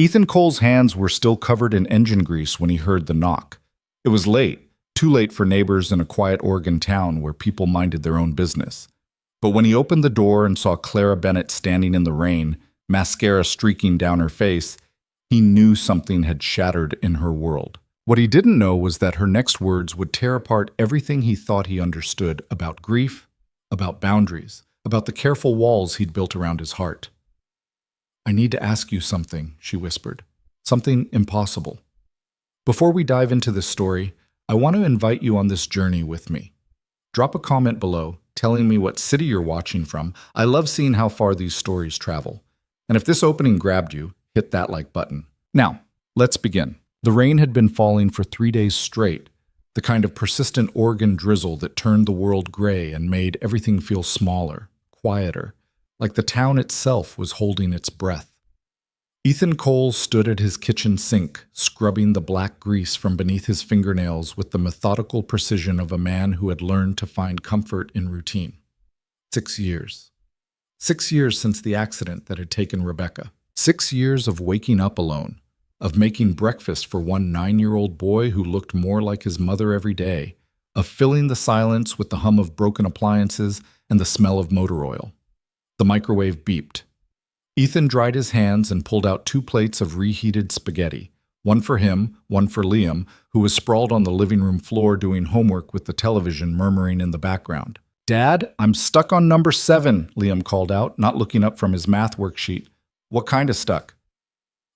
Ethan Cole's hands were still covered in engine grease when he heard the knock. It was late, too late for neighbors in a quiet Oregon town where people minded their own business. But when he opened the door and saw Clara Bennett standing in the rain, mascara streaking down her face, he knew something had shattered in her world. What he didn't know was that her next words would tear apart everything he thought he understood about grief, about boundaries, about the careful walls he'd built around his heart. "I need to ask you something," she whispered. "Something impossible. Before we dive into this story, I want to invite you on this journey with me. Drop a comment below telling me what city you're watching from. I love seeing how far these stories travel. And if this opening grabbed you, hit that like button. Now, let's begin. The rain had been falling for 3 days straight, the kind of persistent Oregon drizzle that turned the world gray and made everything feel smaller, quieter, like the town itself was holding its breath. Ethan Cole stood at his kitchen sink, scrubbing the black grease from beneath his fingernails with the methodical precision of a man who had learned to find comfort in routine. 6 years. 6 years since the accident that had taken Rebecca. 6 years of waking up alone, of making breakfast for one 9-year-old boy who looked more like his mother every day, of filling the silence with the hum of broken appliances and the smell of motor oil. The microwave beeped. Ethan dried his hands and pulled out 2 plates of reheated spaghetti, one for him, one for Liam, who was sprawled on the living room floor doing homework with the television murmuring in the background. "Dad, I'm stuck on number 7, Liam called out, not looking up from his math worksheet. "What kind of stuck?"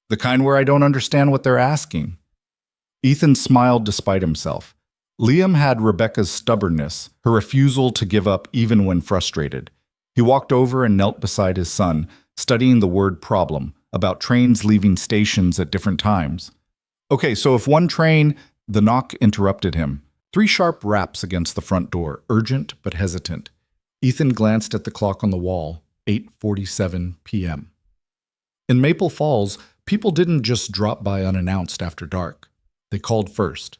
"The kind where I don't understand what they're asking." Ethan smiled despite himself. Liam had Rebecca's stubbornness, her refusal to give up even when frustrated. He walked over and knelt beside his son, studying the word problem, about trains leaving stations at different times. "Okay, so if one train—" The knock interrupted him. 3 sharp raps against the front door, urgent but hesitant. Ethan glanced at the clock on the wall, 8:47 p.m. In Maple Falls, people didn't just drop by unannounced after dark. They called first.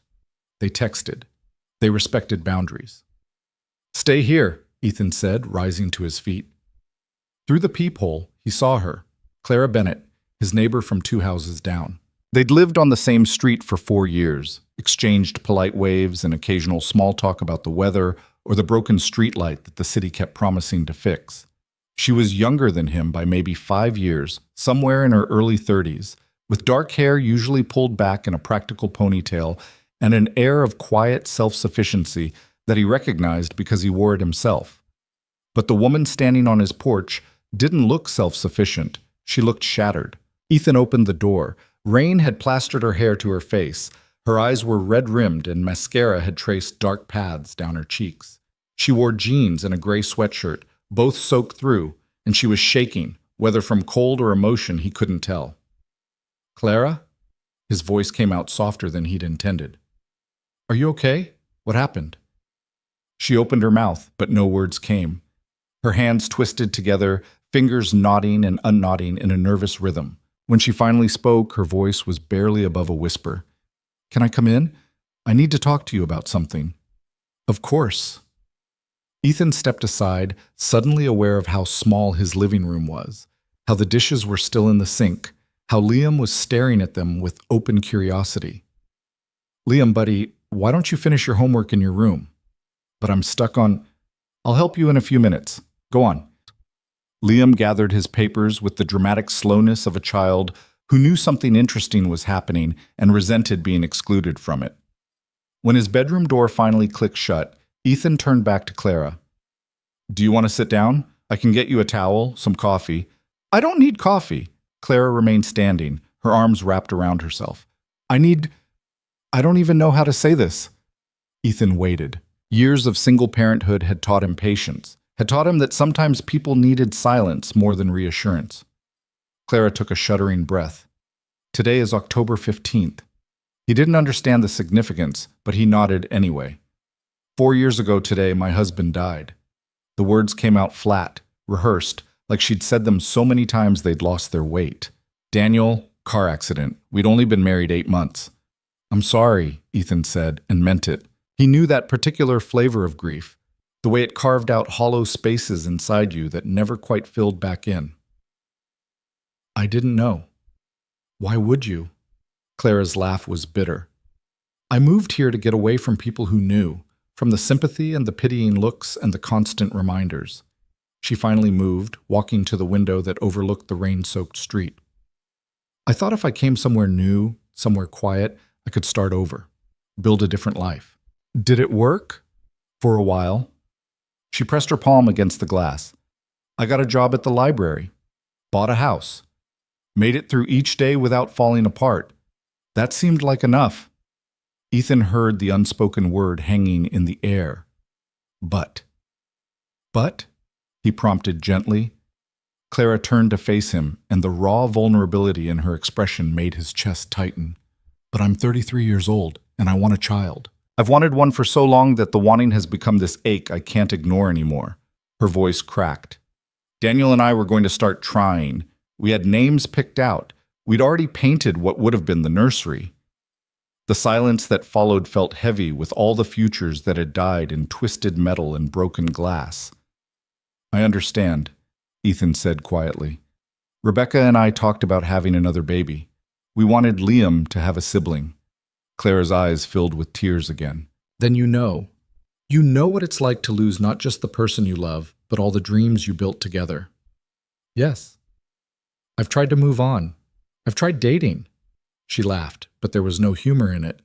They texted. They respected boundaries. "Stay here," Ethan said, rising to his feet. Through the peephole, he saw her, Clara Bennett, his neighbor from 2 houses down. They'd lived on the same street for 4 years, exchanged polite waves and occasional small talk about the weather or the broken streetlight that the city kept promising to fix. She was younger than him by maybe 5 years, somewhere in her early 30s, with dark hair usually pulled back in a practical ponytail and an air of quiet self-sufficiency that he recognized because he wore it himself. But the woman standing on his porch didn't look self-sufficient. She looked shattered. Ethan opened the door. Rain had plastered her hair to her face. Her eyes were red-rimmed and mascara had traced dark paths down her cheeks. She wore jeans and a gray sweatshirt, both soaked through, and she was shaking, whether from cold or emotion he couldn't tell. "Clara?" His voice came out softer than he'd intended. "Are you okay? What happened?" She opened her mouth, but no words came. Her hands twisted together, fingers knotting and unknotting in a nervous rhythm. When she finally spoke, her voice was barely above a whisper. "Can I come in? I need to talk to you about something." "Of course." Ethan stepped aside, suddenly aware of how small his living room was, how the dishes were still in the sink, how Liam was staring at them with open curiosity. "Liam, buddy, why don't you finish your homework in your room?" "But I'm stuck on—" "I'll help you in a few minutes. Go on." Liam gathered his papers with the dramatic slowness of a child who knew something interesting was happening and resented being excluded from it. When his bedroom door finally clicked shut, Ethan turned back to Clara. "Do you want to sit down? I can get you a towel, some coffee." "I don't need coffee." Clara remained standing, her arms wrapped around herself. I don't even know how to say this." Ethan waited. Years of single parenthood had taught him patience, had taught him that sometimes people needed silence more than reassurance. Clara took a shuddering breath. "Today is October 15th. He didn't understand the significance, but he nodded anyway. 4 years ago today, my husband died." The words came out flat, rehearsed, like she'd said them so many times they'd lost their weight. "Daniel, car accident. We'd only been married 8 months. "I'm sorry," Ethan said, and meant it. He knew that particular flavor of grief, the way it carved out hollow spaces inside you that never quite filled back in. "I didn't know." Why would you? Clara's laugh was bitter. I moved here to get away from people who knew, from the sympathy and the pitying looks and the constant reminders. She finally moved, walking to the window that overlooked the rain-soaked street. I thought if I came somewhere new, somewhere quiet, I could start over, build a different life. Did it work? For a while. She pressed her palm against the glass. I got a job at the library, bought a house, made it through each day without falling apart. That seemed like enough. Ethan heard the unspoken word hanging in the air. But? But? He prompted gently. Clara turned to face him, and the raw vulnerability in her expression made his chest tighten. But I'm 33 years old, and I want a child. I've wanted one for so long that the wanting has become this ache I can't ignore anymore. Her voice cracked. Daniel and I were going to start trying. We had names picked out. We'd already painted what would have been the nursery. The silence that followed felt heavy with all the futures that had died in twisted metal and broken glass. I understand, Ethan said quietly. Rebecca and I talked about having another baby. We wanted Liam to have a sibling. Clara's eyes filled with tears again. Then you know. You know what it's like to lose not just the person you love, but all the dreams you built together. Yes. I've tried to move on. I've tried dating. She laughed, but there was no humor in it.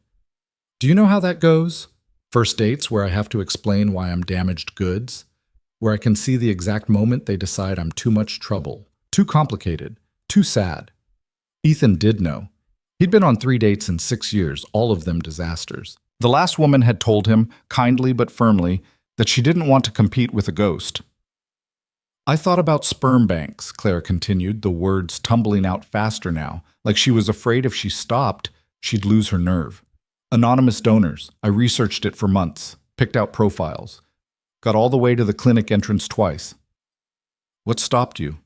Do you know how that goes? First dates where I have to explain why I'm damaged goods, where I can see the exact moment they decide I'm too much trouble, too complicated, too sad. Ethan did know. He'd been on 3 dates in 6 years, all of them disasters. The last woman had told him, kindly but firmly, that she didn't want to compete with a ghost. I thought about sperm banks, Clara continued, the words tumbling out faster now, like she was afraid if she stopped, she'd lose her nerve. Anonymous donors. I researched it for months, picked out profiles. Got all the way to the clinic entrance twice. What stopped you?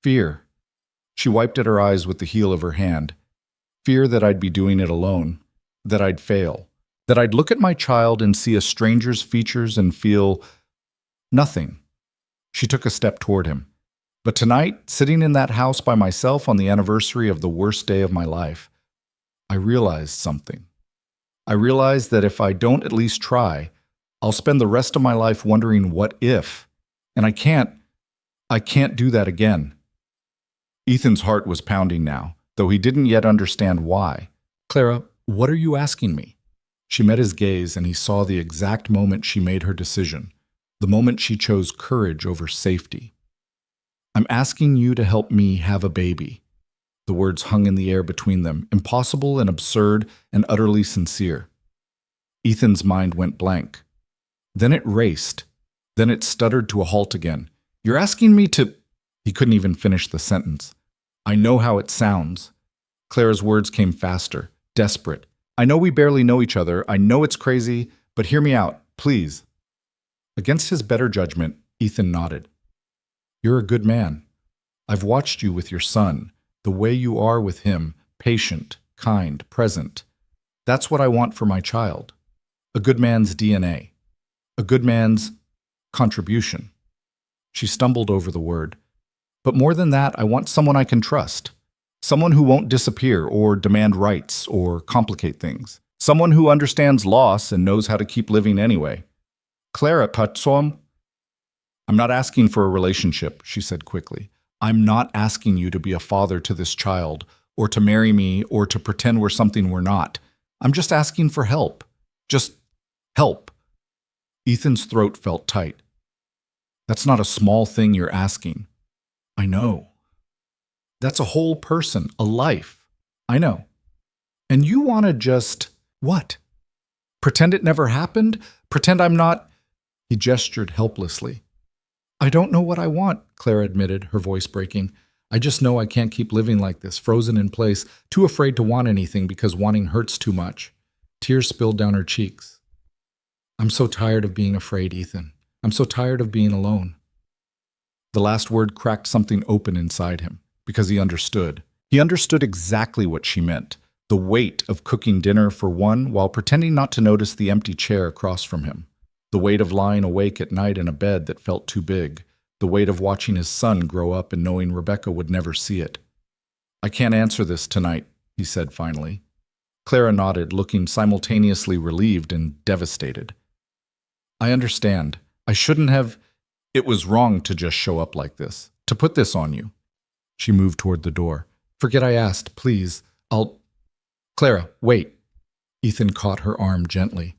Fear. She wiped at her eyes with the heel of her hand. Fear that I'd be doing it alone, that I'd fail, that I'd look at my child and see a stranger's features and feel nothing. She took a step toward him. But tonight, sitting in that house by myself on the anniversary of the worst day of my life, I realized something. I realized that if I don't at least try, I'll spend the rest of my life wondering what if. And I can't do that again. Ethan's heart was pounding now, though he didn't yet understand why. Clara, what are you asking me? She met his gaze, and he saw the exact moment she made her decision, the moment she chose courage over safety. I'm asking you to help me have a baby. The words hung in the air between them, impossible and absurd and utterly sincere. Ethan's mind went blank. Then it raced. Then it stuttered to a halt again. You're asking me to... He couldn't even finish the sentence. I know how it sounds. Clara's words came faster, desperate. I know we barely know each other. I know it's crazy, but hear me out, please. Against his better judgment, Ethan nodded. You're a good man. I've watched you with your son, the way you are with him, patient, kind, present. That's what I want for my child. A good man's DNA. A good man's contribution. She stumbled over the word. But more than that, I want someone I can trust. Someone who won't disappear or demand rights or complicate things. Someone who understands loss and knows how to keep living anyway. Clara Patsom. I'm not asking for a relationship, she said quickly. I'm not asking you to be a father to this child, or to marry me, or to pretend we're something we're not. I'm just asking for help. Just help. Ethan's throat felt tight. That's not a small thing you're asking. I know. That's a whole person, a life. I know. And you want to just, what? Pretend it never happened? Pretend I'm not... He gestured helplessly. I don't know what I want, Clara admitted, her voice breaking. I just know I can't keep living like this, frozen in place, too afraid to want anything because wanting hurts too much. Tears spilled down her cheeks. I'm so tired of being afraid, Ethan. I'm so tired of being alone. The last word cracked something open inside him, because he understood. He understood exactly what she meant, the weight of cooking dinner for one while pretending not to notice the empty chair across from him, the weight of lying awake at night in a bed that felt too big, the weight of watching his son grow up and knowing Rebecca would never see it. I can't answer this tonight, he said finally. Clara nodded, looking simultaneously relieved and devastated. I understand. I shouldn't have. It was wrong to just show up like this, to put this on you. She moved toward the door. Forget I asked, please. Clara, wait. Ethan caught her arm gently.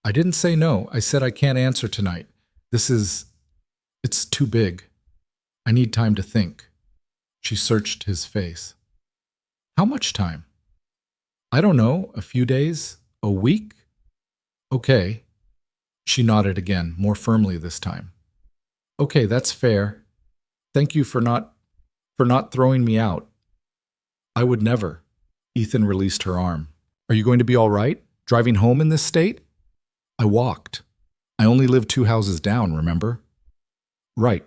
I didn't say no. I said I can't answer tonight. It's too big. I need time to think. She searched his face. How much time? I don't know, a few days? A week? Okay. She nodded again, more firmly this time. Okay, that's fair. Thank you for not throwing me out. I would never. Ethan released her arm. Are you going to be all right? Driving home in this state? I walked. I only live 2 houses down, remember? Right.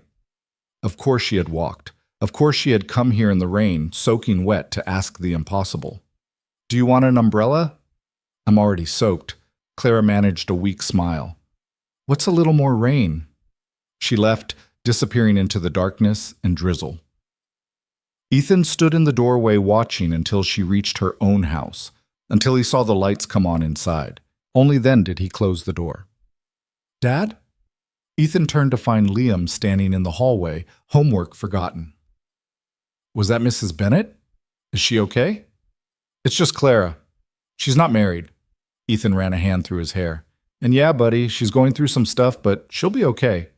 Of course she had walked. Of course she had come here in the rain, soaking wet, to ask the impossible. Do you want an umbrella? I'm already soaked. Clara managed a weak smile. What's a little more rain? She left, disappearing into the darkness and drizzle. Ethan stood in the doorway watching until she reached her own house, until he saw the lights come on inside. Only then did he close the door. Dad? Ethan turned to find Liam standing in the hallway, homework forgotten. Was that Mrs. Bennett? Is she okay? It's just Clara. She's not married. Ethan ran a hand through his hair. And yeah, buddy, she's going through some stuff, but she'll be okay.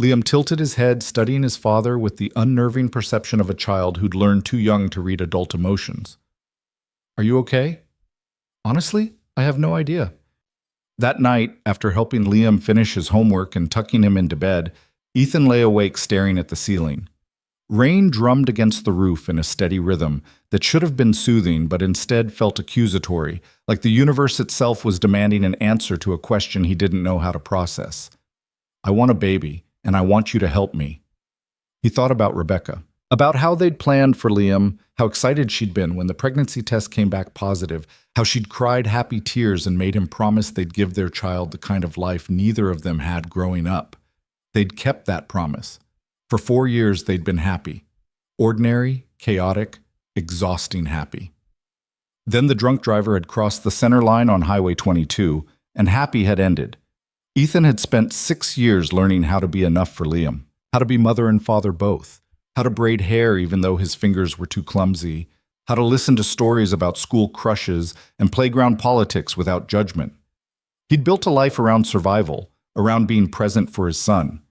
Liam tilted his head, studying his father with the unnerving perception of a child who'd learned too young to read adult emotions. Are you okay? Honestly, I have no idea. That night, after helping Liam finish his homework and tucking him into bed, Ethan lay awake staring at the ceiling. Rain drummed against the roof in a steady rhythm that should have been soothing but instead felt accusatory, like the universe itself was demanding an answer to a question he didn't know how to process. I want a baby, and I want you to help me. He thought about Rebecca, about how they'd planned for Liam, how excited she'd been when the pregnancy test came back positive, how she'd cried happy tears and made him promise they'd give their child the kind of life neither of them had growing up. They'd kept that promise. For 4 years, they'd been happy. Ordinary, chaotic, exhausting happy. Then the drunk driver had crossed the center line on Highway 22, and happy had ended. Ethan had spent 6 years learning how to be enough for Liam, how to be mother and father both, how to braid hair even though his fingers were too clumsy, how to listen to stories about school crushes and playground politics without judgment. He'd built a life around survival, around being present for his son.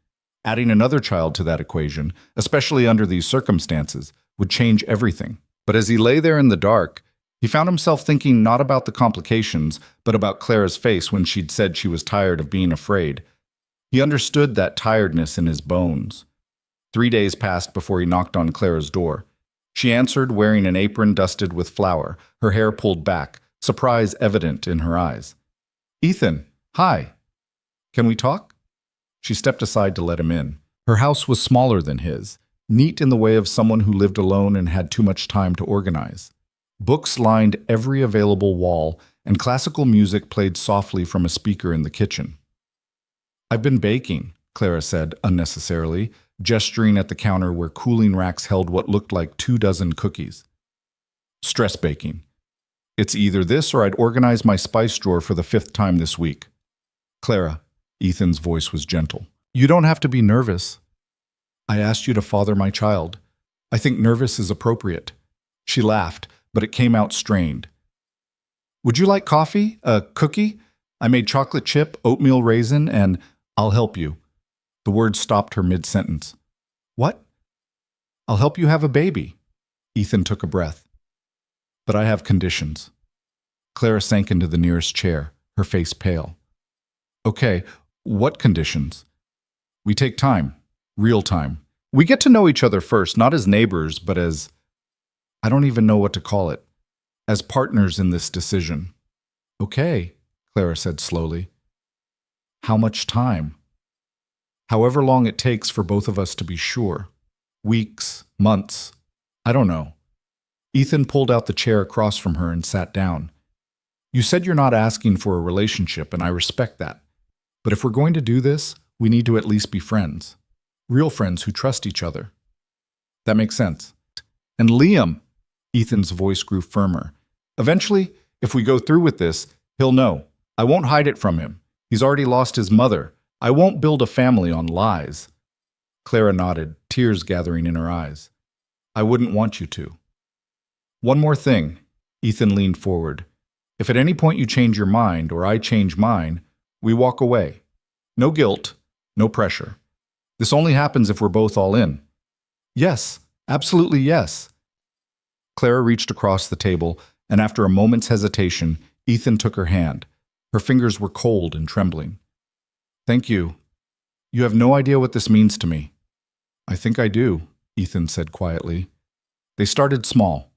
Adding another child to that equation, especially under these circumstances, would change everything. But as he lay there in the dark, he found himself thinking not about the complications, but about Clara's face when she'd said she was tired of being afraid. He understood that tiredness in his bones. 3 days passed before he knocked on Clara's door. She answered wearing an apron dusted with flour, her hair pulled back, surprise evident in her eyes. Ethan, hi. Can we talk? She stepped aside to let him in. Her house was smaller than his, neat in the way of someone who lived alone and had too much time to organize. Books lined every available wall, and classical music played softly from a speaker in the kitchen. I've been baking, Clara said unnecessarily, gesturing at the counter where cooling racks held what looked like 24 cookies. Stress baking. It's either this or I'd organize my spice drawer for the 5th time this week. Clara. Ethan's voice was gentle. You don't have to be nervous. I asked you to father my child. I think nervous is appropriate. She laughed, but it came out strained. Would you like coffee? A cookie? I made chocolate chip, oatmeal raisin, and I'll help you. The word stopped her mid-sentence. What? I'll help you have a baby. Ethan took a breath. But I have conditions. Clara sank into the nearest chair, her face pale. Okay. What conditions? We take time, real time. We get to know each other first, not as neighbors, but as, I don't even know what to call it, as partners in this decision. Okay, Clara said slowly. How much time? However long it takes for both of us to be sure. Weeks, months, I don't know. Ethan pulled out the chair across from her and sat down. You said you're not asking for a relationship, and I respect that. But if we're going to do this, we need to at least be friends. Real friends who trust each other. That makes sense. And Liam, Ethan's voice grew firmer. Eventually, if we go through with this, he'll know. I won't hide it from him. He's already lost his mother. I won't build a family on lies. Clara nodded, tears gathering in her eyes. I wouldn't want you to. One more thing. Ethan leaned forward. If at any point you change your mind, or I change mine, we walk away. No guilt, no pressure. This only happens if we're both all in. Yes, absolutely yes. Clara reached across the table, and after a moment's hesitation, Ethan took her hand. Her fingers were cold and trembling. Thank you. You have no idea what this means to me. I think I do, Ethan said quietly. They started small.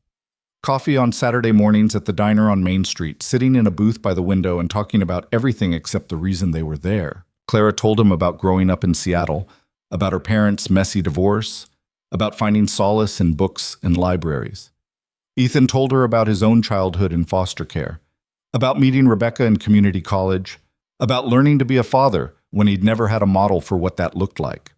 Coffee on Saturday mornings at the diner on Main Street, sitting in a booth by the window and talking about everything except the reason they were there. Clara told him about growing up in Seattle, about her parents' messy divorce, about finding solace in books and libraries. Ethan told her about his own childhood in foster care, about meeting Rebecca in community college, about learning to be a father when he'd never had a model for what that looked like.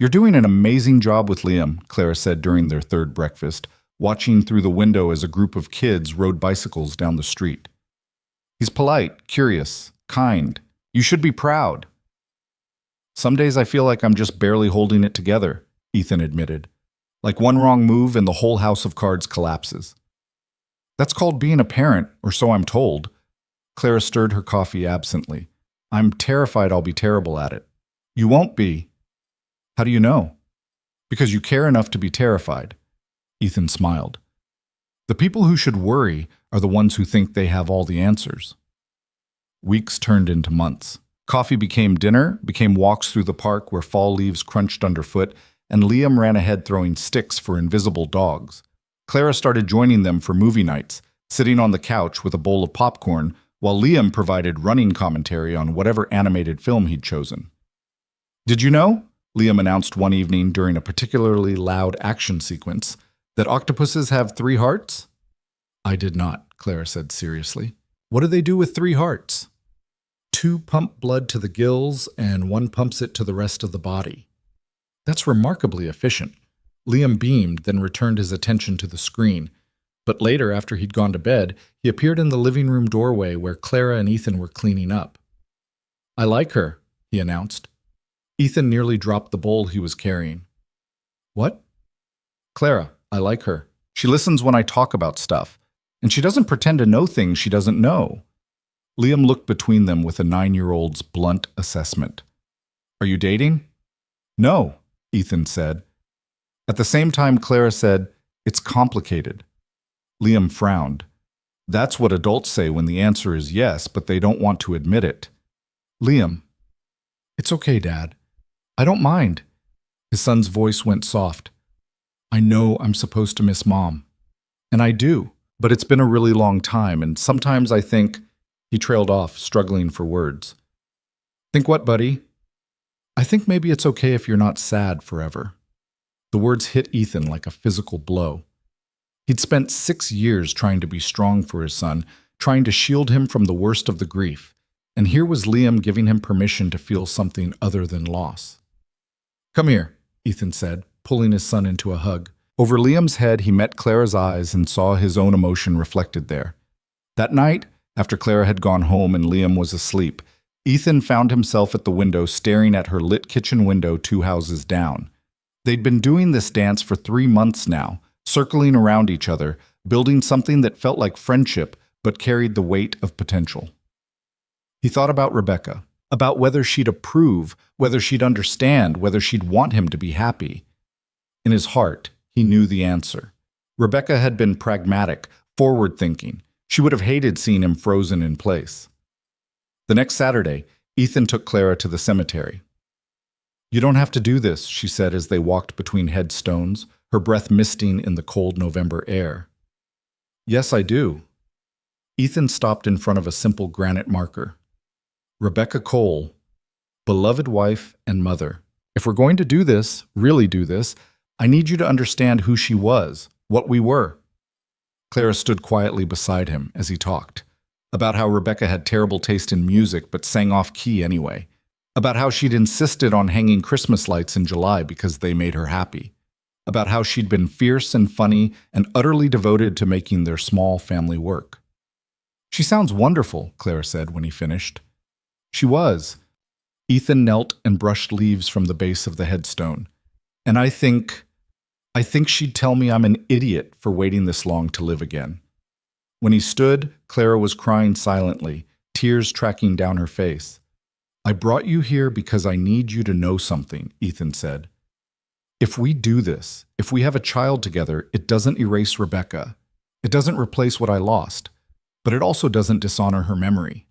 You're doing an amazing job with Liam, Clara said during their third breakfast, watching through the window as a group of kids rode bicycles down the street. He's polite, curious, kind. You should be proud. Some days I feel like I'm just barely holding it together, Ethan admitted. Like one wrong move and the whole house of cards collapses. That's called being a parent, or so I'm told. Clara stirred her coffee absently. I'm terrified I'll be terrible at it. You won't be. How do you know? Because you care enough to be terrified. Ethan smiled. The people who should worry are the ones who think they have all the answers. Weeks turned into months. Coffee became dinner, became walks through the park where fall leaves crunched underfoot, and Liam ran ahead throwing sticks for invisible dogs. Clara started joining them for movie nights, sitting on the couch with a bowl of popcorn, while Liam provided running commentary on whatever animated film he'd chosen. Did you know, Liam announced one evening during a particularly loud action sequence, that octopuses have 3 hearts? I did not, Clara said seriously. What do they do with 3 hearts? 2 pump blood to the gills, and 1 pumps it to the rest of the body. That's remarkably efficient. Liam beamed, then returned his attention to the screen. But later, after he'd gone to bed, he appeared in the living room doorway where Clara and Ethan were cleaning up. I like her, he announced. Ethan nearly dropped the bowl he was carrying. What? Clara, I like her. She listens when I talk about stuff, and she doesn't pretend to know things she doesn't know. Liam looked between them with a 9-year-old's blunt assessment. Are you dating? No, Ethan said. At the same time, Clara said, it's complicated. Liam frowned. That's what adults say when the answer is yes, but they don't want to admit it. Liam. It's okay, Dad. I don't mind. His son's voice went soft. I know I'm supposed to miss Mom. And I do, but it's been a really long time, and sometimes I think... He trailed off, struggling for words. Think what, buddy? I think maybe it's okay if you're not sad forever. The words hit Ethan like a physical blow. He'd spent 6 years trying to be strong for his son, trying to shield him from the worst of the grief, and here was Liam giving him permission to feel something other than loss. Come here, Ethan said, pulling his son into a hug. Over Liam's head, he met Clara's eyes and saw his own emotion reflected there. That night, after Clara had gone home and Liam was asleep, Ethan found himself at the window staring at her lit kitchen window 2 houses down. They'd been doing this dance for 3 months now, circling around each other, building something that felt like friendship but carried the weight of potential. He thought about Rebecca, about whether she'd approve, whether she'd understand, whether she'd want him to be happy. In his heart, he knew the answer. Rebecca had been pragmatic, forward-thinking. She would have hated seeing him frozen in place. The next Saturday, Ethan took Clara to the cemetery. You don't have to do this, she said as they walked between headstones, her breath misting in the cold November air. Yes, I do. Ethan stopped in front of a simple granite marker. Rebecca Cole, beloved wife and mother. If we're going to do this, really do this, I need you to understand who she was, what we were. Clara stood quietly beside him as he talked, about how Rebecca had terrible taste in music but sang off-key anyway, about how she'd insisted on hanging Christmas lights in July because they made her happy. about how she'd been fierce and funny and utterly devoted to making their small family work. "She sounds wonderful," Clara said when he finished. She was. Ethan knelt and brushed leaves from the base of the headstone. "And I think she'd tell me I'm an idiot for waiting this long to live again." When he stood, Clara was crying silently, tears tracking down her face. "I brought you here because I need you to know something," Ethan said. "If we do this, if we have a child together, it doesn't erase Rebecca. It doesn't replace what I lost, but it also doesn't dishonor her memory."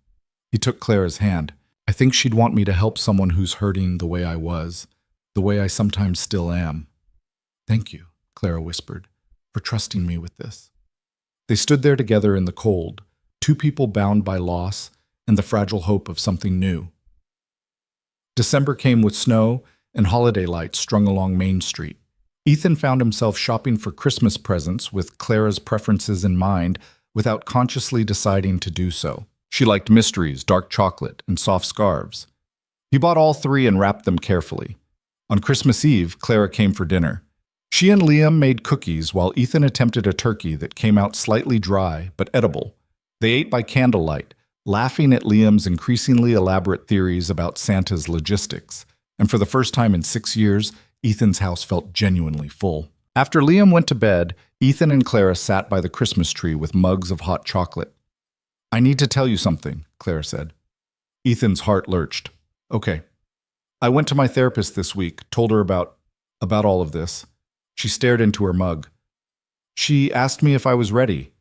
He took Clara's hand. "I think she'd want me to help someone who's hurting the way I was, the way I sometimes still am." "Thank you," Clara whispered, "for trusting me with this." They stood there together in the cold, two people bound by loss and the fragile hope of something new. December came with snow and holiday lights strung along Main Street. Ethan found himself shopping for Christmas presents with Clara's preferences in mind without consciously deciding to do so. She liked mysteries, dark chocolate, and soft scarves. He bought all three and wrapped them carefully. On Christmas Eve, Clara came for dinner. She and Liam made cookies while Ethan attempted a turkey that came out slightly dry but edible. They ate by candlelight, laughing at Liam's increasingly elaborate theories about Santa's logistics. And for the first time in 6 years, Ethan's house felt genuinely full. After Liam went to bed, Ethan and Clara sat by the Christmas tree with mugs of hot chocolate. "I need to tell you something," Clara said. Ethan's heart lurched. "Okay. I went to my therapist this week, told her about all of this." She stared into her mug. "She asked me if I was ready,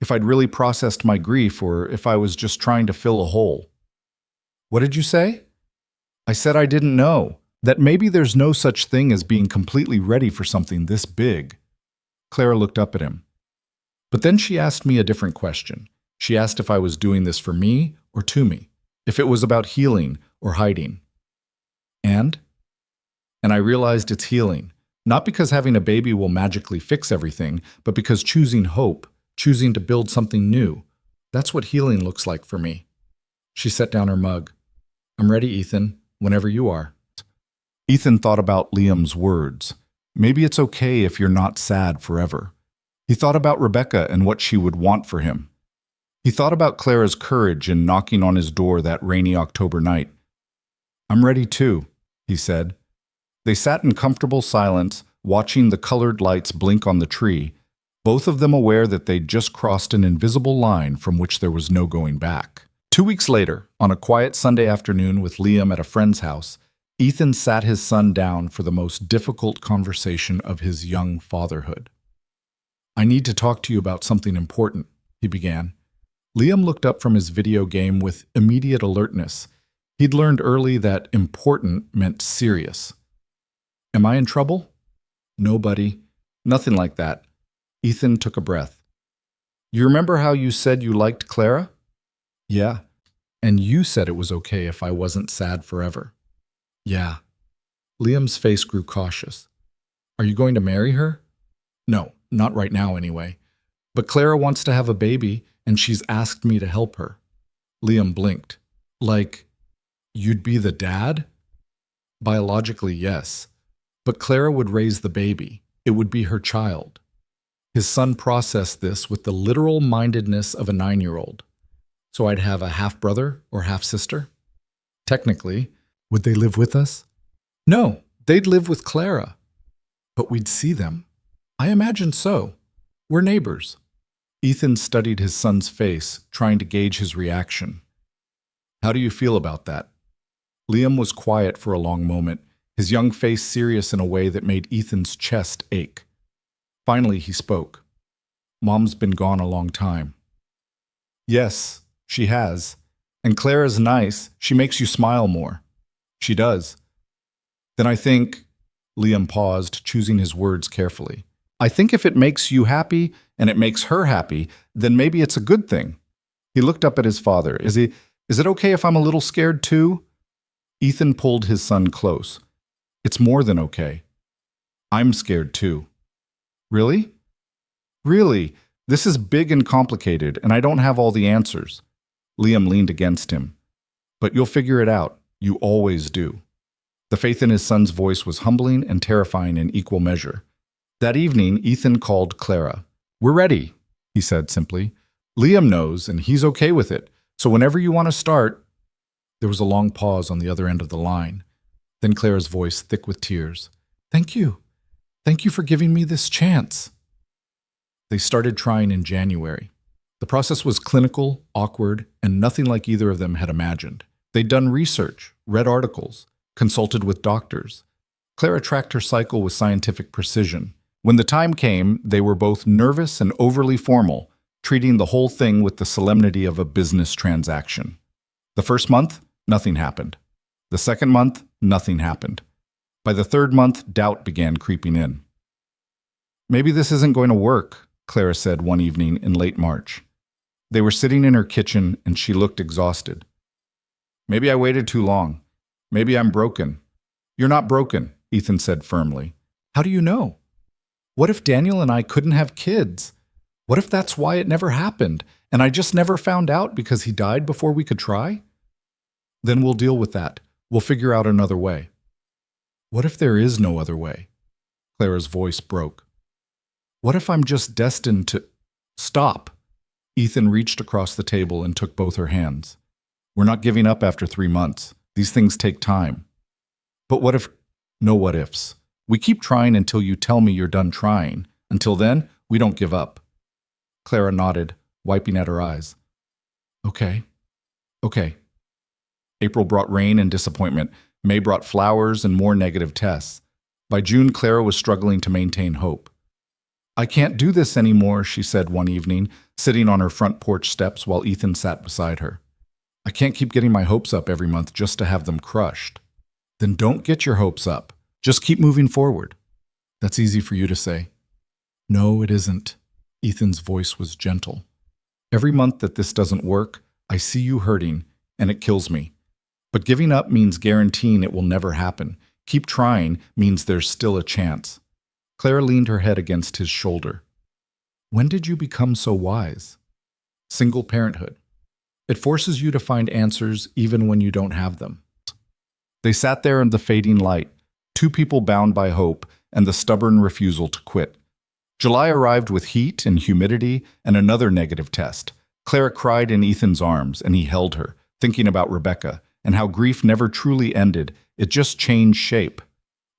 if I'd really processed my grief, or if I was just trying to fill a hole." "What did you say?" "I said I didn't know, that maybe there's no such thing as being completely ready for something this big." Clara looked up at him. But then she asked me a different question. She asked if I was doing this for me or to me, if it was about healing or hiding. And I realized it's healing, not because having a baby will magically fix everything, but because choosing hope, choosing to build something new, that's what healing looks like for me. She set down her mug. "I'm ready, Ethan, whenever you are." Ethan thought about Liam's words. Maybe it's okay if you're not sad forever. He thought about Rebecca and what she would want for him. He thought about Clara's courage in knocking on his door that rainy October night. "I'm ready too," he said. They sat in comfortable silence, watching the colored lights blink on the tree, both of them aware that they'd just crossed an invisible line from which there was no going back. 2 weeks later, on a quiet Sunday afternoon with Liam at a friend's house, Ethan sat his son down for the most difficult conversation of his young fatherhood. "I need to talk to you about something important," he began. Liam looked up from his video game with immediate alertness. He'd learned early that important meant serious. "Am I in trouble?" "No, buddy. Nothing like that." Ethan took a breath. "You remember how you said you liked Clara?" "Yeah." "And you said it was okay if I wasn't sad forever." "Yeah." Liam's face grew cautious. "Are you going to marry her?" "No, not right now anyway. But Clara wants to have a baby, and she's asked me to help her." Liam blinked. "Like, you'd be the dad?" "Biologically, yes. But Clara would raise the baby. It would be her child." His son processed this with the literal mindedness of a 9-year-old. "So I'd have a half-brother or half-sister?" "Technically. Would they live with us?" "No, they'd live with Clara." "But we'd see them." "I imagine so. We're neighbors." Ethan studied his son's face, trying to gauge his reaction. "How do you feel about that?" Liam was quiet for a long moment, his young face serious in a way that made Ethan's chest ache. Finally, he spoke. "Mom's been gone a long time." "Yes, she has. And Clara's nice. She makes you smile more." "She does." "Then I think—" Liam paused, choosing his words carefully. "I think if it makes you happy and it makes her happy, then maybe it's a good thing." He looked up at his father. Is it okay if I'm a little scared too?" Ethan pulled his son close. "It's more than okay. I'm scared too." "Really?" "Really. This is big and complicated, and I don't have all the answers." Liam leaned against him. "But you'll figure it out. You always do." The faith in his son's voice was humbling and terrifying in equal measure. That evening, Ethan called Clara. "We're ready," he said simply. "Liam knows, and he's okay with it. So whenever you want to start." There was a long pause on the other end of the line. Then Clara's voice, thick with tears. "Thank you. Thank you for giving me this chance." They started trying in January. The process was clinical, awkward, and nothing like either of them had imagined. They'd done research, read articles, consulted with doctors. Clara tracked her cycle with scientific precision. When the time came, they were both nervous and overly formal, treating the whole thing with the solemnity of a business transaction. The first month, nothing happened. The second month, nothing happened. By the third month, doubt began creeping in. "Maybe this isn't going to work," Clara said one evening in late March. They were sitting in her kitchen and she looked exhausted. "Maybe I waited too long. Maybe I'm broken." "You're not broken," Ethan said firmly. "How do you know? What if Daniel and I couldn't have kids? What if that's why it never happened, and I just never found out because he died before we could try?" "Then we'll deal with that. We'll figure out another way." "What if there is no other way?" Clara's voice broke. "What if I'm just destined to—" "Stop." Ethan reached across the table and took both her hands. "We're not giving up after 3 months. These things take time." "But what if—" "No what ifs. We keep trying until you tell me you're done trying. Until then, we don't give up." Clara nodded, wiping at her eyes. "Okay. Okay." April brought rain and disappointment. May brought flowers and more negative tests. By June, Clara was struggling to maintain hope. "I can't do this anymore," she said one evening, sitting on her front porch steps while Ethan sat beside her. "I can't keep getting my hopes up every month just to have them crushed." "Then don't get your hopes up. Just keep moving forward." "That's easy for you to say." "No, it isn't." Ethan's voice was gentle. "Every month that this doesn't work, I see you hurting, and it kills me. But giving up means guaranteeing it will never happen. Keep trying means there's still a chance." Clara leaned her head against his shoulder. "When did you become so wise?" "Single parenthood. It forces you to find answers even when you don't have them." They sat there in the fading light, two people bound by hope and the stubborn refusal to quit. July arrived with heat and humidity and another negative test. Clara cried in Ethan's arms, and he held her, thinking about Rebecca and how grief never truly ended, it just changed shape.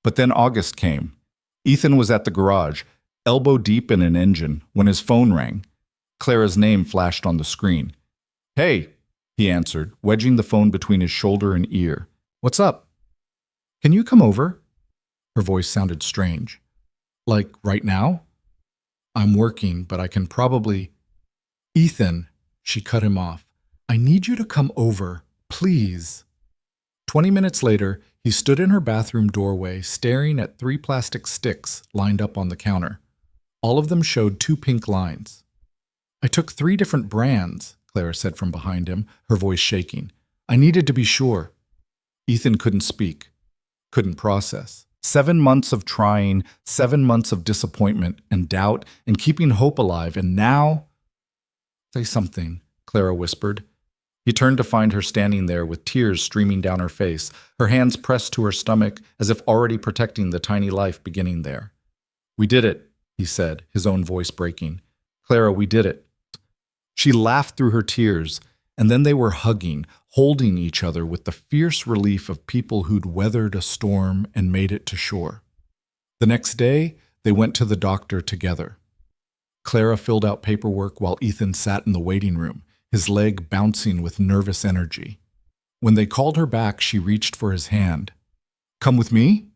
But then August came. Ethan was at the garage, elbow deep in an engine, when his phone rang. Clara's name flashed on the screen. "Hey," he answered, wedging the phone between his shoulder and ear. "What's up?" "Can you come over?" Her voice sounded strange. "Like right now?" "I'm working, but I can probably—" "Ethan," she cut him off. "I need you to come over, please." 20 minutes later, he stood in her bathroom doorway, staring at 3 plastic sticks lined up on the counter. All of them showed 2 pink lines. "I took 3 different brands," Clara said from behind him, her voice shaking. "I needed to be sure." Ethan couldn't speak, couldn't process. 7 months of trying, 7 months of disappointment and doubt and keeping hope alive, and now— "Say something," Clara whispered. He turned to find her standing there with tears streaming down her face, her hands pressed to her stomach as if already protecting the tiny life beginning there. "We did it," he said, his own voice breaking. "Clara, we did it." She laughed through her tears, and then they were hugging, holding each other with the fierce relief of people who'd weathered a storm and made it to shore. The next day, they went to the doctor together. Clara filled out paperwork while Ethan sat in the waiting room, his leg bouncing with nervous energy. When they called her back, she reached for his hand. "Come with me?"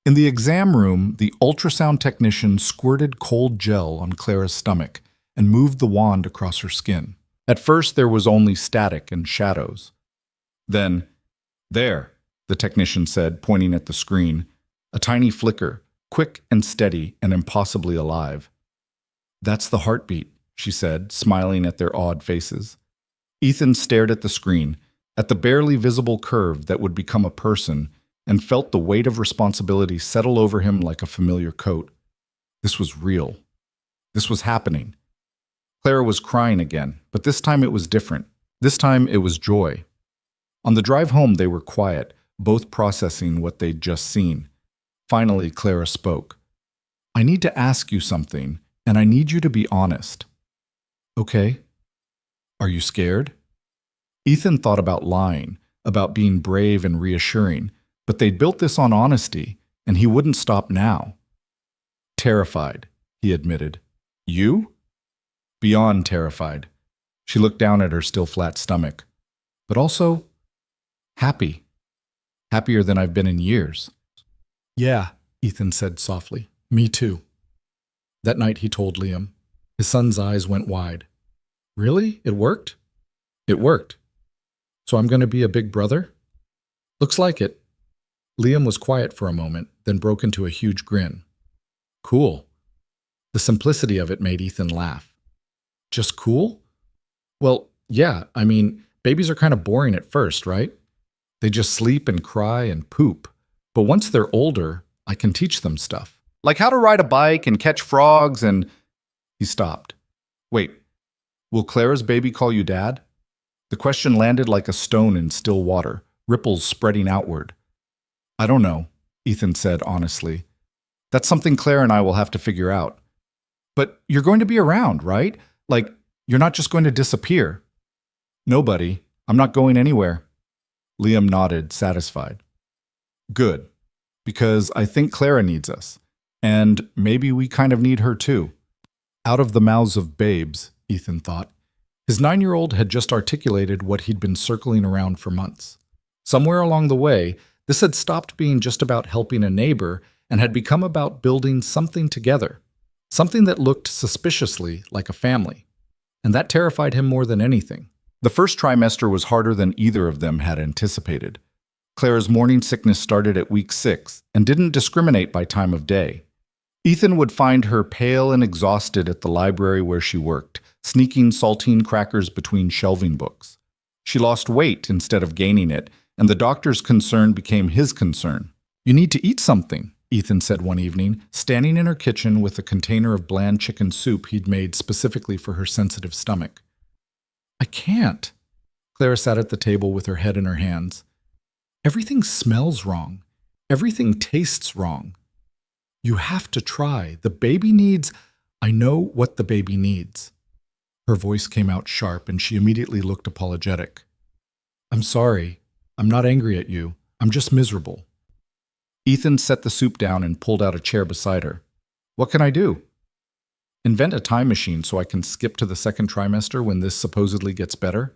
In the exam room, the ultrasound technician squirted cold gel on Clara's stomach and moved the wand across her skin. At first, there was only static and shadows. Then, "There," the technician said, pointing at the screen, a tiny flicker, quick and steady and impossibly alive. "That's the heartbeat," she said, smiling at their awed faces. Ethan stared at the screen, at the barely visible curve that would become a person, and felt the weight of responsibility settle over him like a familiar coat. This was real. This was happening. Clara was crying again, but this time it was different. This time it was joy. On the drive home, they were quiet, both processing what they'd just seen. Finally, Clara spoke. I need to ask you something, and I need you to be honest. Okay. Are you scared? Ethan thought about lying, about being brave and reassuring, but they'd built this on honesty, and he wouldn't stop now. Terrified, he admitted. You? Beyond terrified. She looked down at her still flat stomach. But also, happy. Happier than I've been in years. Yeah, Ethan said softly. Me too. That night he told Liam. His son's eyes went wide. Really? It worked? It worked. So I'm going to be a big brother? Looks like it. Liam was quiet for a moment, then broke into a huge grin. Cool. The simplicity of it made Ethan laugh. Just cool? Well, yeah, I mean, babies are kind of boring at first, right? They just sleep and cry and poop. But once they're older, I can teach them stuff. Like how to ride a bike and catch frogs and… He stopped. Wait, will Clara's baby call you Dad? The question landed like a stone in still water, ripples spreading outward. I don't know, Ethan said honestly. That's something Clara and I will have to figure out. But you're going to be around, right? Like, you're not just going to disappear. Nobody. I'm not going anywhere. Liam nodded, satisfied. Good, because I think Clara needs us. And maybe we kind of need her too. Out of the mouths of babes, Ethan thought. His 9-year-old had just articulated what he'd been circling around for months. Somewhere along the way, this had stopped being just about helping a neighbor and had become about building something together, something that looked suspiciously like a family. And that terrified him more than anything. The first trimester was harder than either of them had anticipated. Clara's morning sickness started at week 6 and didn't discriminate by time of day. Ethan would find her pale and exhausted at the library where she worked, sneaking saltine crackers between shelving books. She lost weight instead of gaining it, and the doctor's concern became his concern. You need to eat something, Ethan said one evening, standing in her kitchen with a container of bland chicken soup he'd made specifically for her sensitive stomach. I can't. Clara sat at the table with her head in her hands. Everything smells wrong. Everything tastes wrong. You have to try. The baby needs… I know what the baby needs. Her voice came out sharp, and she immediately looked apologetic. I'm sorry. I'm not angry at you. I'm just miserable. Ethan set the soup down and pulled out a chair beside her. What can I do? Invent a time machine so I can skip to the second trimester when this supposedly gets better?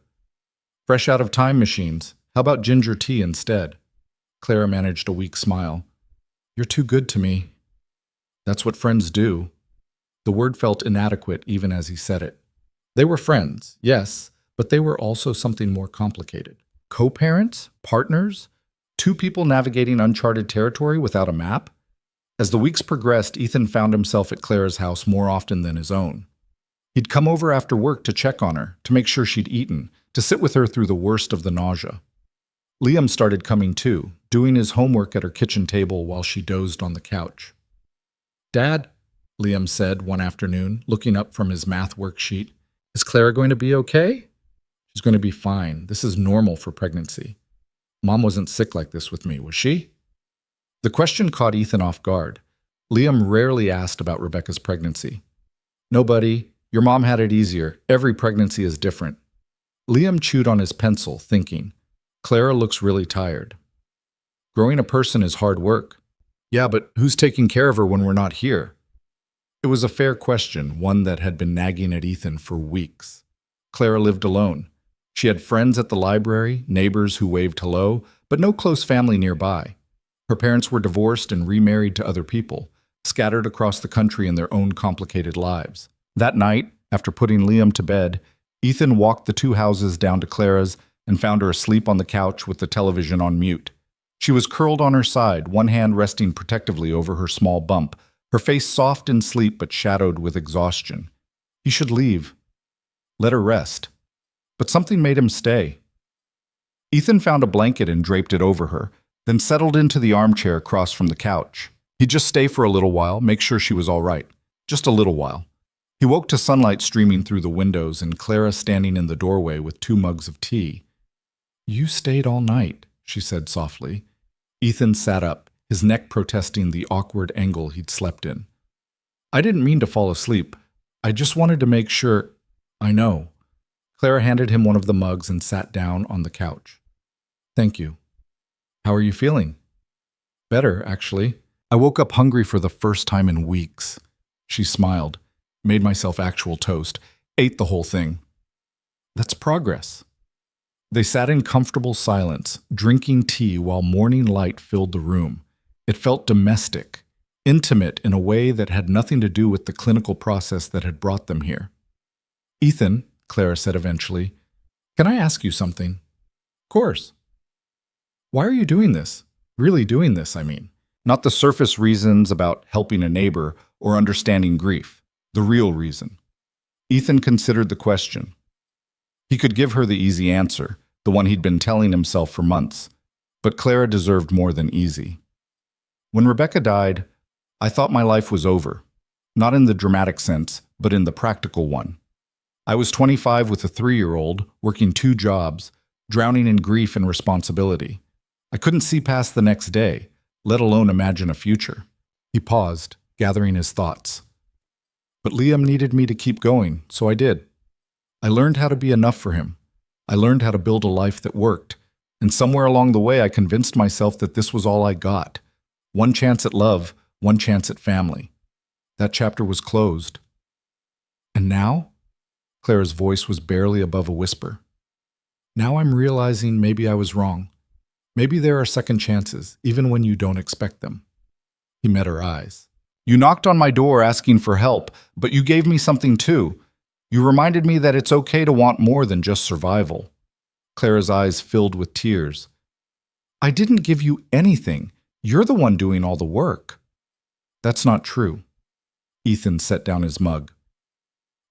Fresh out of time machines. How about ginger tea instead? Clara managed a weak smile. You're too good to me. That's what friends do. The word felt inadequate even as he said it. They were friends, yes, but they were also something more complicated. Co-parents? Partners? Two people navigating uncharted territory without a map? As the weeks progressed, Ethan found himself at Clara's house more often than his own. He'd come over after work to check on her, to make sure she'd eaten, to sit with her through the worst of the nausea. Liam started coming too, doing his homework at her kitchen table while she dozed on the couch. Dad, Liam said one afternoon, looking up from his math worksheet, is Clara going to be okay? She's going to be fine. This is normal for pregnancy. Mom wasn't sick like this with me, was she? The question caught Ethan off guard. Liam rarely asked about Rebecca's pregnancy. No, buddy, your mom had it easier. Every pregnancy is different. Liam chewed on his pencil, thinking, Clara looks really tired. Growing a person is hard work. Yeah, but who's taking care of her when we're not here? It was a fair question, one that had been nagging at Ethan for weeks. Clara lived alone. She had friends at the library, neighbors who waved hello, but no close family nearby. Her parents were divorced and remarried to other people, scattered across the country in their own complicated lives. That night, after putting Liam to bed, Ethan walked the 2 houses down to Clara's and found her asleep on the couch with the television on mute. She was curled on her side, one hand resting protectively over her small bump, her face soft in sleep but shadowed with exhaustion. He should leave. Let her rest. But something made him stay. Ethan found a blanket and draped it over her, then settled into the armchair across from the couch. He'd just stay for a little while, make sure she was all right. Just a little while. He woke to sunlight streaming through the windows and Clara standing in the doorway with 2 mugs of tea. You stayed all night, she said softly. Ethan sat up, his neck protesting the awkward angle he'd slept in. I didn't mean to fall asleep. I just wanted to make sure. I know. Clara handed him one of the mugs and sat down on the couch. Thank you. How are you feeling? Better, actually. I woke up hungry for the first time in weeks. She smiled, made myself actual toast, ate the whole thing. That's progress. They sat in comfortable silence, drinking tea while morning light filled the room. It felt domestic, intimate in a way that had nothing to do with the clinical process that had brought them here. Ethan, Clara said eventually, can I ask you something? Of course. Why are you doing this? Really doing this, I mean. Not the surface reasons about helping a neighbor or understanding grief. The real reason. Ethan considered the question. He could give her the easy answer, the one he'd been telling himself for months. But Clara deserved more than easy. When Rebecca died, I thought my life was over. Not in the dramatic sense, but in the practical one. I was 25 with a 3-year-old, working 2 jobs, drowning in grief and responsibility. I couldn't see past the next day, let alone imagine a future. He paused, gathering his thoughts. But Liam needed me to keep going, so I did. I learned how to be enough for him. I learned how to build a life that worked. And somewhere along the way, I convinced myself that this was all I got. One chance at love, one chance at family. That chapter was closed. And now? Clara's voice was barely above a whisper. Now I'm realizing maybe I was wrong. Maybe there are second chances, even when you don't expect them. He met her eyes. You knocked on my door asking for help, but you gave me something too. You reminded me that it's okay to want more than just survival. Clara's eyes filled with tears. I didn't give you anything. You're the one doing all the work. That's not true. Ethan set down his mug.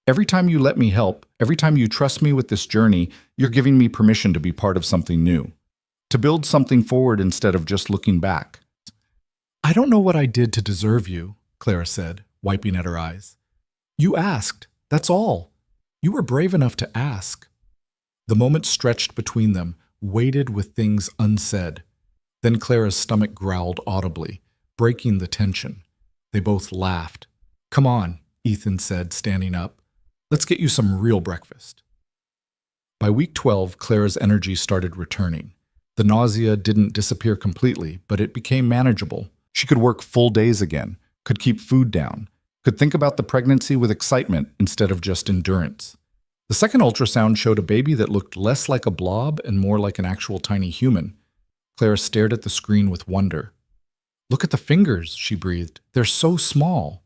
Every time you let me help, every time you trust me with this journey, you're giving me permission to be part of something new. To build something forward instead of just looking back. I don't know what I did to deserve you, Clara said, wiping at her eyes. You asked, that's all. You were brave enough to ask. The moment stretched between them, weighted with things unsaid. Then Clara's stomach growled audibly, breaking the tension. They both laughed. Come on, Ethan said, standing up. Let's get you some real breakfast. By week 12, Clara's energy started returning. The nausea didn't disappear completely, but it became manageable. She could work full days again, could keep food down, could think about the pregnancy with excitement instead of just endurance. The second ultrasound showed a baby that looked less like a blob and more like an actual tiny human. Clara stared at the screen with wonder. Look at the fingers, she breathed. They're so small.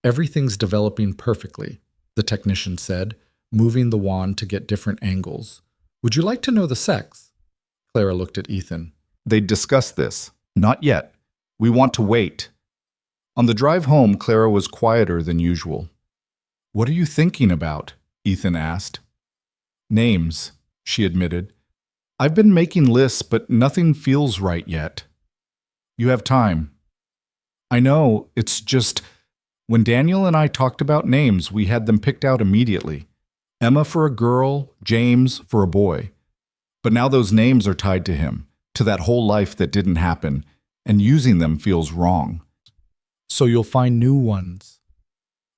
Everything's developing perfectly, the technician said, moving the wand to get different angles. Would you like to know the sex? Clara looked at Ethan. They'd discussed this. Not yet. We want to wait. On the drive home, Clara was quieter than usual. What are you thinking about? Ethan asked. Names, she admitted. I've been making lists, but nothing feels right yet. You have time. I know, it's just, when Daniel and I talked about names, we had them picked out immediately. Emma for a girl, James for a boy. But now those names are tied to him, to that whole life that didn't happen, and using them feels wrong. So you'll find new ones.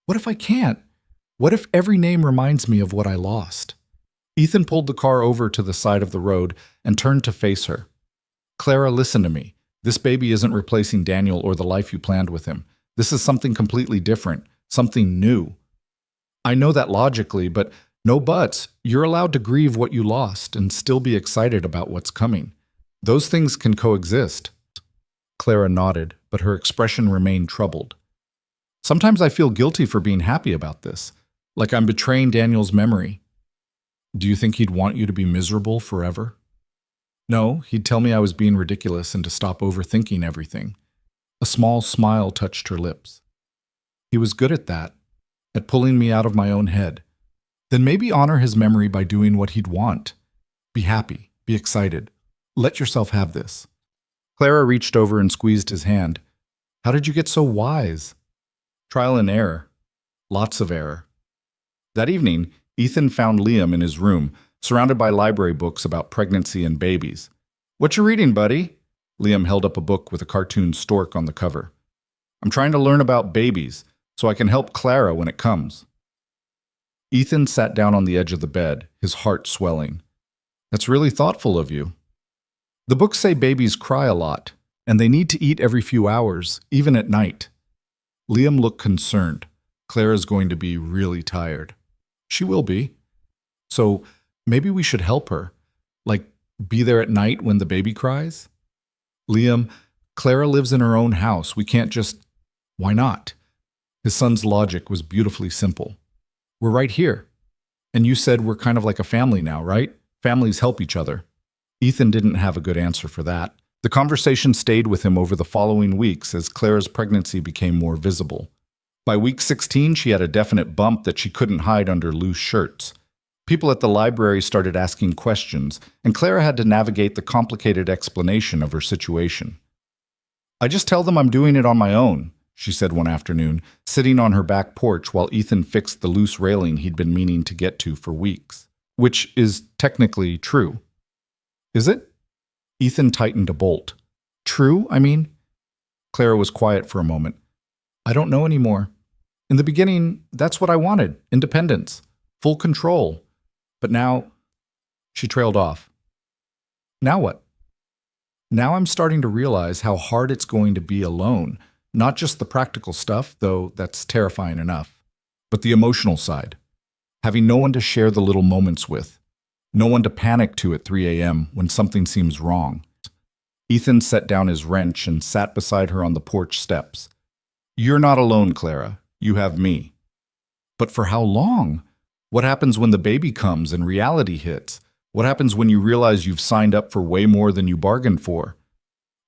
What if I can't? What if every name reminds me of what I lost? Ethan pulled the car over to the side of the road and turned to face her. Clara, listen to me. This baby isn't replacing Daniel or the life you planned with him. This is something completely different, something new. I know that logically, but no buts. You're allowed to grieve what you lost and still be excited about what's coming. Those things can coexist. Clara nodded, but her expression remained troubled. Sometimes I feel guilty for being happy about this, like I'm betraying Daniel's memory. Do you think he'd want you to be miserable forever? No, he'd tell me I was being ridiculous and to stop overthinking everything. A small smile touched her lips. He was good at that, at pulling me out of my own head. Then maybe honor his memory by doing what he'd want. Be happy, be excited. Let yourself have this. Clara reached over and squeezed his hand. How did you get so wise? Trial and error. Lots of error. That evening, Ethan found Liam in his room, surrounded by library books about pregnancy and babies. What you reading, buddy? Liam held up a book with a cartoon stork on the cover. I'm trying to learn about babies. so I can help Clara when it comes. Ethan sat down on the edge of the bed, his heart swelling. That's really thoughtful of you. The books say babies cry a lot, and they need to eat every few hours, even at night. Liam looked concerned. Clara's going to be really tired. She will be. So maybe we should help her. Like, be there at night when the baby cries? Liam, Clara lives in her own house. We can't just... Why not? His son's logic was beautifully simple. We're right here. And you said we're kind of like a family now, right? Families help each other. Ethan didn't have a good answer for that. The conversation stayed with him over the following weeks as Clara's pregnancy became more visible. By week 16, she had a definite bump that she couldn't hide under loose shirts. People at the library started asking questions, and Clara had to navigate the complicated explanation of her situation. I just tell them I'm doing it on my own, she said one afternoon, sitting on her back porch while Ethan fixed the loose railing he'd been meaning to get to for weeks. Which is technically true. Is it? Ethan tightened a bolt. True, I mean? Clara was quiet for a moment. I don't know anymore. In the beginning, that's what I wanted, independence, full control. But now, she trailed off. Now what? Now I'm starting to realize how hard it's going to be alone, not just the practical stuff, though that's terrifying enough, but the emotional side. Having no one to share the little moments with, no one to panic to at 3 a.m. when something seems wrong. Ethan set down his wrench and sat beside her on the porch steps. You're not alone, Clara. You have me. But for how long? What happens when the baby comes and reality hits? What happens when you realize you've signed up for way more than you bargained for?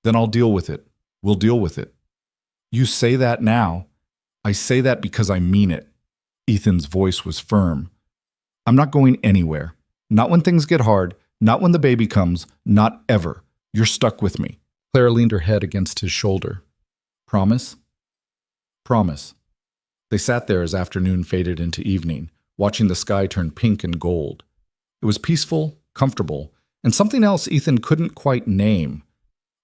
Then I'll deal with it. We'll deal with it. You say that now. I say that because I mean it. Ethan's voice was firm. I'm not going anywhere. Not when things get hard. Not when the baby comes. Not ever. You're stuck with me. Clara leaned her head against his shoulder. Promise? Promise. They sat there as afternoon faded into evening, watching the sky turn pink and gold. It was peaceful, comfortable, and something else Ethan couldn't quite name.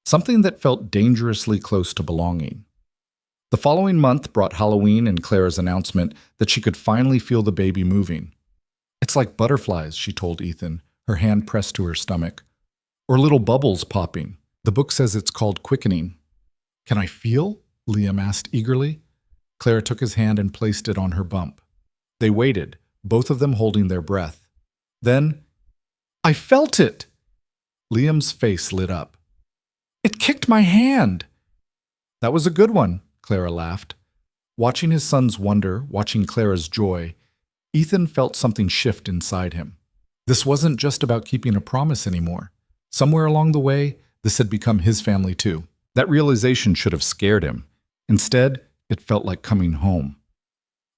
Something that felt dangerously close to belonging. The following month brought Halloween and Clara's announcement that she could finally feel the baby moving. It's like butterflies, she told Ethan, her hand pressed to her stomach. Or little bubbles popping. The book says it's called quickening. Can I feel? Liam asked eagerly. Clara took his hand and placed it on her bump. They waited, both of them holding their breath. Then, I felt it! Liam's face lit up. It kicked my hand! That was a good one, Clara laughed. Watching his son's wonder, watching Clara's joy, Ethan felt something shift inside him. This wasn't just about keeping a promise anymore. Somewhere along the way, this had become his family too. That realization should have scared him. Instead, it felt like coming home.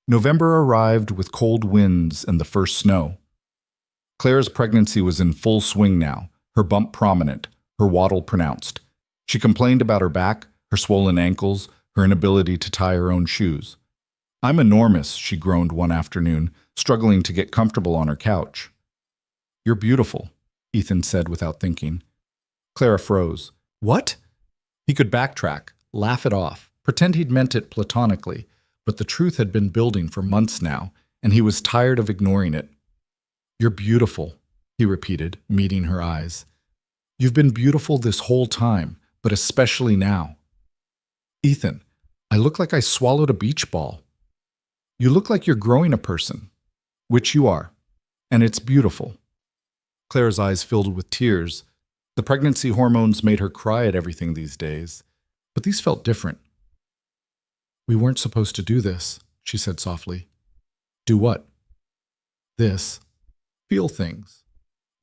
November arrived with cold winds and the first snow. Clara's pregnancy was in full swing now, her bump prominent, her waddle pronounced. She complained about her back, her swollen ankles, her inability to tie her own shoes. I'm enormous, she groaned one afternoon, struggling to get comfortable on her couch. You're beautiful, Ethan said without thinking. Clara froze. What? He could backtrack, laugh it off, pretend he'd meant it platonically, but the truth had been building for months now, and he was tired of ignoring it. You're beautiful, he repeated, meeting her eyes. You've been beautiful this whole time, but especially now. Ethan, I look like I swallowed a beach ball. You look like you're growing a person, which you are, and it's beautiful. Clara's eyes filled with tears. The pregnancy hormones made her cry at everything these days, but these felt different. We weren't supposed to do this, she said softly. Do what? This. Feel things.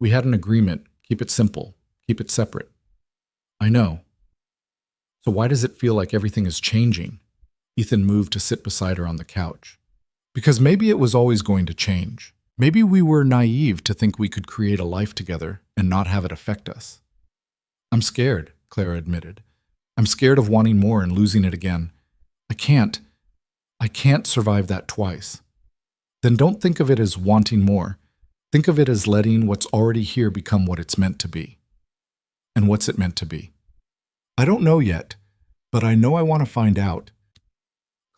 We had an agreement. Keep it simple. Keep it separate. I know. So why does it feel like everything is changing? Ethan moved to sit beside her on the couch. Because maybe it was always going to change. Maybe we were naive to think we could create a life together and not have it affect us. I'm scared, Clara admitted. I'm scared of wanting more and losing it again. I can't survive that twice. Then don't think of it as wanting more. Think of it as letting what's already here become what it's meant to be. And what's it meant to be? I don't know yet, but I know I want to find out.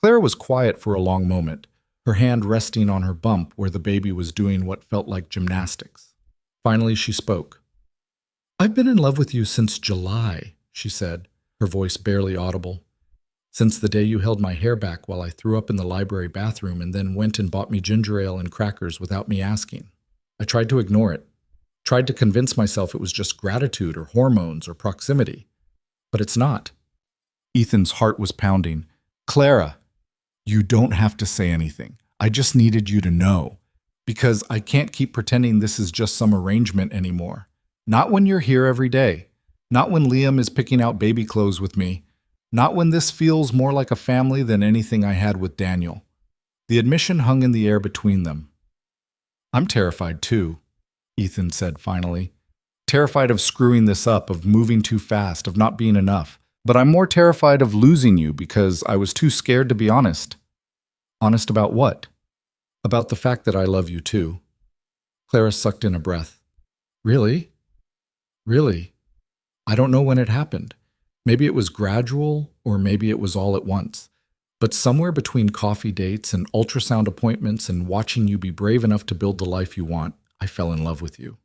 Clara was quiet for a long moment, her hand resting on her bump where the baby was doing what felt like gymnastics. Finally, she spoke. "I've been in love with you since July," she said, her voice barely audible. "Since the day you held my hair back while I threw up in the library bathroom and then went and bought me ginger ale and crackers without me asking. I tried to ignore it, tried to convince myself it was just gratitude or hormones or proximity. But it's not." Ethan's heart was pounding. "Clara, you don't have to say anything. I just needed you to know. Because I can't keep pretending this is just some arrangement anymore. Not when you're here every day. Not when Liam is picking out baby clothes with me. Not when this feels more like a family than anything I had with Daniel." The admission hung in the air between them. "I'm terrified too," Ethan said finally. "Terrified of screwing this up, of moving too fast, of not being enough. But I'm more terrified of losing you because I was too scared to be honest." "Honest about what?" "About the fact that I love you too." Clara sucked in a breath. "Really? Really? I don't know when it happened. Maybe it was gradual, or maybe it was all at once. But somewhere between coffee dates and ultrasound appointments and watching you be brave enough to build the life you want, I fell in love with you."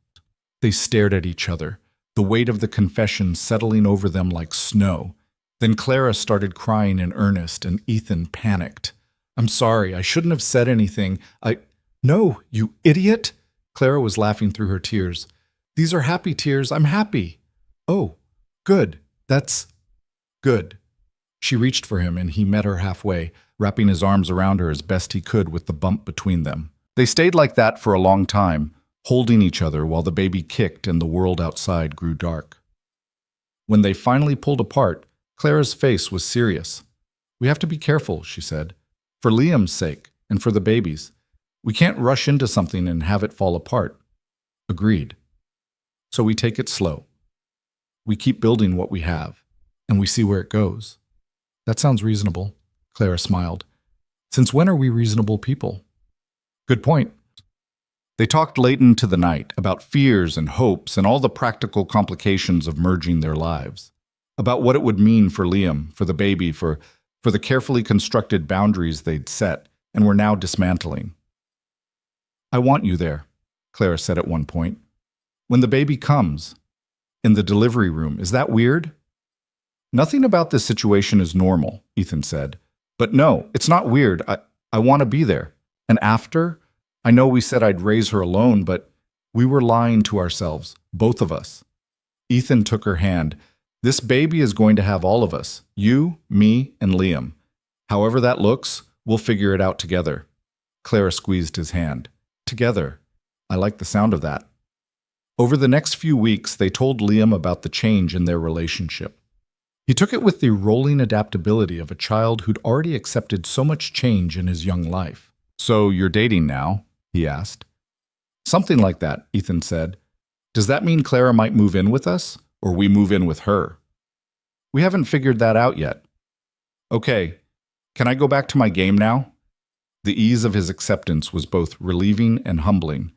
They stared at each other, the weight of the confession settling over them like snow. Then Clara started crying in earnest, and Ethan panicked. "I'm sorry, I shouldn't have said anything. No, you idiot!" Clara was laughing through her tears. "These are happy tears. I'm happy." "Oh, good. That's good." She reached for him, and he met her halfway, wrapping his arms around her as best he could with the bump between them. They stayed like that for a long time, holding each other while the baby kicked and the world outside grew dark. When they finally pulled apart, Clara's face was serious. "We have to be careful," she said. "For Liam's sake, and for the baby's. We can't rush into something and have it fall apart." "Agreed." "So we take it slow. We keep building what we have, and we see where it goes." "That sounds reasonable," Clara smiled. "Since when are we reasonable people?" "Good point." They talked late into the night about fears and hopes and all the practical complications of merging their lives. About what it would mean for Liam, for the baby, for the carefully constructed boundaries they'd set and were now dismantling. "I want you there," Clara said at one point. "When the baby comes, in the delivery room, is that weird?" "Nothing about this situation is normal," Ethan said. "But no, it's not weird. I want to be there. And after, I know we said I'd raise her alone, but we were lying to ourselves, both of us." Ethan took her hand. "This baby is going to have all of us, you, me, and Liam. However that looks, we'll figure it out together." Clara squeezed his hand. "Together. I like the sound of that." Over the next few weeks, they told Liam about the change in their relationship. He took it with the rolling adaptability of a child who'd already accepted so much change in his young life. "So you're dating now?" he asked. "Something like that," Ethan said. "Does that mean Clara might move in with us, or we move in with her?" "We haven't figured that out yet." "Okay, can I go back to my game now?" The ease of his acceptance was both relieving and humbling.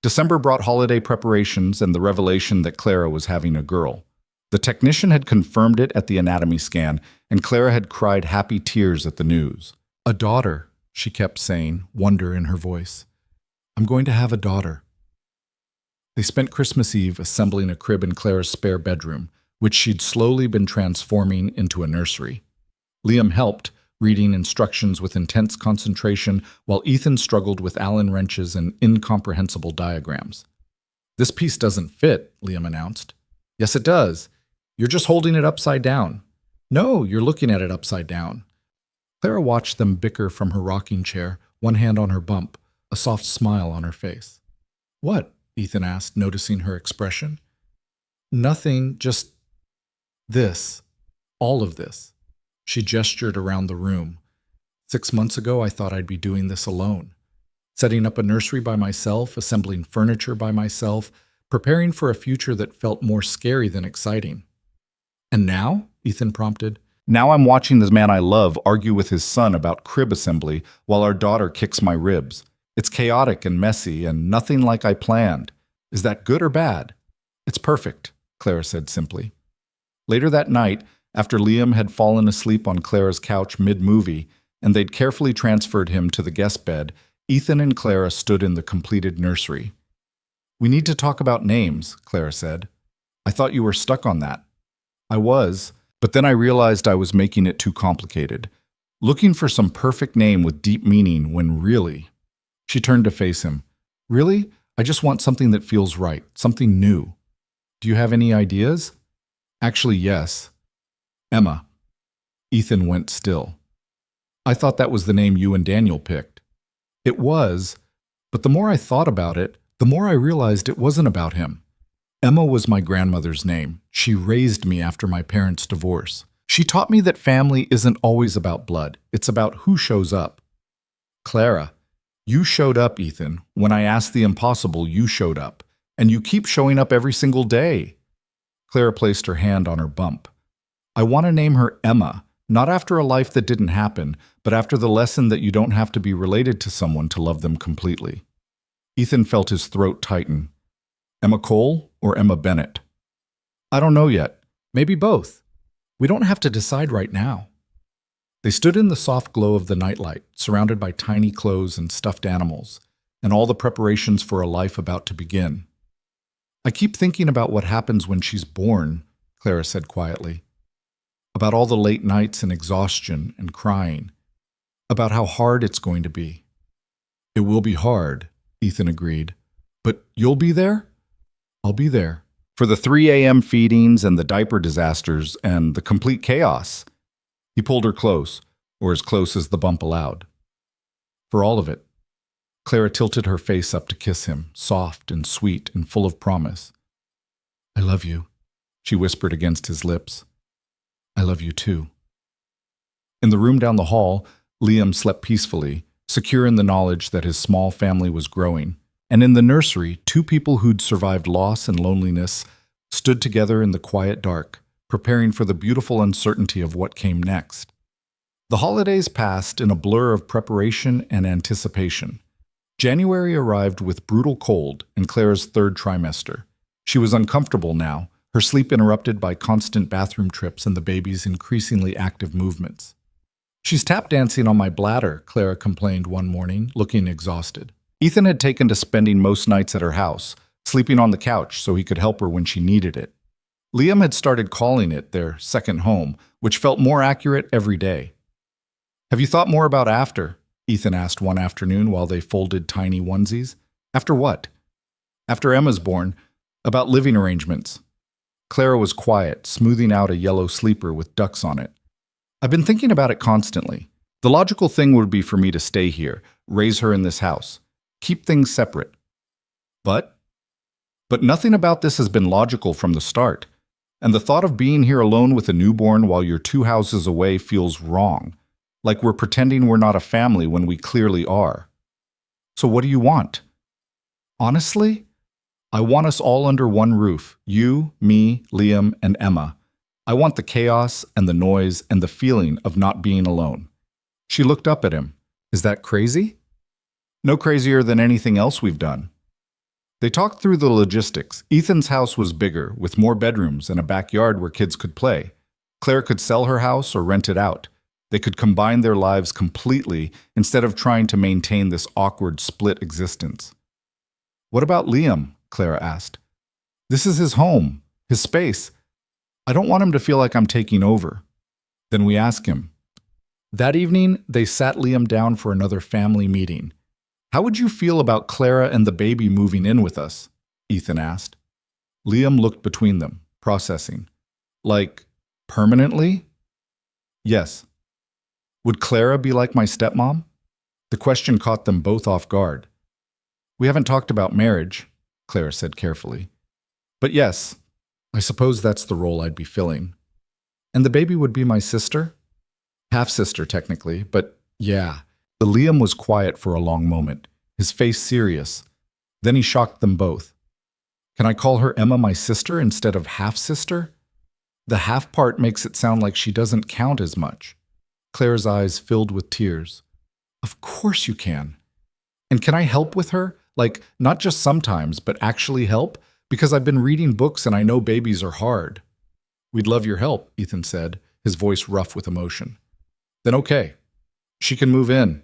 December brought holiday preparations and the revelation that Clara was having a girl. The technician had confirmed it at the anatomy scan, and Clara had cried happy tears at the news. "A daughter," she kept saying, wonder in her voice. "I'm going to have a daughter." They spent Christmas Eve assembling a crib in Clara's spare bedroom, which she'd slowly been transforming into a nursery. Liam helped, reading instructions with intense concentration, while Ethan struggled with Allen wrenches and incomprehensible diagrams. "This piece doesn't fit," Liam announced. "Yes, it does. You're just holding it upside down." "No, you're looking at it upside down." Clara watched them bicker from her rocking chair, one hand on her bump, a soft smile on her face. "What?" Ethan asked, noticing her expression. "Nothing, just this. All of this." She gestured around the room. 6 months ago, I thought I'd be doing this alone. Setting up a nursery by myself, assembling furniture by myself, preparing for a future that felt more scary than exciting. "And now?" Ethan prompted. "Now I'm watching this man I love argue with his son about crib assembly while our daughter kicks my ribs. It's chaotic and messy and nothing like I planned. Is that good or bad?" "It's perfect," Clara said simply. Later that night, after Liam had fallen asleep on Clara's couch mid-movie, and they'd carefully transferred him to the guest bed, Ethan and Clara stood in the completed nursery. "We need to talk about names," Clara said. "I thought you were stuck on that." "I was, but then I realized I was making it too complicated. Looking for some perfect name with deep meaning when really—" She turned to face him. "Really? I just want something that feels right, something new. Do you have any ideas?" "Actually, yes. Emma." Ethan went still. "I thought that was the name you and Daniel picked." "It was, but the more I thought about it, the more I realized it wasn't about him. Emma was my grandmother's name. She raised me after my parents' divorce. She taught me that family isn't always about blood. It's about who shows up." "Clara, you showed up, Ethan. When I asked the impossible, you showed up. And you keep showing up every single day." Clara placed her hand on her bump. "I want to name her Emma, not after a life that didn't happen, but after the lesson that you don't have to be related to someone to love them completely." Ethan felt his throat tighten. "Emma Cole or Emma Bennett?" "I don't know yet. Maybe both. We don't have to decide right now." They stood in the soft glow of the nightlight, surrounded by tiny clothes and stuffed animals, and all the preparations for a life about to begin. "I keep thinking about what happens when she's born," Clara said quietly. "About all the late nights and exhaustion and crying. About how hard it's going to be." "It will be hard," Ethan agreed. "But you'll be there?" "I'll be there. For the 3 a.m. feedings and the diaper disasters and the complete chaos." He pulled her close, or as close as the bump allowed. "For all of it." Clara tilted her face up to kiss him, soft and sweet and full of promise. "I love you," she whispered against his lips. "I love you too." In the room down the hall, Liam slept peacefully, secure in the knowledge that his small family was growing. And in the nursery, 2 people who'd survived loss and loneliness stood together in the quiet dark, preparing for the beautiful uncertainty of what came next. The holidays passed in a blur of preparation and anticipation. January arrived with brutal cold in Clara's 3rd trimester. She was uncomfortable now, her sleep interrupted by constant bathroom trips and the baby's increasingly active movements. "She's tap dancing on my bladder," Clara complained one morning, looking exhausted. Ethan had taken to spending most nights at her house, sleeping on the couch so he could help her when she needed it. Liam had started calling it their second home, which felt more accurate every day. "Have you thought more about after?" Ethan asked one afternoon while they folded tiny onesies. "After what?" "After Emma's born. About living arrangements." Clara was quiet, smoothing out a yellow sleeper with ducks on it. "I've been thinking about it constantly. The logical thing would be for me to stay here, raise her in this house. Keep things separate. But nothing about this has been logical from the start. And the thought of being here alone with a newborn while you're 2 houses away feels wrong. Like we're pretending we're not a family when we clearly are. So what do you want?" "Honestly, I want us all under one roof. You, me, Liam, and Emma. I want the chaos and the noise and the feeling of not being alone." She looked up at him. "Is that crazy?" "No crazier than anything else we've done." They talked through the logistics. Ethan's house was bigger, with more bedrooms and a backyard where kids could play. Claire could sell her house or rent it out. They could combine their lives completely instead of trying to maintain this awkward split existence. "What about Liam?" Clara asked. "This is his home, his space. I don't want him to feel like I'm taking over." Then we ask him. That evening, they sat Liam down for another family meeting. "How would you feel about Clara and the baby moving in with us?" Ethan asked. Liam looked between them, processing. "Like, permanently?" "Yes." "Would Clara be like my stepmom?" The question caught them both off guard. "We haven't talked about marriage," Clara said carefully. "But yes, I suppose that's the role I'd be filling." "And the baby would be my sister?" "Half-sister, technically, but yeah." The Liam was quiet for a long moment, his face serious. Then he shocked them both. "Can I call her Emma my sister instead of half-sister? The half part makes it sound like she doesn't count as much." Claire's eyes filled with tears. "Of course you can. And can I help with her? Like, not just sometimes, but actually help? Because I've been reading books and I know babies are hard." "We'd love your help," Ethan said, his voice rough with emotion. "Then okay. She can move in.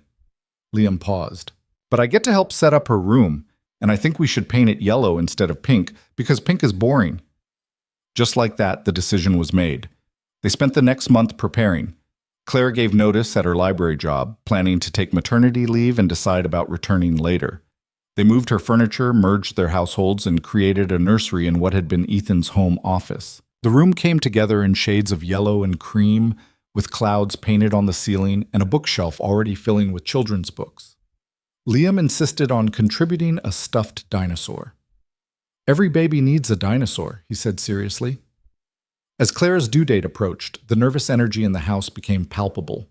Liam paused. But I get to help set up her room, and I think we should paint it yellow instead of pink, because pink is boring. Just like that, the decision was made. They spent the next month preparing. Clara gave notice at her library job, planning to take maternity leave and decide about returning later. They moved her furniture, merged their households, and created a nursery in what had been Ethan's home office. The room came together in shades of yellow and cream, with clouds painted on the ceiling and a bookshelf already filling with children's books. Liam insisted on contributing a stuffed dinosaur. "Every baby needs a dinosaur," he said seriously. As Clara's due date approached, the nervous energy in the house became palpable.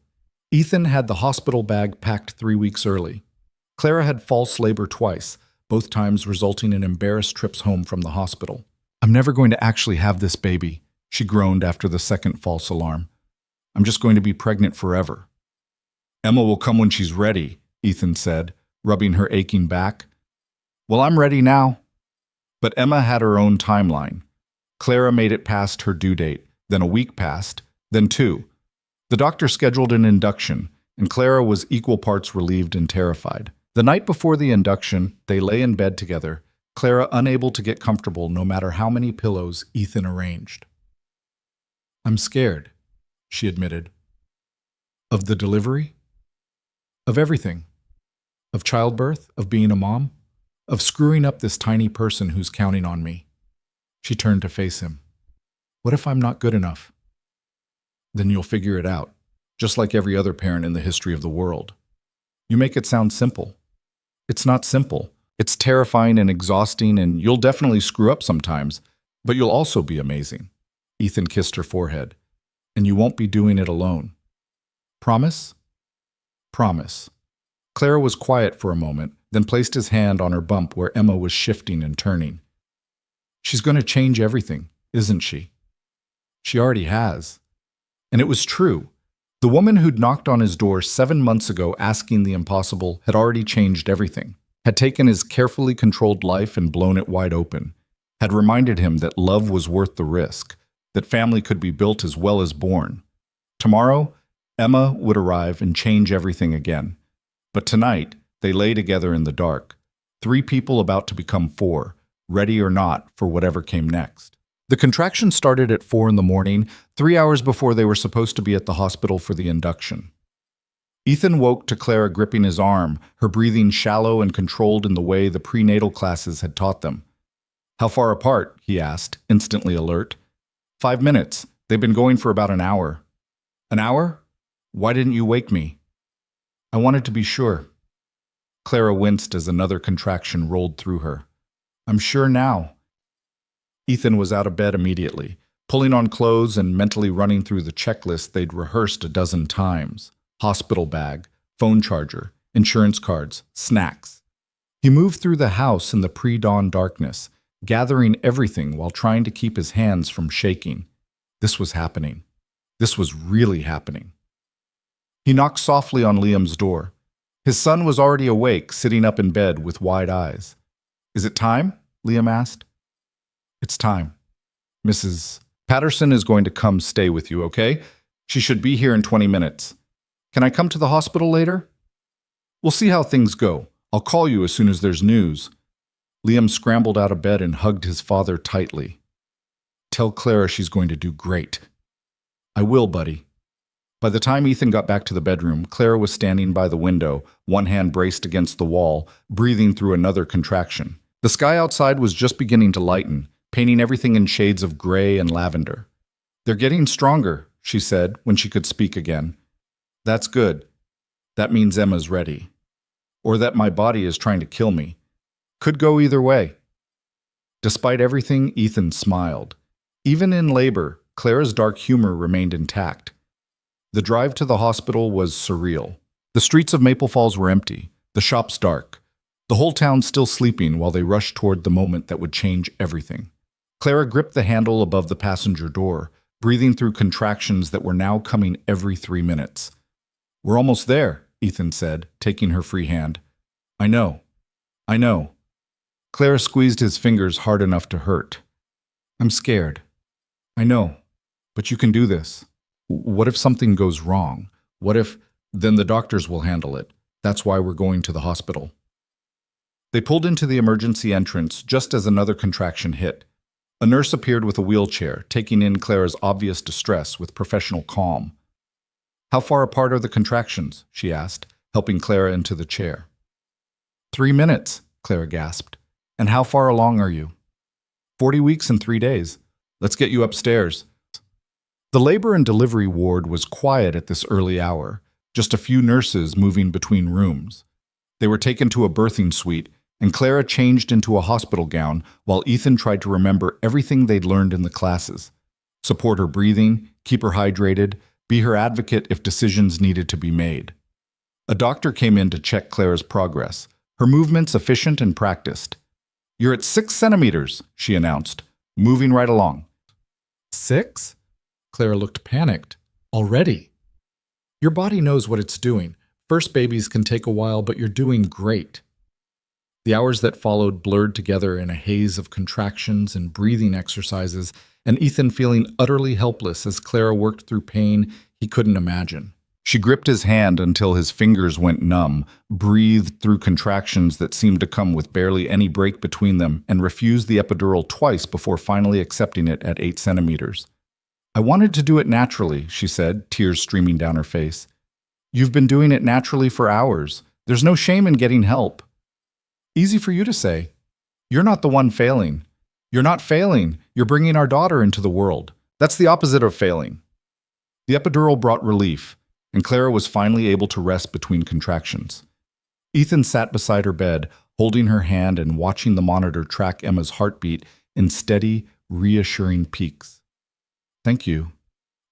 Ethan had the hospital bag packed 3 weeks early. Clara had false labor twice, both times resulting in embarrassed trips home from the hospital. "I'm never going to actually have this baby," she groaned after the second false alarm. "I'm just going to be pregnant forever." "Emma will come when she's ready," Ethan said, rubbing her aching back. "Well, I'm ready now." But Emma had her own timeline. Clara made it past her due date, then a week passed, then 2. The doctor scheduled an induction, and Clara was equal parts relieved and terrified. The night before the induction, they lay in bed together, Clara unable to get comfortable no matter how many pillows Ethan arranged. "I'm scared," she admitted. "Of the delivery? Of everything. Of childbirth, of being a mom, of screwing up this tiny person who's counting on me." She turned to face him. "What if I'm not good enough?" "Then you'll figure it out, just like every other parent in the history of the world. You make it sound simple. It's not simple. It's terrifying and exhausting, and you'll definitely screw up sometimes, but you'll also be amazing." Ethan kissed her forehead. "And you won't be doing it alone. Promise?" "Promise." Clara was quiet for a moment, then placed his hand on her bump where Emma was shifting and turning. "She's going to change everything, isn't she?" "She already has." And it was true. The woman who'd knocked on his door 7 months ago asking the impossible had already changed everything, had taken his carefully controlled life and blown it wide open, had reminded him that love was worth the risk, that family could be built as well as born. Tomorrow, Emma would arrive and change everything again. But tonight, they lay together in the dark, 3 people about to become 4, ready or not for whatever came next. The contraction started at 4 in the morning, 3 hours before they were supposed to be at the hospital for the induction. Ethan woke to Clara gripping his arm, her breathing shallow and controlled in the way the prenatal classes had taught them. "How far apart?" he asked, instantly alert. 5 minutes. They've been going for about an hour." "An hour? Why didn't you wake me?" "I wanted to be sure." Clara winced as another contraction rolled through her. "I'm sure now." Ethan was out of bed immediately, pulling on clothes and mentally running through the checklist they'd rehearsed a dozen times. Hospital bag, phone charger, insurance cards, snacks. He moved through the house in the pre-dawn darkness, gathering everything while trying to keep his hands from shaking. This was happening. This was really happening. He knocked softly on Liam's door. His son was already awake, sitting up in bed with wide eyes. "Is it time?" Liam asked. "It's time. Mrs. Patterson is going to come stay with you, okay? She should be here in 20 minutes. Can I come to the hospital later?" "We'll see how things go. I'll call you as soon as there's news." Liam scrambled out of bed and hugged his father tightly. "Tell Clara she's going to do great." "I will, buddy." By the time Ethan got back to the bedroom, Clara was standing by the window, one hand braced against the wall, breathing through another contraction. The sky outside was just beginning to lighten, painting everything in shades of gray and lavender. "They're getting stronger," she said when she could speak again. "That's good. That means Emma's ready. Or that my body is trying to kill me. Could go either way." Despite everything, Ethan smiled. Even in labor, Clara's dark humor remained intact. The drive to the hospital was surreal. The streets of Maple Falls were empty, the shops dark, the whole town still sleeping while they rushed toward the moment that would change everything. Clara gripped the handle above the passenger door, breathing through contractions that were now coming every 3 minutes. "We're almost there," Ethan said, taking her free hand. I know. Clara squeezed his fingers hard enough to hurt. "I'm scared." "I know, but you can do this. What if something goes wrong? What if..." Then the doctors will handle it. That's why we're going to the hospital. They pulled into the emergency entrance just as another contraction hit. A nurse appeared with a wheelchair, taking in Clara's obvious distress with professional calm. "How far apart are the contractions?" she asked, helping Clara into the chair. 3 minutes, Clara gasped. "And how far along are you?" 40 weeks and 3 days. Let's get you upstairs." The labor and delivery ward was quiet at this early hour, just a few nurses moving between rooms. They were taken to a birthing suite, and Clara changed into a hospital gown while Ethan tried to remember everything they'd learned in the classes. Support her breathing, keep her hydrated, be her advocate if decisions needed to be made. A doctor came in to check Clara's progress, her movements efficient and practiced. "You're at 6 centimeters, she announced, moving right along. 6? Clara looked panicked. Already? Your body knows what it's doing. First babies can take a while, but you're doing great. The hours that followed blurred together in a haze of contractions and breathing exercises, and Ethan feeling utterly helpless as Clara worked through pain he couldn't imagine. She gripped his hand until his fingers went numb, breathed through contractions that seemed to come with barely any break between them, and refused the epidural twice before finally accepting it at 8 centimeters. "I wanted to do it naturally," she said, tears streaming down her face. "You've been doing it naturally for hours. There's no shame in getting help." "Easy for you to say. You're not the one failing. You're not failing. You're bringing our daughter into the world. That's the opposite of failing." The epidural brought relief, and Clara was finally able to rest between contractions. Ethan sat beside her bed, holding her hand and watching the monitor track Emma's heartbeat in steady, reassuring peaks. "Thank you,"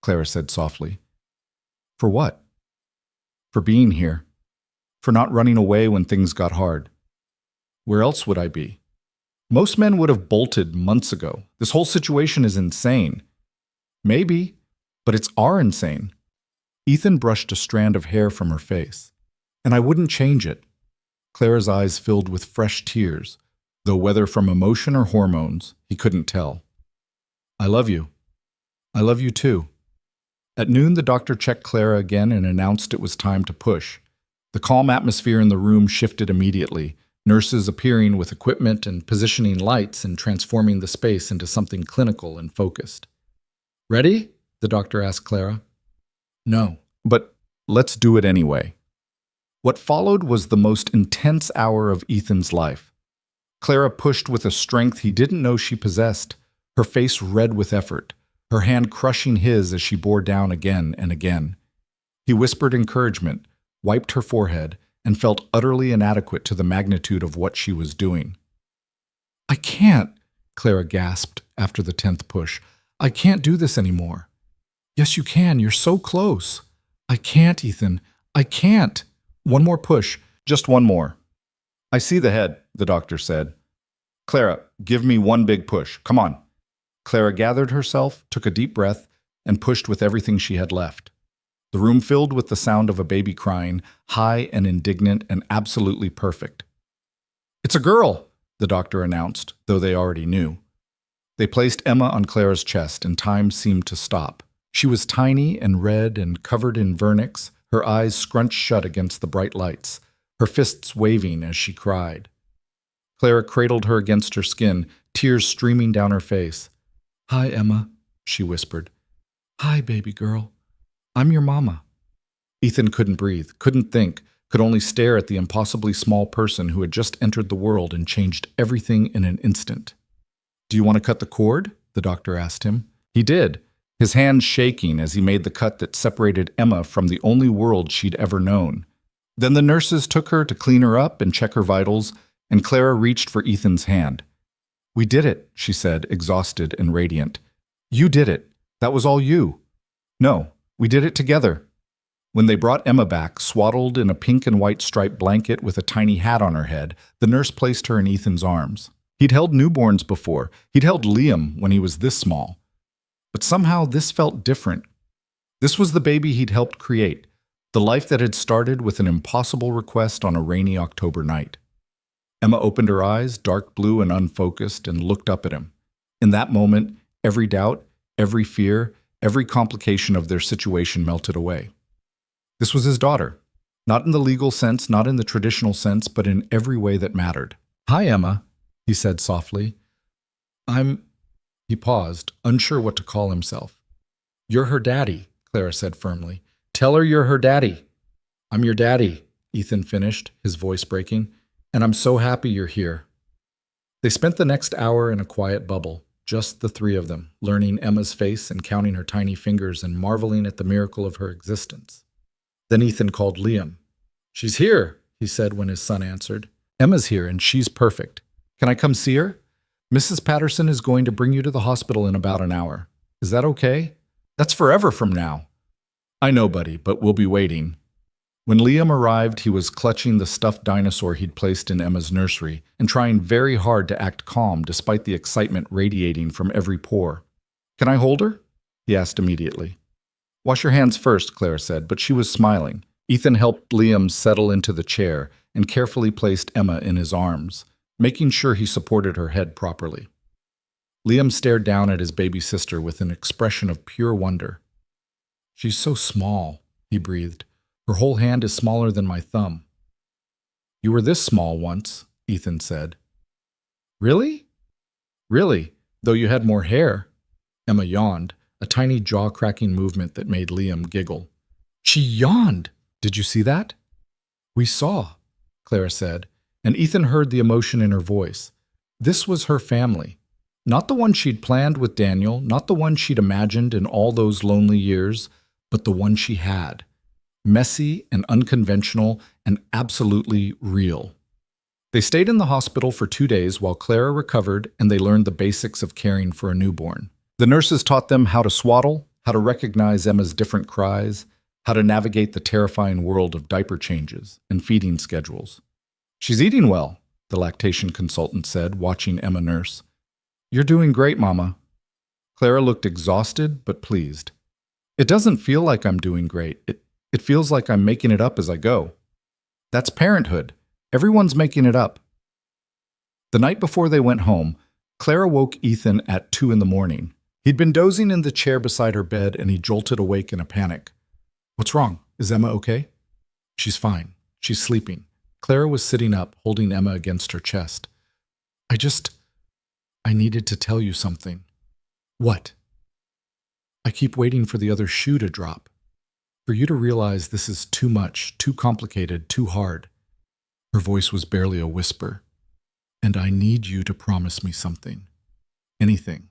Clara said softly. "For what?" "For being here. For not running away when things got hard. Where else would I be? Most men would have bolted months ago. This whole situation is insane." "Maybe, but it's our insane." Ethan brushed a strand of hair from her face. "And I wouldn't change it." Clara's eyes filled with fresh tears, though whether from emotion or hormones, he couldn't tell. "I love you. I love you too." At noon, the doctor checked Clara again and announced it was time to push. The calm atmosphere in the room shifted immediately, nurses appearing with equipment and positioning lights and transforming the space into something clinical and focused. "Ready?" the doctor asked Clara. "No, but let's do it anyway." What followed was the most intense hour of Ethan's life. Clara pushed with a strength he didn't know she possessed, her face red with effort, her hand crushing his as she bore down again and again. He whispered encouragement, wiped her forehead, and felt utterly inadequate to the magnitude of what she was doing. "I can't," Clara gasped after the 10th push. "I can't do this anymore." "Yes, you can. You're so close." "I can't, Ethan. I can't." "One more push. Just one more." "I see the head," the doctor said. "Clara, give me one big push. Come on." Clara gathered herself, took a deep breath, and pushed with everything she had left. The room filled with the sound of a baby crying, high and indignant and absolutely perfect. "It's a girl," the doctor announced, though they already knew. They placed Emma on Clara's chest, and time seemed to stop. She was tiny and red and covered in vernix, her eyes scrunched shut against the bright lights, her fists waving as she cried. Clara cradled her against her skin, tears streaming down her face. "Hi, Emma," she whispered. "Hi, baby girl. I'm your mama." Ethan couldn't breathe, couldn't think, could only stare at the impossibly small person who had just entered the world and changed everything in an instant. "Do you want to cut the cord?" the doctor asked him. He did, his hands shaking as he made the cut that separated Emma from the only world she'd ever known. Then the nurses took her to clean her up and check her vitals, and Clara reached for Ethan's hand. "We did it," she said, exhausted and radiant. "You did it. That was all you." "No, we did it together." When they brought Emma back, swaddled in a pink and white striped blanket with a tiny hat on her head, the nurse placed her in Ethan's arms. He'd held newborns before. He'd held Liam when he was this small. But somehow this felt different. This was the baby he'd helped create, the life that had started with an impossible request on a rainy October night. Emma opened her eyes, dark blue and unfocused, and looked up at him. In that moment, every doubt, every fear, every complication of their situation melted away. This was his daughter. Not in the legal sense, not in the traditional sense, but in every way that mattered. "Hi, Emma," he said softly. "I'm—" He paused, unsure what to call himself. "You're her daddy," Clara said firmly. "Tell her you're her daddy." "I'm your daddy," Ethan finished, his voice breaking. "And I'm so happy you're here." They spent the next hour in a quiet bubble, just the three of them, learning Emma's face and counting her tiny fingers and marveling at the miracle of her existence. Then Ethan called Liam. "She's here," he said when his son answered. "Emma's here and she's perfect. Can I come see her? Mrs. Patterson is going to bring you to the hospital in about an hour. Is that okay? That's forever from now." "I know, buddy, but we'll be waiting." When Liam arrived, he was clutching the stuffed dinosaur he'd placed in Emma's nursery and trying very hard to act calm despite the excitement radiating from every pore. "Can I hold her?" he asked immediately. "Wash your hands first," Clara said, but she was smiling. Ethan helped Liam settle into the chair and carefully placed Emma in his arms, making sure he supported her head properly. Liam stared down at his baby sister with an expression of pure wonder. "She's so small," he breathed. "Her whole hand is smaller than my thumb." "You were this small once," Ethan said. "Really?" "Really, though you had more hair." Emma yawned, a tiny jaw-cracking movement that made Liam giggle. "She yawned! Did you see that?" "We saw," Clara said, and Ethan heard the emotion in her voice. This was her family. Not the one she'd planned with Daniel, not the one she'd imagined in all those lonely years, but the one she had. Messy and unconventional and absolutely real. They stayed in the hospital for 2 days while Clara recovered and they learned the basics of caring for a newborn. The nurses taught them how to swaddle, how to recognize Emma's different cries, how to navigate the terrifying world of diaper changes and feeding schedules. "She's eating well," the lactation consultant said, watching Emma nurse. "You're doing great, Mama." Clara looked exhausted but pleased. "It doesn't feel like I'm doing great. It feels like I'm making it up as I go." "That's parenthood. Everyone's making it up." The night before they went home, Clara woke Ethan at 2 in the morning. He'd been dozing in the chair beside her bed and he jolted awake in a panic. "What's wrong? Is Emma okay?" "She's fine. She's sleeping." Clara was sitting up, holding Emma against her chest. I needed to tell you something." "What?" "I keep waiting for the other shoe to drop. For you to realize this is too much, too complicated, too hard." Her voice was barely a whisper. "And I need you to promise me something. Anything.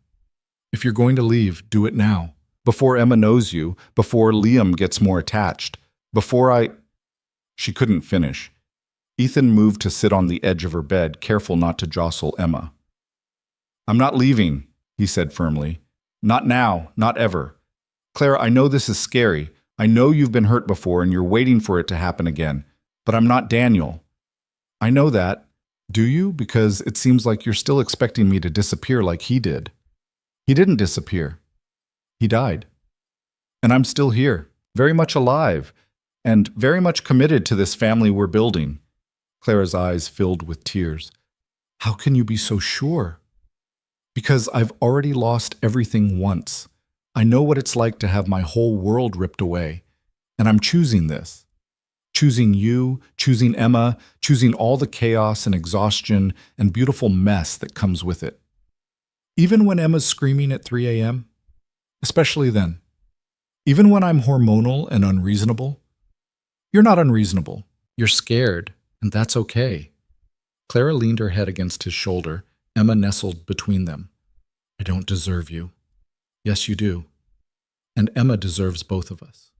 If you're going to leave, do it now. Before Emma knows you, before Liam gets more attached, before I—" She couldn't finish. Ethan moved to sit on the edge of her bed, careful not to jostle Emma. "I'm not leaving," he said firmly. "Not now, not ever. Clara, I know this is scary. I know you've been hurt before and you're waiting for it to happen again. But I'm not Daniel." "I know that. Do you? Because it seems like you're still expecting me to disappear like he did." "He didn't disappear. He died. And I'm still here, very much alive, and very much committed to this family we're building." Clara's eyes filled with tears. "How can you be so sure?" "Because I've already lost everything once. I know what it's like to have my whole world ripped away. And I'm choosing this. Choosing you, choosing Emma, choosing all the chaos and exhaustion and beautiful mess that comes with it. Even when Emma's screaming at 3 a.m., especially then. Even when I'm hormonal and unreasonable. You're not unreasonable. You're scared, and that's okay." Clara leaned her head against his shoulder. Emma nestled between them. "I don't deserve you." "Yes, you do. And Emma deserves both of us."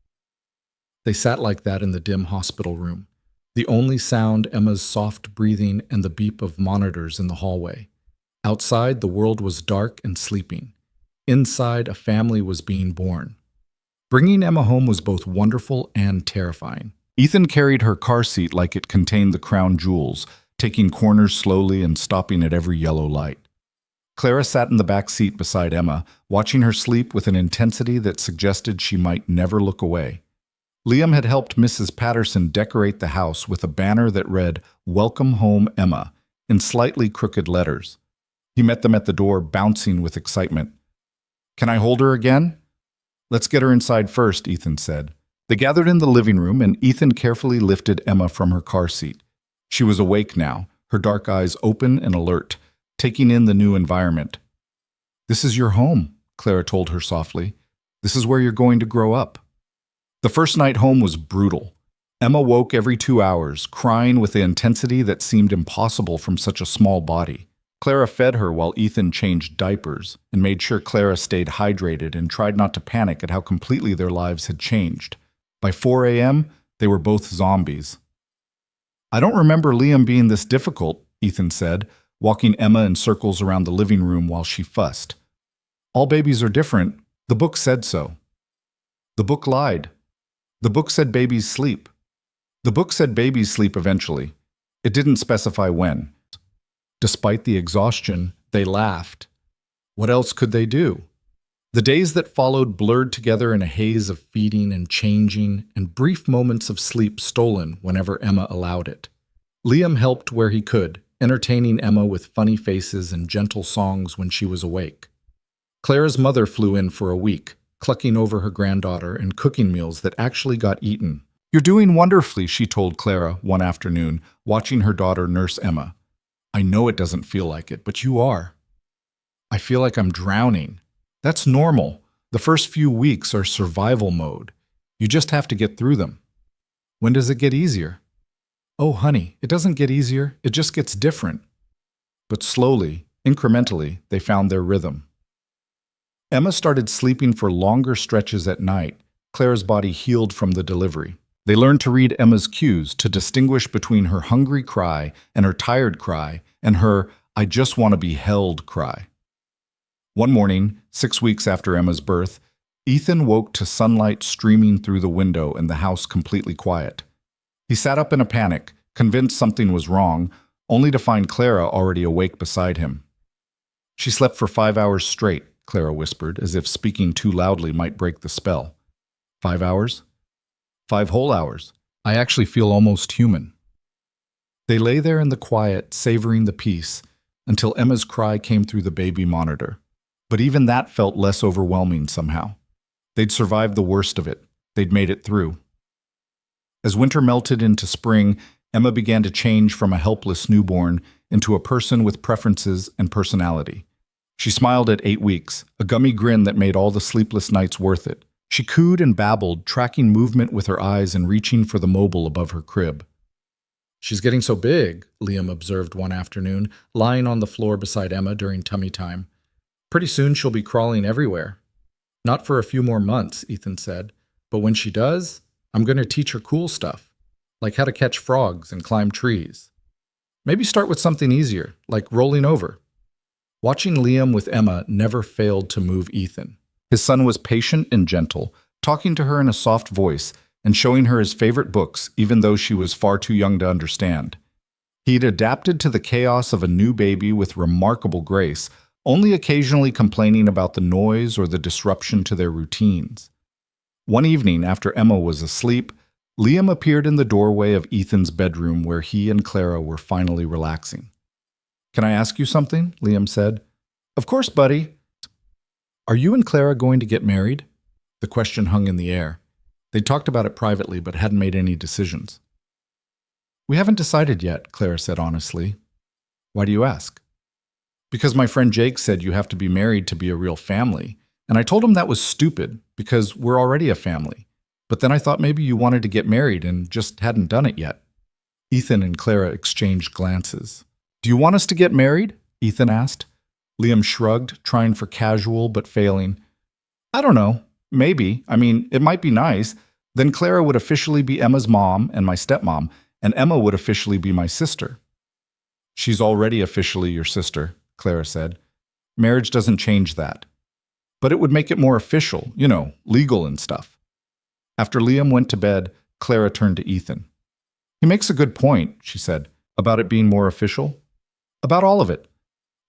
They sat like that in the dim hospital room. The only sound Emma's soft breathing and the beep of monitors in the hallway. Outside, the world was dark and sleeping. Inside, a family was being born. Bringing Emma home was both wonderful and terrifying. Ethan carried her car seat like it contained the crown jewels, taking corners slowly and stopping at every yellow light. Clara sat in the back seat beside Emma, watching her sleep with an intensity that suggested she might never look away. Liam had helped Mrs. Patterson decorate the house with a banner that read, "Welcome Home, Emma," in slightly crooked letters. He met them at the door, bouncing with excitement. "Can I hold her again?" "Let's get her inside first," Ethan said. They gathered in the living room, and Ethan carefully lifted Emma from her car seat. She was awake now, her dark eyes open and alert, taking in the new environment. "This is your home," Clara told her softly. "This is where you're going to grow up." The first night home was brutal. Emma woke every 2 hours, crying with the intensity that seemed impossible from such a small body. Clara fed her while Ethan changed diapers and made sure Clara stayed hydrated and tried not to panic at how completely their lives had changed. By 4 a.m., they were both zombies. "I don't remember Liam being this difficult," Ethan said, walking Emma in circles around the living room while she fussed. "All babies are different. The book said so." The book lied. The book said babies sleep. The book said babies sleep eventually. It didn't specify when. Despite the exhaustion, they laughed. What else could they do? The days that followed blurred together in a haze of feeding and changing and brief moments of sleep stolen whenever Emma allowed it. Liam helped where he could, entertaining Emma with funny faces and gentle songs when she was awake. Clara's mother flew in for a week, clucking over her granddaughter and cooking meals that actually got eaten. "You're doing wonderfully," she told Clara one afternoon, watching her daughter nurse Emma. "I know it doesn't feel like it, but you are." "I feel like I'm drowning." "That's normal. The first few weeks are survival mode. You just have to get through them." "When does it get easier?" "Oh, honey, it doesn't get easier. It just gets different." But slowly, incrementally, they found their rhythm. Emma started sleeping for longer stretches at night. Clara's body healed from the delivery. They learned to read Emma's cues, to distinguish between her hungry cry and her tired cry and her "I just want to be held" cry. One morning, 6 weeks after Emma's birth, Ethan woke to sunlight streaming through the window and the house completely quiet. He sat up in a panic, convinced something was wrong, only to find Clara already awake beside him. "She slept for 5 hours straight," Clara whispered, as if speaking too loudly might break the spell. 5 hours? 5 whole hours. I actually feel almost human. They lay there in the quiet, savoring the peace, until Emma's cry came through the baby monitor. But even that felt less overwhelming somehow. They'd survived the worst of it. They'd made it through. As winter melted into spring, Emma began to change from a helpless newborn into a person with preferences and personality. She smiled at 8 weeks, a gummy grin that made all the sleepless nights worth it. She cooed and babbled, tracking movement with her eyes and reaching for the mobile above her crib. "She's getting so big," Liam observed one afternoon, lying on the floor beside Emma during tummy time. "Pretty soon she'll be crawling everywhere." "Not for a few more months," Ethan said. "But when she does, I'm going to teach her cool stuff, like how to catch frogs and climb trees. Maybe start with something easier, like rolling over." Watching Liam with Emma never failed to move Ethan. His son was patient and gentle, talking to her in a soft voice and showing her his favorite books, even though she was far too young to understand. He'd adapted to the chaos of a new baby with remarkable grace, only occasionally complaining about the noise or the disruption to their routines. One evening, after Emma was asleep, Liam appeared in the doorway of Ethan's bedroom where he and Clara were finally relaxing. "Can I ask you something?" Liam said. "Of course, buddy." "Are you and Clara going to get married?" The question hung in the air. They'd talked about it privately but hadn't made any decisions. "We haven't decided yet," Clara said honestly. "Why do you ask?" "Because my friend Jake said you have to be married to be a real family, and I told him that was stupid because we're already a family. But then I thought maybe you wanted to get married and just hadn't done it yet." Ethan and Clara exchanged glances. "Do you want us to get married?" Ethan asked. Liam shrugged, trying for casual but failing. "I don't know. Maybe. I mean, it might be nice. Then Clara would officially be Emma's mom and my stepmom, and Emma would officially be my sister." "She's already officially your sister," Clara said. "Marriage doesn't change that. But it would make it more official, legal and stuff." After Liam went to bed, Clara turned to Ethan. "He makes a good point," she said, "about it being more official. About all of it.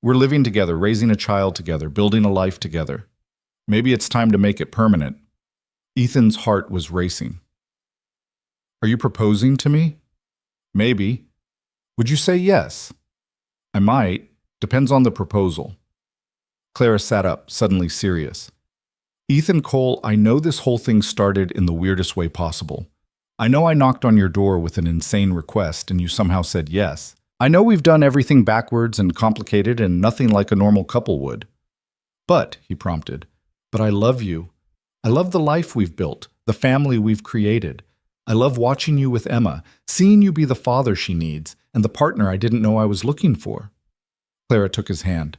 We're living together, raising a child together, building a life together. Maybe it's time to make it permanent." Ethan's heart was racing. "Are you proposing to me?" "Maybe." "Would you say yes?" "I might. Depends on the proposal." Clara sat up, suddenly serious. Ethan Cole, I know this whole thing started in the weirdest way possible. I know I knocked on your door with an insane request and you somehow said yes. I know we've done everything backwards and complicated and nothing like a normal couple would. But, he prompted, but I love you. I love the life we've built, the family we've created. I love watching you with Emma, seeing you be the father she needs, and the partner I didn't know I was looking for. Clara took his hand.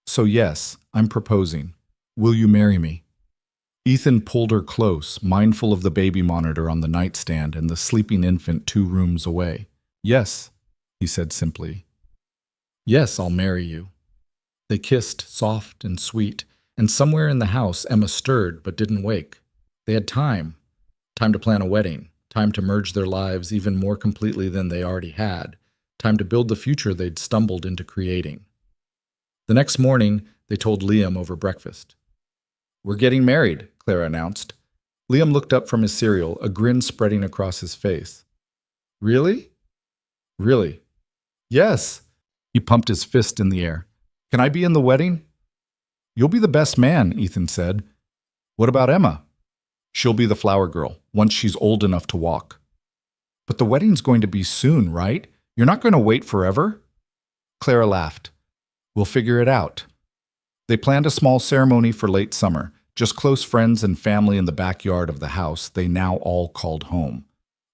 So yes, I'm proposing. Will you marry me? Ethan pulled her close, mindful of the baby monitor on the nightstand and the sleeping infant 2 rooms away. Yes, he said simply. Yes, I'll marry you. They kissed, soft and sweet, and somewhere in the house Emma stirred but didn't wake. They had time to plan a wedding, time to merge their lives even more completely than they already had, time to build the future they'd stumbled into creating. The next morning, they told Liam over breakfast. We're getting married, Clara announced. Liam looked up from his cereal, a grin spreading across his face. Really? Really? Yes. He pumped his fist in the air. Can I be in the wedding? You'll be the best man, Ethan said. What about Emma? She'll be the flower girl, once she's old enough to walk. But the wedding's going to be soon, right? You're not going to wait forever? Clara laughed. We'll figure it out. They planned a small ceremony for late summer, just close friends and family in the backyard of the house they now all called home.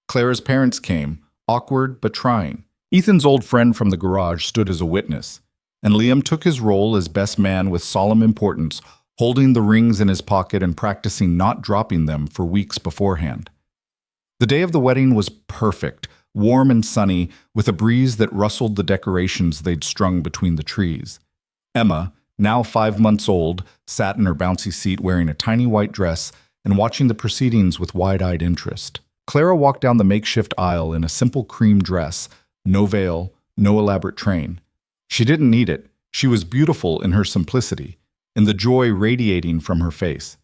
Clara's parents came, awkward but trying. Ethan's old friend from the garage stood as a witness, and Liam took his role as best man with solemn importance, holding the rings in his pocket and practicing not dropping them for weeks beforehand. The day of the wedding was perfect, warm and sunny, with a breeze that rustled the decorations they'd strung between the trees. Emma, now 5 months old, sat in her bouncy seat wearing a tiny white dress and watching the proceedings with wide-eyed interest. Clara walked down the makeshift aisle in a simple cream dress, no veil, no elaborate train. She didn't need it. She was beautiful in her simplicity, in the joy radiating from her face.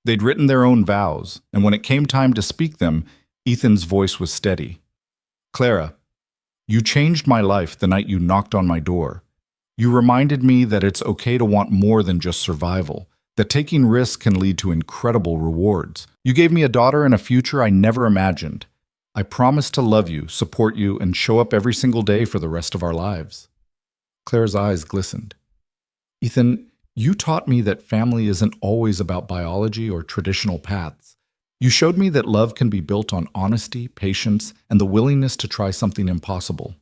They'd written their own vows, and when it came time to speak them, Ethan's voice was steady. Clara, you changed my life the night you knocked on my door. You reminded me that it's okay to want more than just survival, that taking risks can lead to incredible rewards. You gave me a daughter and a future I never imagined. I promise to love you, support you, and show up every single day for the rest of our lives. Clara's eyes glistened. Ethan, you taught me that family isn't always about biology or traditional paths. You showed me that love can be built on honesty, patience, and the willingness to try something impossible.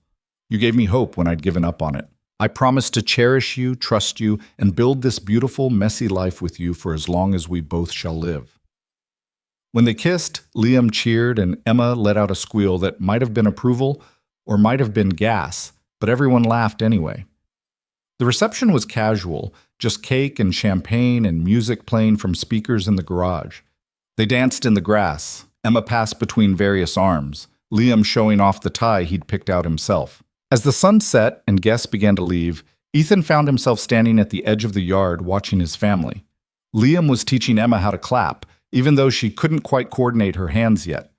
You gave me hope when I'd given up on it. I promise to cherish you, trust you, and build this beautiful, messy life with you for as long as we both shall live. When they kissed, Liam cheered and Emma let out a squeal that might have been approval or might have been gas, but everyone laughed anyway. The reception was casual, just cake and champagne and music playing from speakers in the garage. They danced in the grass, Emma passed between various arms, Liam showing off the tie he'd picked out himself. As the sun set and guests began to leave, Ethan found himself standing at the edge of the yard watching his family. Liam was teaching Emma how to clap, even though she couldn't quite coordinate her hands yet.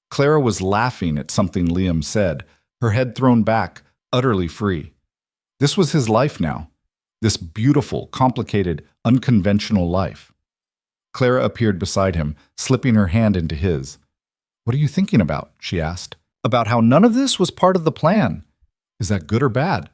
Clara was laughing at something Liam said, her head thrown back, utterly free. This was his life now, this beautiful, complicated, unconventional life. Clara appeared beside him, slipping her hand into his. What are you thinking about? She asked. About how none of this was part of the plan. Is that good or bad?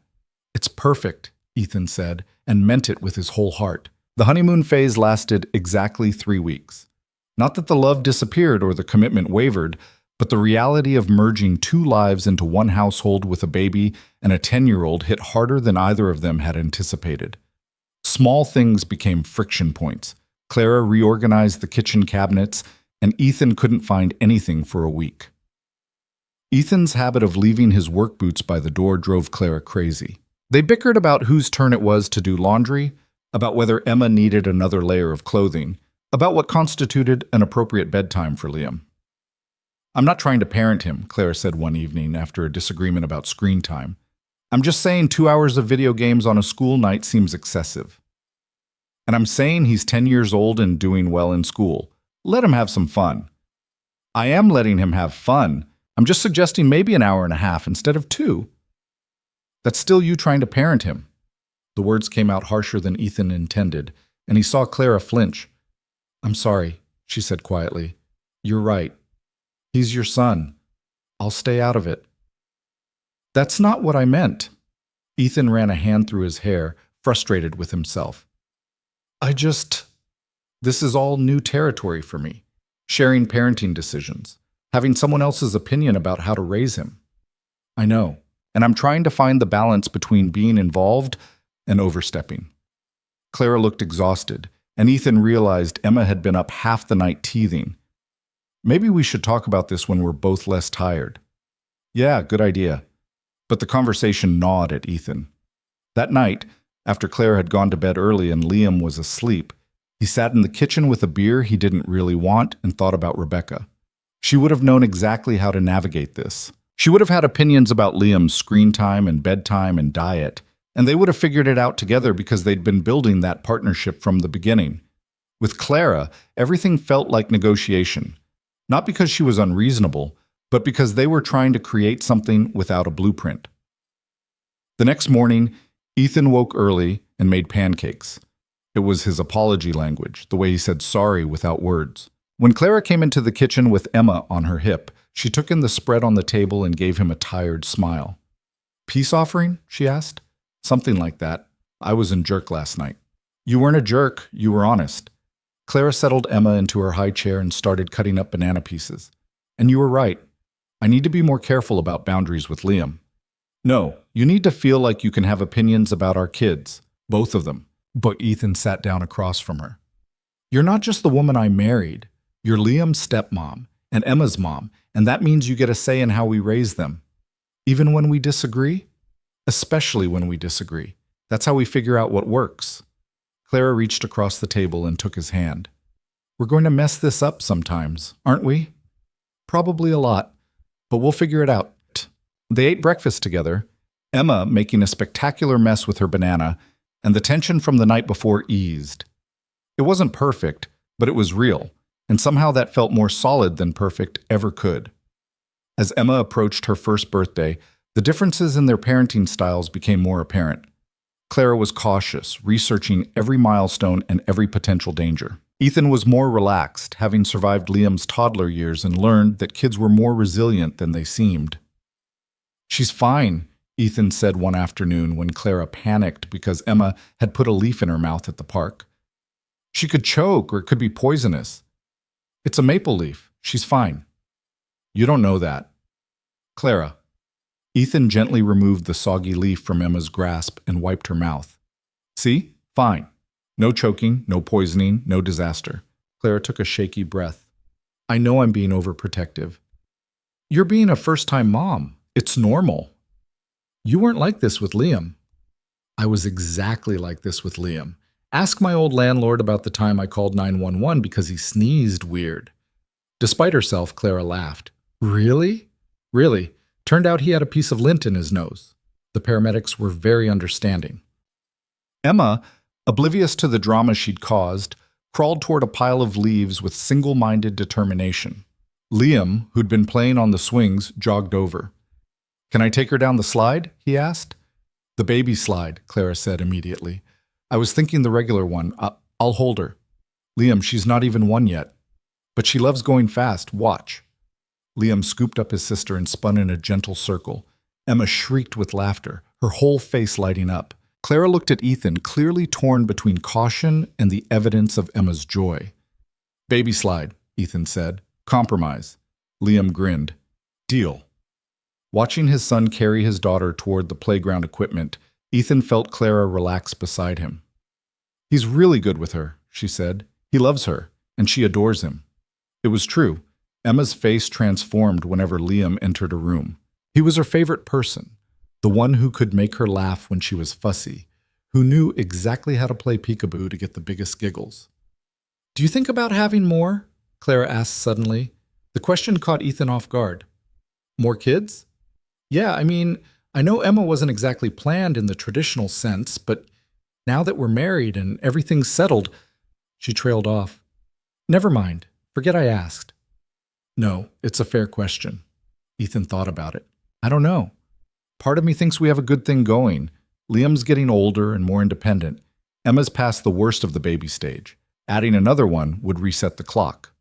It's perfect, Ethan said, and meant it with his whole heart. The honeymoon phase lasted exactly 3 weeks. Not that the love disappeared or the commitment wavered, but the reality of merging 2 lives into one household with a baby and a 10-year-old hit harder than either of them had anticipated. Small things became friction points. Clara reorganized the kitchen cabinets, and Ethan couldn't find anything for a week. Ethan's habit of leaving his work boots by the door drove Clara crazy. They bickered about whose turn it was to do laundry, about whether Emma needed another layer of clothing, about what constituted an appropriate bedtime for Liam. I'm not trying to parent him, Clara said one evening after a disagreement about screen time. I'm just saying 2 hours of video games on a school night seems excessive. And I'm saying he's 10 years old and doing well in school. Let him have some fun. I am letting him have fun. I'm just suggesting maybe an hour and a half instead of 2. That's still you trying to parent him. The words came out harsher than Ethan intended, and he saw Clara flinch. I'm sorry, she said quietly. You're right. He's your son. I'll stay out of it. That's not what I meant. Ethan ran a hand through his hair, frustrated with himself. This is all new territory for me. Sharing parenting decisions, having someone else's opinion about how to raise him. I know, and I'm trying to find the balance between being involved and overstepping. Clara looked exhausted, and Ethan realized Emma had been up half the night teething. Maybe we should talk about this when we're both less tired. Yeah, good idea. But the conversation gnawed at Ethan. That night, after Claire had gone to bed early and Liam was asleep, he sat in the kitchen with a beer he didn't really want and thought about Rebecca. She would have known exactly how to navigate this. She would have had opinions about Liam's screen time and bedtime and diet, and they would have figured it out together because they'd been building that partnership from the beginning. With Clara, everything felt like negotiation, not because she was unreasonable, but because they were trying to create something without a blueprint. The next morning, Ethan woke early and made pancakes. It was his apology language, the way he said sorry without words. When Clara came into the kitchen with Emma on her hip, she took in the spread on the table and gave him a tired smile. Peace offering? She asked. Something like that. I was in jerk last night. You weren't a jerk, you were honest. Clara settled Emma into her high chair and started cutting up banana pieces. And you were right. I need to be more careful about boundaries with Liam. No, you need to feel like you can have opinions about our kids, both of them. But Ethan sat down across from her. You're not just the woman I married. You're Liam's stepmom and Emma's mom, and that means you get a say in how we raise them. Even when we disagree? Especially when we disagree. That's how we figure out what works. Clara reached across the table and took his hand. We're going to mess this up sometimes, aren't we? Probably a lot, but we'll figure it out. They ate breakfast together, Emma making a spectacular mess with her banana, and the tension from the night before eased. It wasn't perfect, but it was real, and somehow that felt more solid than perfect ever could. As Emma approached her first birthday, the differences in their parenting styles became more apparent. Clara was cautious, researching every milestone and every potential danger. Ethan was more relaxed, having survived Liam's toddler years and learned that kids were more resilient than they seemed. She's fine, Ethan said one afternoon when Clara panicked because Emma had put a leaf in her mouth at the park. She could choke or it could be poisonous. It's a maple leaf. She's fine. You don't know that. Clara. Ethan gently removed the soggy leaf from Emma's grasp and wiped her mouth. See? Fine. No choking, no poisoning, no disaster. Clara took a shaky breath. I know I'm being overprotective. You're being a first-time mom. It's normal. You weren't like this with Liam. I was exactly like this with Liam. Ask my old landlord about the time I called 911 because he sneezed weird. Despite herself, Clara laughed. Really? Really. Turned out he had a piece of lint in his nose. The paramedics were very understanding. Emma, oblivious to the drama she'd caused, crawled toward a pile of leaves with single-minded determination. Liam, who'd been playing on the swings, jogged over. Can I take her down the slide? He asked. The baby slide, Clara said immediately. I was thinking the regular one. I'll hold her. Liam, she's not even one yet. But she loves going fast. Watch. Liam scooped up his sister and spun in a gentle circle. Emma shrieked with laughter, her whole face lighting up. Clara looked at Ethan, clearly torn between caution and the evidence of Emma's joy. Baby slide, Ethan said. Compromise. Liam grinned. Deal. Watching his son carry his daughter toward the playground equipment, Ethan felt Clara relax beside him. He's really good with her, she said. He loves her, and she adores him. It was true. Emma's face transformed whenever Liam entered a room. He was her favorite person, the one who could make her laugh when she was fussy, who knew exactly how to play peekaboo to get the biggest giggles. Do you think about having more? Clara asked suddenly. The question caught Ethan off guard. More kids? Yeah, I know Emma wasn't exactly planned in the traditional sense, but now that we're married and everything's settled, she trailed off. Never mind. Forget I asked. No, it's a fair question. Ethan thought about it. I don't know. Part of me thinks we have a good thing going. Liam's getting older and more independent. Emma's past the worst of the baby stage. Adding another one would reset the clock.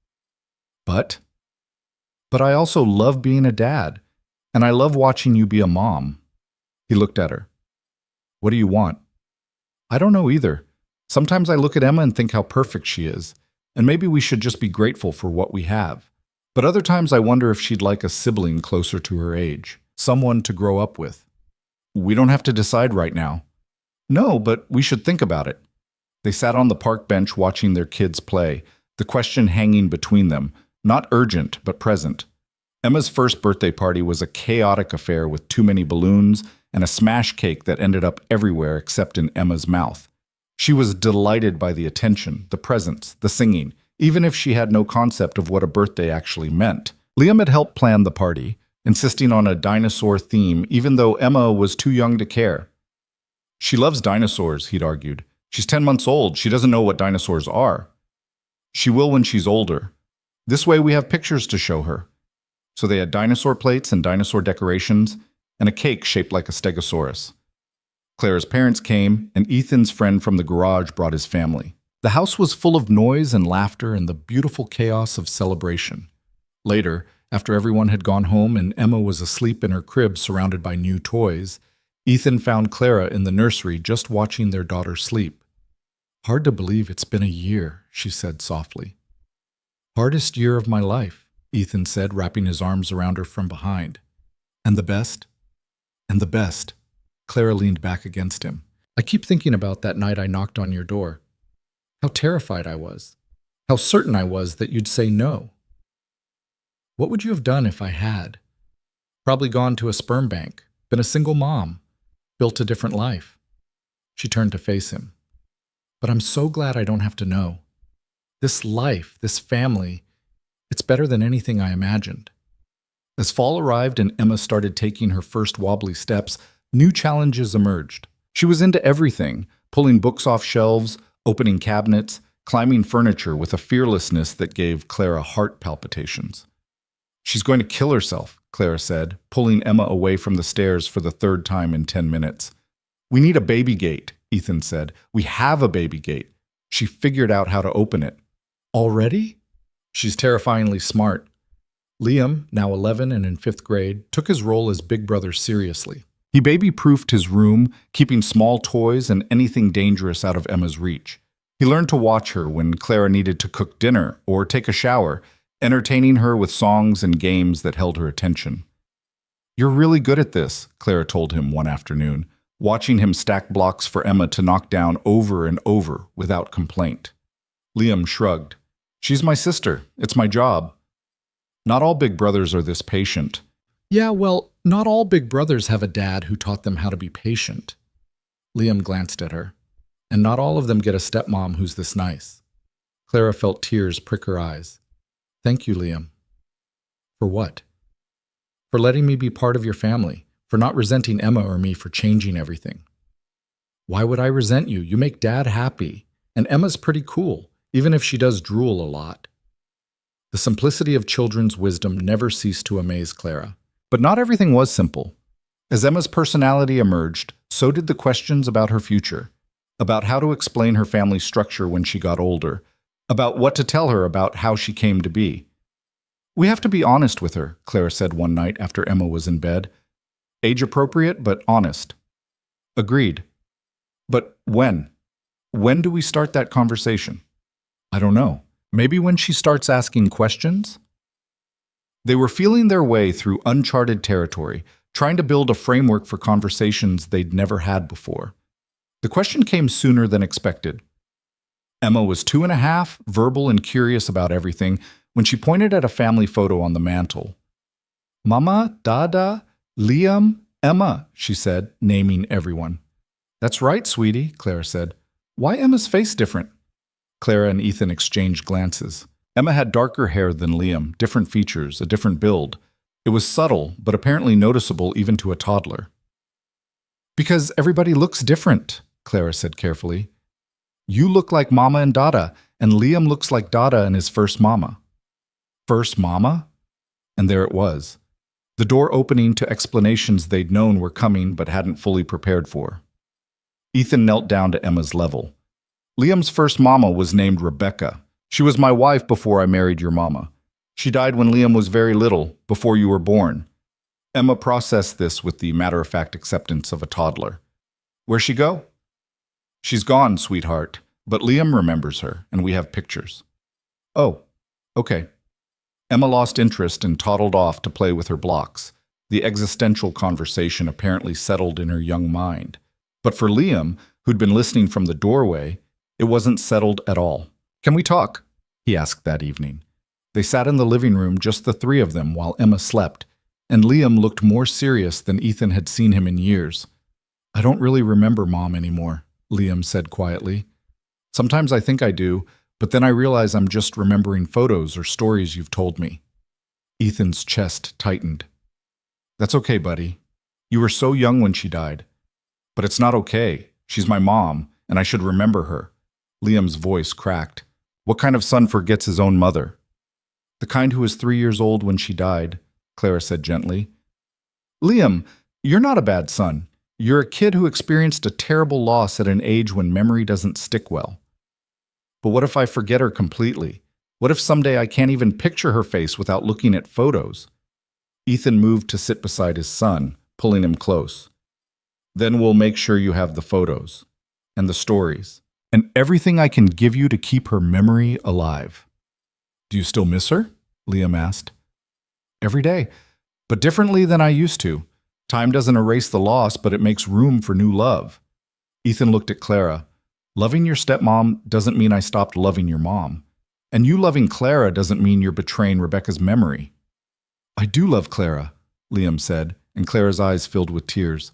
But I also love being a dad, and I love watching you be a mom. He looked at her. What do you want? I don't know either. Sometimes I look at Emma and think how perfect she is, and maybe we should just be grateful for what we have. But other times I wonder if she'd like a sibling closer to her age, someone to grow up with. We don't have to decide right now. No, but we should think about it. They sat on the park bench watching their kids play, the question hanging between them, not urgent but present. Emma's first birthday party was a chaotic affair with too many balloons and a smash cake that ended up everywhere except in Emma's mouth. She was delighted by the attention, the presents, the singing, even if she had no concept of what a birthday actually meant. Liam had helped plan the party, insisting on a dinosaur theme even though Emma was too young to care. She loves dinosaurs, he'd argued. She's 10 months old. She doesn't know what dinosaurs are. She will when she's older. This way we have pictures to show her. So they had dinosaur plates and dinosaur decorations, and a cake shaped like a stegosaurus. Clara's parents came, and Ethan's friend from the garage brought his family. The house was full of noise and laughter and the beautiful chaos of celebration. Later, after everyone had gone home and Emma was asleep in her crib surrounded by new toys, Ethan found Clara in the nursery just watching their daughter sleep. Hard to believe it's been a year, she said softly. Hardest year of my life, Ethan said, wrapping his arms around her from behind. And the best? And the best. Clara leaned back against him. I keep thinking about that night I knocked on your door. How terrified I was. How certain I was that you'd say no. What would you have done if I had? Probably gone to a sperm bank, been a single mom, built a different life. She turned to face him. But I'm so glad I don't have to know. This life, this family, it's better than anything I imagined. As fall arrived and Emma started taking her first wobbly steps, new challenges emerged. She was into everything, pulling books off shelves, opening cabinets, climbing furniture with a fearlessness that gave Clara heart palpitations. She's going to kill herself, Clara said, pulling Emma away from the stairs for the third time in 10 minutes. We need a baby gate, Ethan said. We have a baby gate. She figured out how to open it. Already? She's terrifyingly smart. Liam, now 11 and in 5th grade, took his role as big brother seriously. He baby-proofed his room, keeping small toys and anything dangerous out of Emma's reach. He learned to watch her when Clara needed to cook dinner or take a shower, entertaining her with songs and games that held her attention. You're really good at this, Clara told him one afternoon, watching him stack blocks for Emma to knock down over and over without complaint. Liam shrugged. She's my sister. It's my job. Not all big brothers are this patient. Yeah, well, not all big brothers have a dad who taught them how to be patient. Liam glanced at her. And not all of them get a stepmom who's this nice. Clara felt tears prick her eyes. Thank you, Liam. For what? For letting me be part of your family, for not resenting Emma or me for changing everything. Why would I resent you? You make Dad happy. And Emma's pretty cool, even if she does drool a lot. The simplicity of children's wisdom never ceased to amaze Clara. But not everything was simple. As Emma's personality emerged, so did the questions about her future, about how to explain her family's structure when she got older, about what to tell her about how she came to be. We have to be honest with her, Clara said one night after Emma was in bed. Age appropriate, but honest. Agreed. But when? When do we start that conversation? I don't know. Maybe when she starts asking questions? They were feeling their way through uncharted territory, trying to build a framework for conversations they'd never had before. The question came sooner than expected. Emma was 2.5, verbal and curious about everything, when she pointed at a family photo on the mantel. Mama, Dada, Liam, Emma, she said, naming everyone. That's right, sweetie, Clara said. Why Emma's face different? Clara and Ethan exchanged glances. Emma had darker hair than Liam, different features, a different build. It was subtle, but apparently noticeable even to a toddler. Because everybody looks different, Clara said carefully. You look like Mama and Dada, and Liam looks like Dada and his first mama. First mama? And there it was. The door opening to explanations they'd known were coming but hadn't fully prepared for. Ethan knelt down to Emma's level. Liam's first mama was named Rebecca. She was my wife before I married your mama. She died when Liam was very little, before you were born. Emma processed this with the matter-of-fact acceptance of a toddler. Where'd she go? She's gone, sweetheart, but Liam remembers her, and we have pictures. Oh, okay. Emma lost interest and toddled off to play with her blocks. The existential conversation apparently settled in her young mind. But for Liam, who'd been listening from the doorway, it wasn't settled at all. Can we talk? He asked that evening. They sat in the living room, just the three of them, while Emma slept, and Liam looked more serious than Ethan had seen him in years. I don't really remember Mom anymore, Liam said quietly. Sometimes I think I do, but then I realize I'm just remembering photos or stories you've told me. Ethan's chest tightened. That's okay, buddy. You were so young when she died. But it's not okay. She's my mom, and I should remember her. Liam's voice cracked. What kind of son forgets his own mother? The kind who was 3 years old when she died, Clara said gently. Liam, you're not a bad son. You're a kid who experienced a terrible loss at an age when memory doesn't stick well. But what if I forget her completely? What if someday I can't even picture her face without looking at photos? Ethan moved to sit beside his son, pulling him close. Then we'll make sure you have the photos, and the stories, and everything I can give you to keep her memory alive. Do you still miss her? Liam asked. Every day, but differently than I used to. Time doesn't erase the loss, but it makes room for new love. Ethan looked at Clara. Loving your stepmom doesn't mean I stopped loving your mom. And you loving Clara doesn't mean you're betraying Rebecca's memory. I do love Clara, Liam said, and Clara's eyes filled with tears.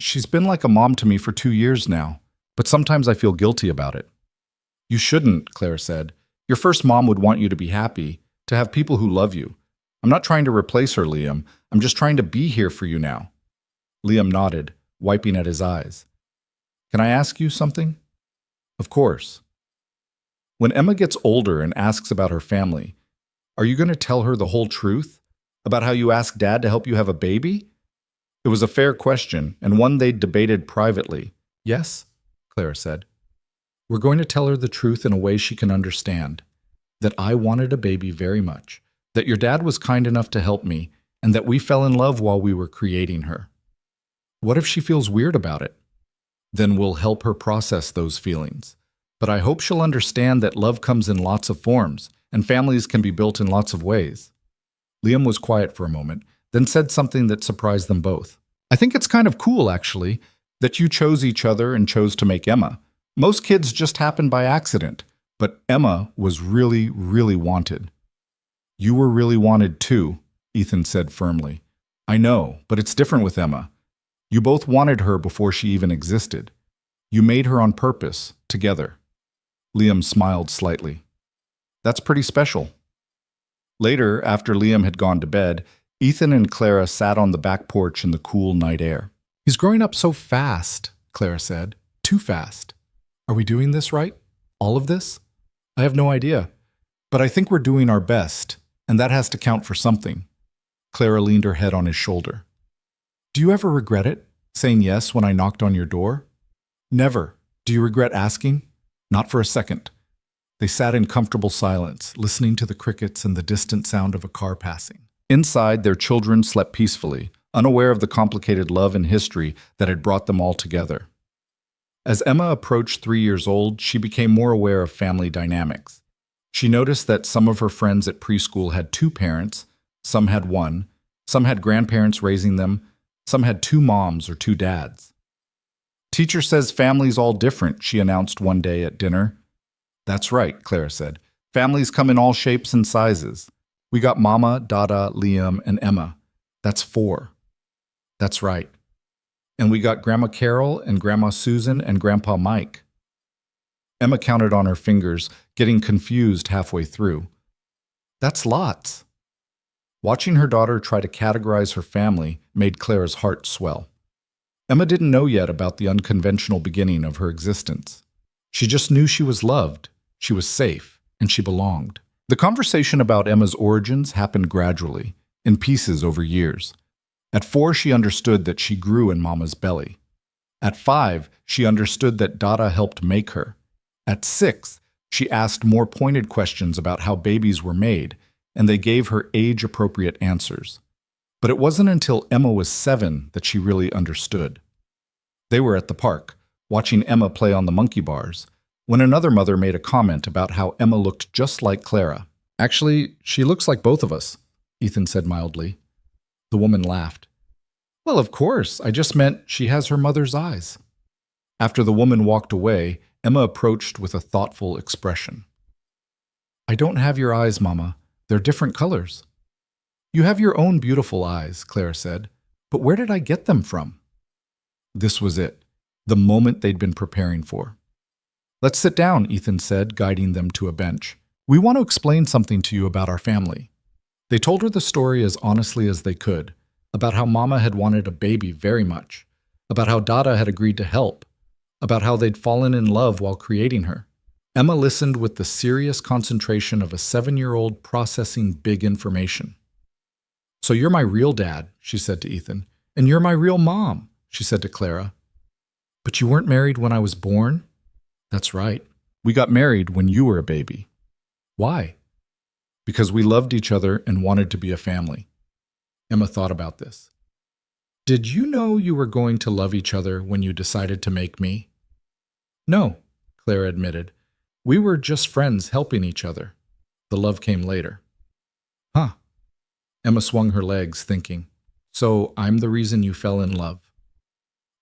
She's been like a mom to me for 2 years now, but sometimes I feel guilty about it. You shouldn't, Clara said. Your first mom would want you to be happy, to have people who love you. I'm not trying to replace her, Liam. I'm just trying to be here for you now. Liam nodded, wiping at his eyes. Can I ask you something? Of course. When Emma gets older and asks about her family, are you going to tell her the whole truth? About how you asked Dad to help you have a baby? It was a fair question, and one they debated privately. Yes, Clara said. We're going to tell her the truth in a way she can understand. That I wanted a baby very much. That your dad was kind enough to help me, and that we fell in love while we were creating her. What if she feels weird about it? Then we'll help her process those feelings. But I hope she'll understand that love comes in lots of forms, and families can be built in lots of ways. Liam was quiet for a moment, then said something that surprised them both. I think it's kind of cool, actually, that you chose each other and chose to make Emma. Most kids just happen by accident, but Emma was really, really wanted. You were really wanted too, Ethan said firmly. I know, but it's different with Emma. You both wanted her before she even existed. You made her on purpose, together. Liam smiled slightly. That's pretty special. Later, after Liam had gone to bed, Ethan and Clara sat on the back porch in the cool night air. He's growing up so fast, Clara said. Too fast. Are we doing this right? All of this? I have no idea. But I think we're doing our best, and that has to count for something. Clara leaned her head on his shoulder. Do you ever regret it, saying yes when I knocked on your door? Never. Do you regret asking? Not for a second. They sat in comfortable silence, listening to the crickets and the distant sound of a car passing. Inside, their children slept peacefully, unaware of the complicated love and history that had brought them all together. As Emma approached 3 years old, she became more aware of family dynamics. She noticed that some of her friends at preschool had 2 parents, some had 1, some had grandparents raising them, some had 2 moms or 2 dads. Teacher says family's all different, she announced one day at dinner. That's right, Clara said. Families come in all shapes and sizes. We got Mama, Dada, Liam, and Emma. That's 4. That's right. And we got Grandma Carol and Grandma Susan and Grandpa Mike. Emma counted on her fingers, getting confused halfway through. That's lots. Watching her daughter try to categorize her family made Clara's heart swell. Emma didn't know yet about the unconventional beginning of her existence. She just knew she was loved, she was safe, and she belonged. The conversation about Emma's origins happened gradually, in pieces over years. At 4, she understood that she grew in Mama's belly. At 5, she understood that Dada helped make her. At 6, she asked more pointed questions about how babies were made, and they gave her age-appropriate answers. But it wasn't until Emma was 7 that she really understood. They were at the park, watching Emma play on the monkey bars, when another mother made a comment about how Emma looked just like Clara. "Actually, she looks like both of us," Ethan said mildly. The woman laughed. "Well, of course, I just meant she has her mother's eyes." After the woman walked away, Emma approached with a thoughtful expression. "I don't have your eyes, Mama. They're different colors." "You have your own beautiful eyes," Clara said, "but where did I get them from?" This was it, the moment they'd been preparing for. "Let's sit down," Ethan said, guiding them to a bench. "We want to explain something to you about our family." They told her the story as honestly as they could, about how Mama had wanted a baby very much, about how Dada had agreed to help, about how they'd fallen in love while creating her. Emma listened with the serious concentration of a 7-year-old processing big information. "So you're my real dad," she said to Ethan, "and you're my real mom," she said to Clara. "But you weren't married when I was born?" "That's right. We got married when you were a baby." "Why?" "Because we loved each other and wanted to be a family." Emma thought about this. "Did you know you were going to love each other when you decided to make me?" "No," Clara admitted. "We were just friends helping each other. The love came later." "Huh." Emma swung her legs, thinking, "So I'm the reason you fell in love?"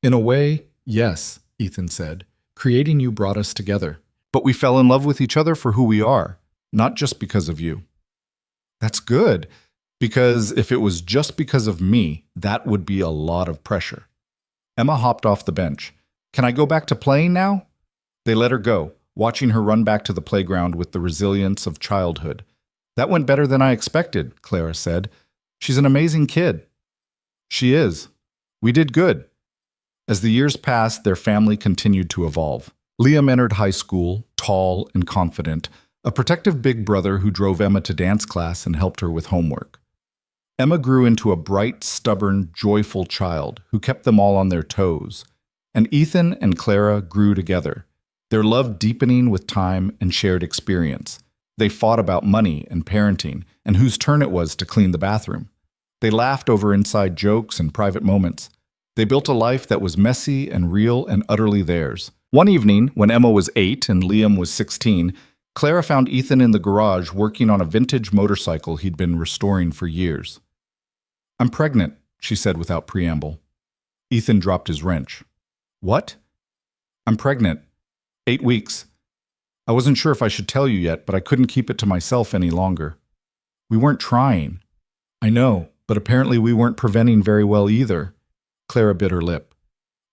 "In a way, yes," Ethan said. "Creating you brought us together. But we fell in love with each other for who we are, not just because of you." "That's good, because if it was just because of me, that would be a lot of pressure." Emma hopped off the bench. "Can I go back to playing now?" They let her go, watching her run back to the playground with the resilience of childhood. "That went better than I expected," Clara said. "She's an amazing kid." "She is. We did good." As the years passed, their family continued to evolve. Liam entered high school, tall and confident, a protective big brother who drove Emma to dance class and helped her with homework. Emma grew into a bright, stubborn, joyful child who kept them all on their toes. And Ethan and Clara grew together, their love deepening with time and shared experience. They fought about money and parenting and whose turn it was to clean the bathroom. They laughed over inside jokes and private moments. They built a life that was messy and real and utterly theirs. One evening, when Emma was 8 and Liam was 16, Clara found Ethan in the garage working on a vintage motorcycle he'd been restoring for years. "I'm pregnant," she said without preamble. Ethan dropped his wrench. "What?" "I'm pregnant. 8 weeks. I wasn't sure if I should tell you yet, but I couldn't keep it to myself any longer. We weren't trying." "I know, but apparently we weren't preventing very well either." Clara bit her lip.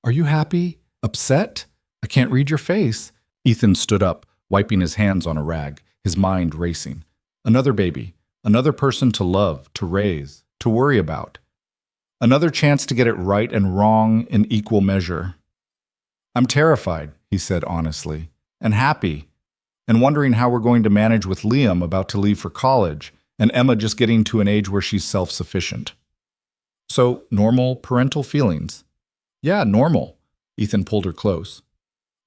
"Are you happy? Upset? I can't read your face." Ethan stood up, wiping his hands on a rag, his mind racing. Another baby, another person to love, to raise, to worry about. Another chance to get it right and wrong in equal measure. "I'm terrified," he said honestly, "and happy, and wondering how we're going to manage with Liam about to leave for college, and Emma just getting to an age where she's self-sufficient." "So, normal parental feelings." "Yeah, normal." Ethan pulled her close.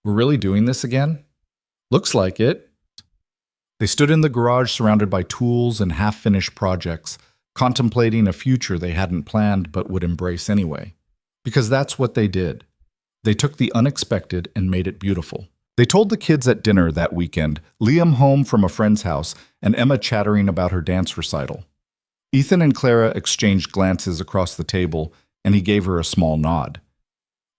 "We're really doing this again?" "Looks like it." They stood in the garage surrounded by tools and half-finished projects, contemplating a future they hadn't planned but would embrace anyway. Because that's what they did. They took the unexpected and made it beautiful. They told the kids at dinner that weekend, Liam home from a friend's house, and Emma chattering about her dance recital. Ethan and Clara exchanged glances across the table, and he gave her a small nod.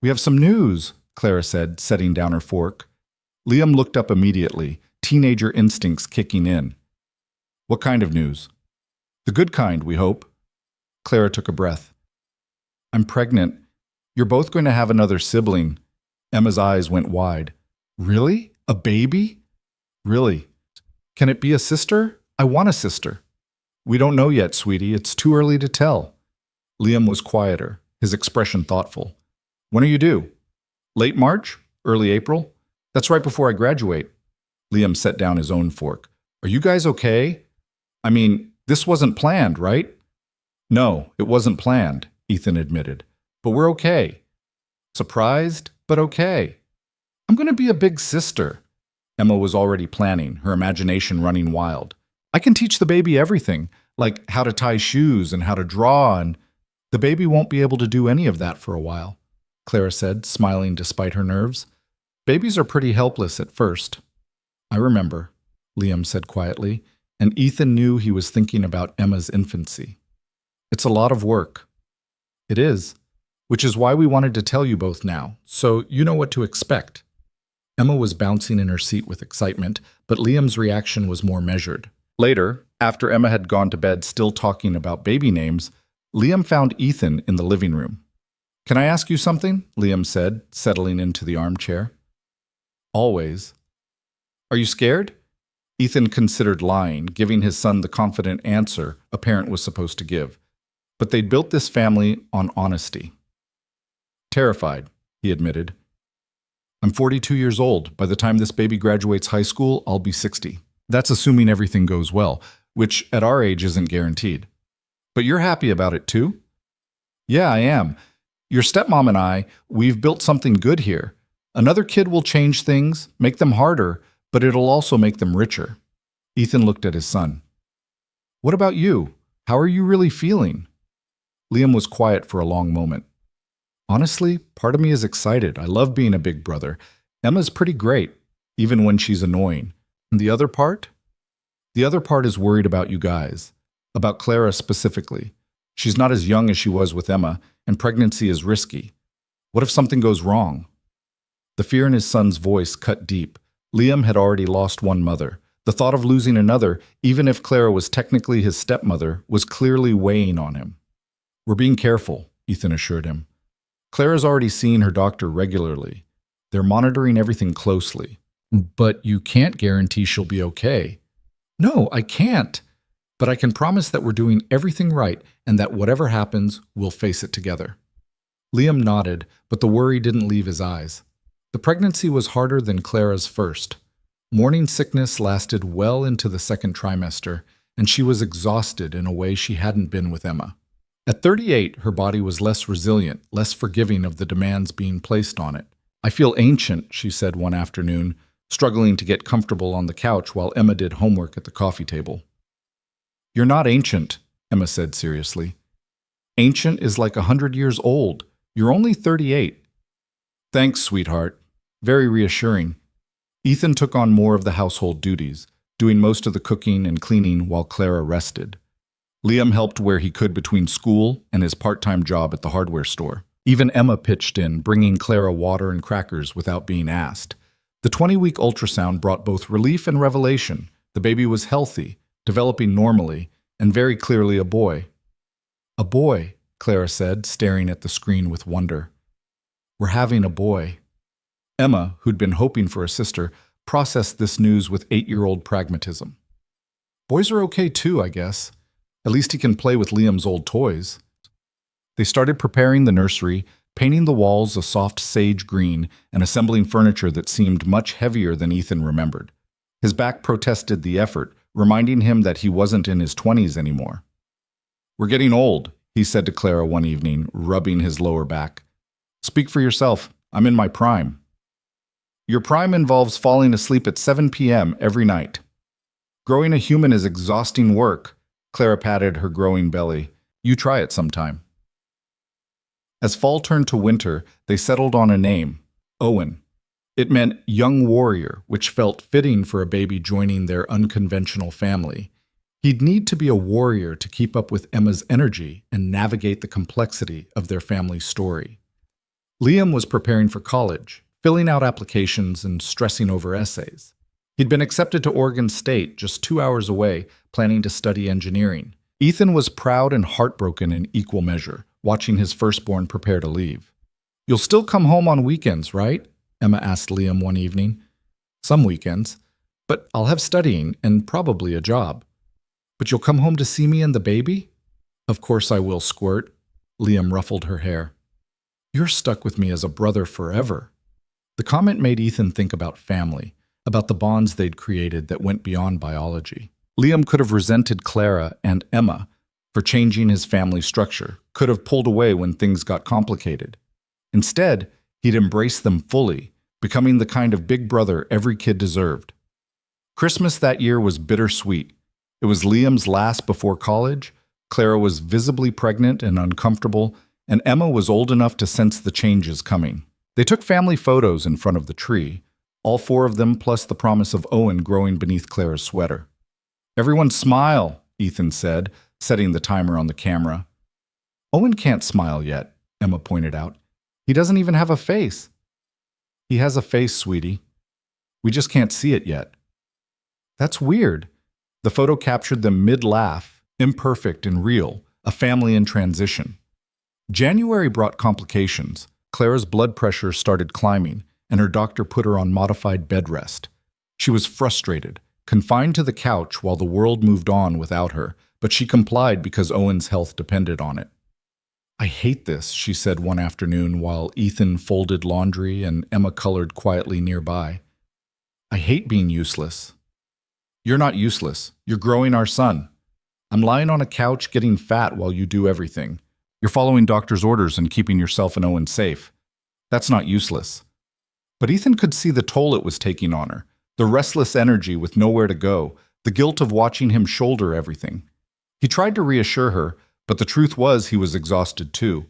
"We have some news," Clara said, setting down her fork. Liam looked up immediately, teenager instincts kicking in. "What kind of news?" "The good kind, we hope." Clara took a breath. "I'm pregnant. You're both going to have another sibling." Emma's eyes went wide. "Really? A baby?" "Really. Can it be a sister? I want a sister." "We don't know yet, sweetie. It's too early to tell." Liam was quieter, his expression thoughtful. "When are you due?" "Late March? Early April? That's right before I graduate." Liam set down his own fork. "Are you guys okay? I mean, this wasn't planned, right?" "No, it wasn't planned," Ethan admitted. "But we're okay. Surprised, but okay. I'm going to be a big sister." Emma was already planning, her imagination running wild. I can teach the baby everything, like how to tie shoes and how to draw, and the baby won't be able to do any of that for a while, Clara said, smiling despite her nerves. Babies are pretty helpless at first. I remember, Liam said quietly, and Ethan knew he was thinking about Emma's infancy. It's a lot of work. It is, which is why we wanted to tell you both now, so you know what to expect. Emma was bouncing in her seat with excitement, but Liam's reaction was more measured. Later, after Emma had gone to bed still talking about baby names, Liam found Ethan in the living room. Can I ask you something? Liam said, settling into the armchair. Always. Are you scared? Ethan considered lying, giving his son the confident answer a parent was supposed to give. But they'd built this family on honesty. Terrified, he admitted. I'm 42 years old. By the time this baby graduates high school, I'll be 60. That's assuming everything goes well, which at our age isn't guaranteed. But you're happy about it too? Yeah, I am. Your stepmom and I, we've built something good here. Another kid will change things, make them harder, but it'll also make them richer. Ethan looked at his son. What about you? How are you really feeling? Liam was quiet for a long moment. Honestly, part of me is excited. I love being a big brother. Emma's pretty great, even when she's annoying. And the other part? The other part is worried about you guys. About Clara specifically. She's not as young as she was with Emma, and pregnancy is risky. What if something goes wrong? The fear in his son's voice cut deep. Liam had already lost one mother. The thought of losing another, even if Clara was technically his stepmother, was clearly weighing on him. We're being careful, Ethan assured him. Clara's already seeing her doctor regularly. They're monitoring everything closely. But you can't guarantee she'll be okay. No, I can't. But I can promise that we're doing everything right and that whatever happens, we'll face it together. Liam nodded, but the worry didn't leave his eyes. The pregnancy was harder than Clara's first. Morning sickness lasted well into the second trimester, and she was exhausted in a way she hadn't been with Emma. At 38, her body was less resilient, less forgiving of the demands being placed on it. I feel ancient, she said one afternoon, struggling to get comfortable on the couch while Emma did homework at the coffee table. You're not ancient, Emma said seriously. Ancient is like 100 years old. You're only 38. Thanks, sweetheart. Very reassuring. Ethan took on more of the household duties, doing most of the cooking and cleaning while Clara rested. Liam helped where he could between school and his part-time job at the hardware store. Even Emma pitched in, bringing Clara water and crackers without being asked. The 20-week ultrasound brought both relief and revelation. The baby was healthy, developing normally, and very clearly a boy. A boy, Clara said, staring at the screen with wonder. We're having a boy. Emma, who'd been hoping for a sister, processed this news with 8-year-old pragmatism. Boys are okay too, I guess. At least he can play with Liam's old toys. They started preparing the nursery, painting the walls a soft sage green, and assembling furniture that seemed much heavier than Ethan remembered. His back protested the effort, reminding him that he wasn't in his 20s anymore. We're getting old, he said to Clara one evening, rubbing his lower back. Speak for yourself. I'm in my prime. Your prime involves falling asleep at 7 p.m. every night. Growing a human is exhausting work. Clara patted her growing belly. You try it sometime. As fall turned to winter, they settled on a name, Owen. It meant young warrior, which felt fitting for a baby joining their unconventional family. He'd need to be a warrior to keep up with Emma's energy and navigate the complexity of their family's story. Liam was preparing for college, filling out applications and stressing over essays. He'd been accepted to Oregon State, just 2 hours away, planning to study engineering. Ethan was proud and heartbroken in equal measure, watching his firstborn prepare to leave. You'll still come home on weekends, right? Emma asked Liam one evening. Some weekends. But I'll have studying and probably a job. But you'll come home to see me and the baby? Of course I will, Squirt. Liam ruffled her hair. You're stuck with me as a brother forever. The comment made Ethan think about family, about the bonds they'd created that went beyond biology. Liam could have resented Clara and Emma for changing his family structure, could have pulled away when things got complicated. Instead, he'd embraced them fully, becoming the kind of big brother every kid deserved. Christmas that year was bittersweet. It was Liam's last before college, Clara was visibly pregnant and uncomfortable, and Emma was old enough to sense the changes coming. They took family photos in front of the tree, all four of them plus the promise of Owen growing beneath Clara's sweater. "Everyone smile," Ethan said, setting the timer on the camera. "Owen can't smile yet," Emma pointed out. "He doesn't even have a face." "He has a face, sweetie. We just can't see it yet." "That's weird." The photo captured them mid-laugh, imperfect and real, a family in transition. January brought complications. Clara's blood pressure started climbing, and her doctor put her on modified bed rest. She was frustrated, confined to the couch while the world moved on without her, but she complied because Owen's health depended on it. "I hate this," she said one afternoon while Ethan folded laundry and Emma colored quietly nearby. "I hate being useless." "You're not useless. You're growing our son. I'm lying on a couch getting fat while you do everything. You're following doctor's orders and keeping yourself and Owen safe. That's not useless." But Ethan could see the toll it was taking on her, the restless energy with nowhere to go, the guilt of watching him shoulder everything. He tried to reassure her, but the truth was he was exhausted too.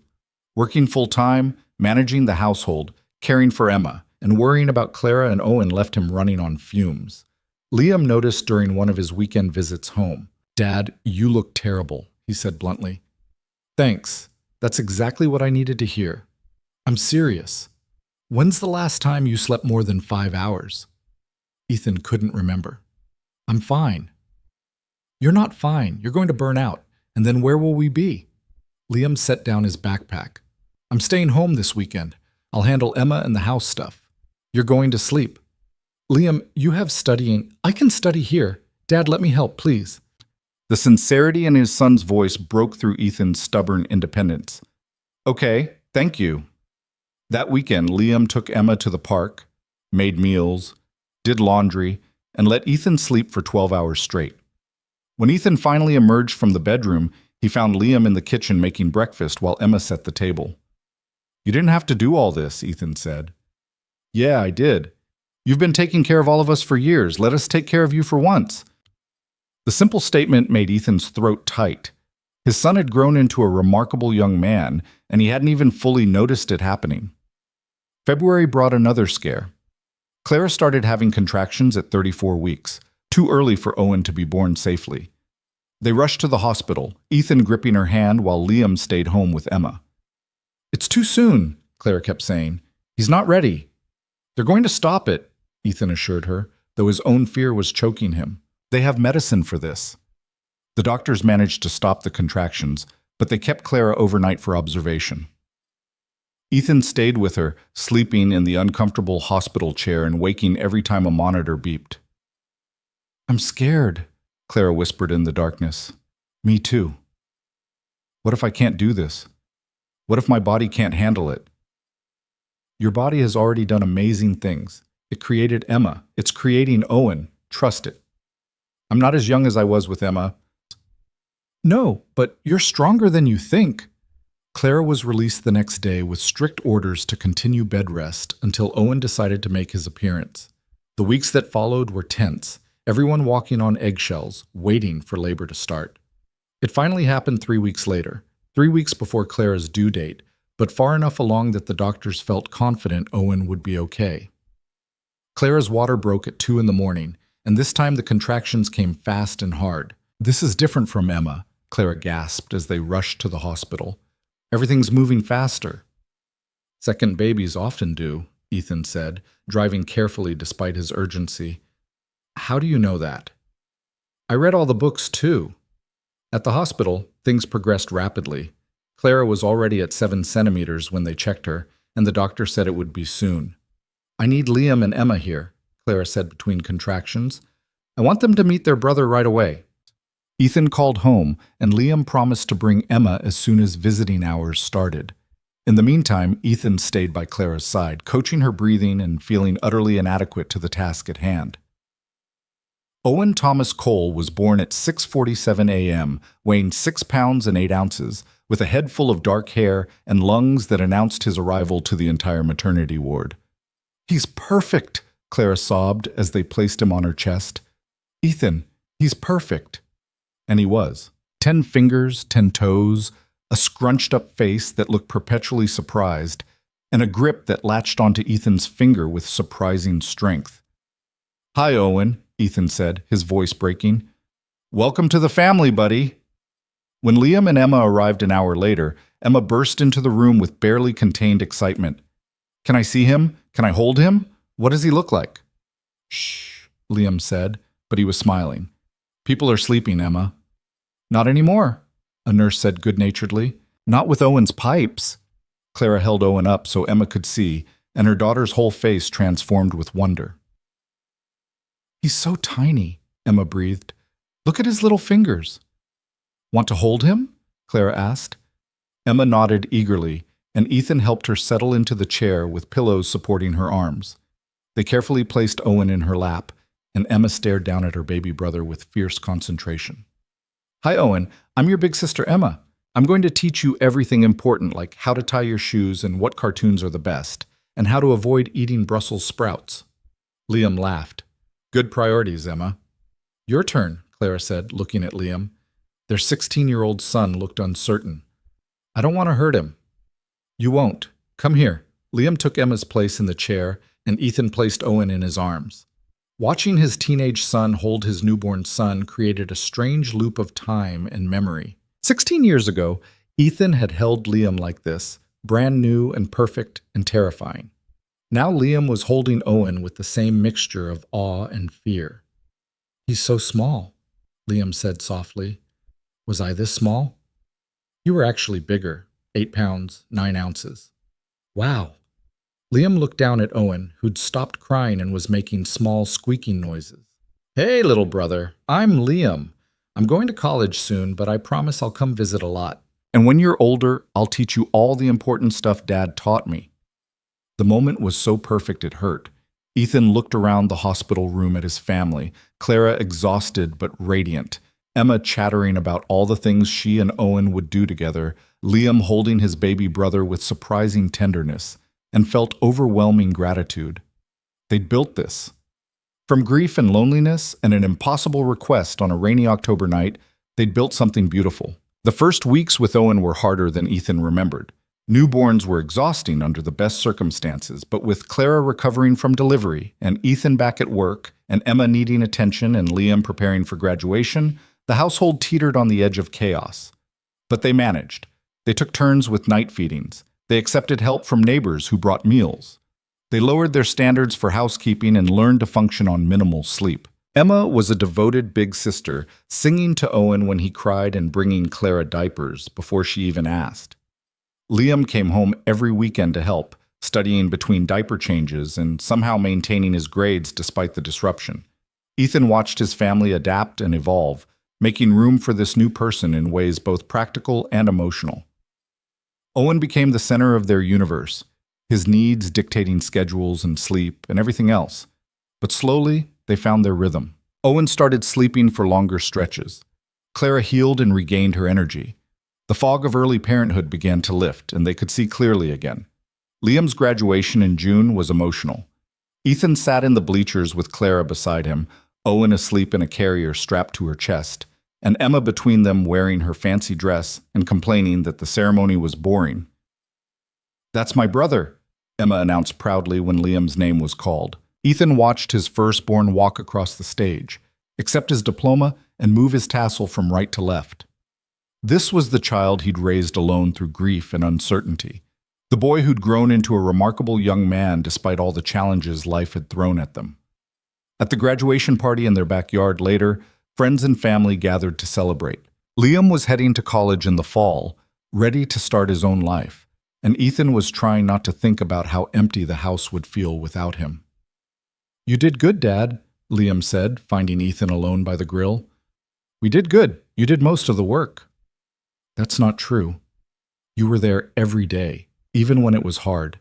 Working full-time, managing the household, caring for Emma, and worrying about Clara and Owen left him running on fumes. Liam noticed during one of his weekend visits home. "Dad, you look terrible," he said bluntly. "Thanks. That's exactly what I needed to hear. I'm serious. When's the last time you slept more than 5 hours?" Ethan couldn't remember. "I'm fine." "You're not fine. You're going to burn out. And then where will we be?" Liam set down his backpack. "I'm staying home this weekend. I'll handle Emma and the house stuff. You're going to sleep." "Liam, you have studying. I can study here. Dad, let me help, please." The sincerity in his son's voice broke through Ethan's stubborn independence. "Okay, thank you." That weekend, Liam took Emma to the park, made meals, did laundry, and let Ethan sleep for 12 hours straight. When Ethan finally emerged from the bedroom, he found Liam in the kitchen making breakfast while Emma set the table. "You didn't have to do all this," Ethan said. "Yeah, I did. You've been taking care of all of us for years. Let us take care of you for once." The simple statement made Ethan's throat tight. His son had grown into a remarkable young man, and he hadn't even fully noticed it happening. February brought another scare. Clara started having contractions at 34 weeks, too early for Owen to be born safely. They rushed to the hospital, Ethan gripping her hand while Liam stayed home with Emma. "It's too soon," Clara kept saying. "He's not ready." "They're going to stop it," Ethan assured her, though his own fear was choking him. "They have medicine for this." The doctors managed to stop the contractions, but they kept Clara overnight for observation. Ethan stayed with her, sleeping in the uncomfortable hospital chair and waking every time a monitor beeped. "I'm scared," Clara whispered in the darkness. "Me too. What if I can't do this? What if my body can't handle it?" "Your body has already done amazing things. It created Emma. It's creating Owen. Trust it." "I'm not as young as I was with Emma." "No, but you're stronger than you think." Clara was released the next day with strict orders to continue bed rest until Owen decided to make his appearance. The weeks that followed were tense, everyone walking on eggshells, waiting for labor to start. It finally happened 3 weeks later, 3 weeks before Clara's due date, but far enough along that the doctors felt confident Owen would be okay. Clara's water broke at 2 in the morning, and this time the contractions came fast and hard. "This is different from Emma," Clara gasped as they rushed to the hospital. "Everything's moving faster." "Second babies often do," Ethan said, driving carefully despite his urgency. "How do you know that?" "I read all the books too." At the hospital, things progressed rapidly. Clara was already at 7 centimeters when they checked her, and the doctor said it would be soon. "I need Liam and Emma here," Clara said between contractions. "I want them to meet their brother right away." Ethan called home, and Liam promised to bring Emma as soon as visiting hours started. In the meantime, Ethan stayed by Clara's side, coaching her breathing and feeling utterly inadequate to the task at hand. Owen Thomas Cole was born at 6:47 a.m., weighing 6 pounds and 8 ounces, with a head full of dark hair and lungs that announced his arrival to the entire maternity ward. He's perfect, Clara sobbed as they placed him on her chest. Ethan, he's perfect. And he was. 10 fingers, 10 toes, a scrunched up face that looked perpetually surprised, and a grip that latched onto Ethan's finger with surprising strength. Hi, Owen, Ethan said, his voice breaking. Welcome to the family, buddy. When Liam and Emma arrived an hour later, Emma burst into the room with barely contained excitement. Can I see him? Can I hold him? What does he look like? Shh, Liam said, but he was smiling. People are sleeping, Emma. Not anymore, a nurse said good-naturedly. Not with Owen's pipes. Clara held Owen up so Emma could see, and her daughter's whole face transformed with wonder. He's so tiny, Emma breathed. Look at his little fingers. Want to hold him? Clara asked. Emma nodded eagerly, and Ethan helped her settle into the chair with pillows supporting her arms. They carefully placed Owen in her lap, and Emma stared down at her baby brother with fierce concentration. Hi, Owen. I'm your big sister, Emma. I'm going to teach you everything important, like how to tie your shoes and what cartoons are the best, and how to avoid eating Brussels sprouts. Liam laughed. Good priorities, Emma. Your turn, Clara said, looking at Liam. Their 16-year-old son looked uncertain. I don't want to hurt him. You won't. Come here. Liam took Emma's place in the chair, and Ethan placed Owen in his arms. Watching his teenage son hold his newborn son created a strange loop of time and memory. 16 years ago, Ethan had held Liam like this, brand new and perfect and terrifying. Now Liam was holding Owen with the same mixture of awe and fear. He's so small, Liam said softly. Was I this small? You were actually bigger, 8 pounds, 9 ounces. Wow. Liam looked down at Owen, who'd stopped crying and was making small squeaking noises. Hey, little brother, I'm Liam. I'm going to college soon, but I promise I'll come visit a lot. And when you're older, I'll teach you all the important stuff Dad taught me. The moment was so perfect it hurt. Ethan looked around the hospital room at his family, Clara exhausted but radiant, Emma chattering about all the things she and Owen would do together, Liam holding his baby brother with surprising tenderness, and felt overwhelming gratitude. They'd built this. From grief and loneliness and an impossible request on a rainy October night, they'd built something beautiful. The first weeks with Owen were harder than Ethan remembered. Newborns were exhausting under the best circumstances, but with Clara recovering from delivery and Ethan back at work and Emma needing attention and Liam preparing for graduation, the household teetered on the edge of chaos. But they managed. They took turns with night feedings. They accepted help from neighbors who brought meals. They lowered their standards for housekeeping and learned to function on minimal sleep. Emma was a devoted big sister, singing to Owen when he cried and bringing Clara diapers before she even asked. Liam came home every weekend to help, studying between diaper changes and somehow maintaining his grades despite the disruption. Ethan watched his family adapt and evolve, making room for this new person in ways both practical and emotional. Owen became the center of their universe, his needs dictating schedules and sleep and everything else. But slowly, they found their rhythm. Owen started sleeping for longer stretches. Clara healed and regained her energy. The fog of early parenthood began to lift, and they could see clearly again. Liam's graduation in June was emotional. Ethan sat in the bleachers with Clara beside him, Owen asleep in a carrier strapped to her chest, and Emma between them wearing her fancy dress and complaining that the ceremony was boring. That's my brother, Emma announced proudly when Liam's name was called. Ethan watched his firstborn walk across the stage, accept his diploma, and move his tassel from right to left. This was the child he'd raised alone through grief and uncertainty, the boy who'd grown into a remarkable young man despite all the challenges life had thrown at them. At the graduation party in their backyard later, friends and family gathered to celebrate. Liam was heading to college in the fall, ready to start his own life, and Ethan was trying not to think about how empty the house would feel without him. You did good, Dad, Liam said, finding Ethan alone by the grill. We did good. You did most of the work. That's not true. You were there every day, even when it was hard.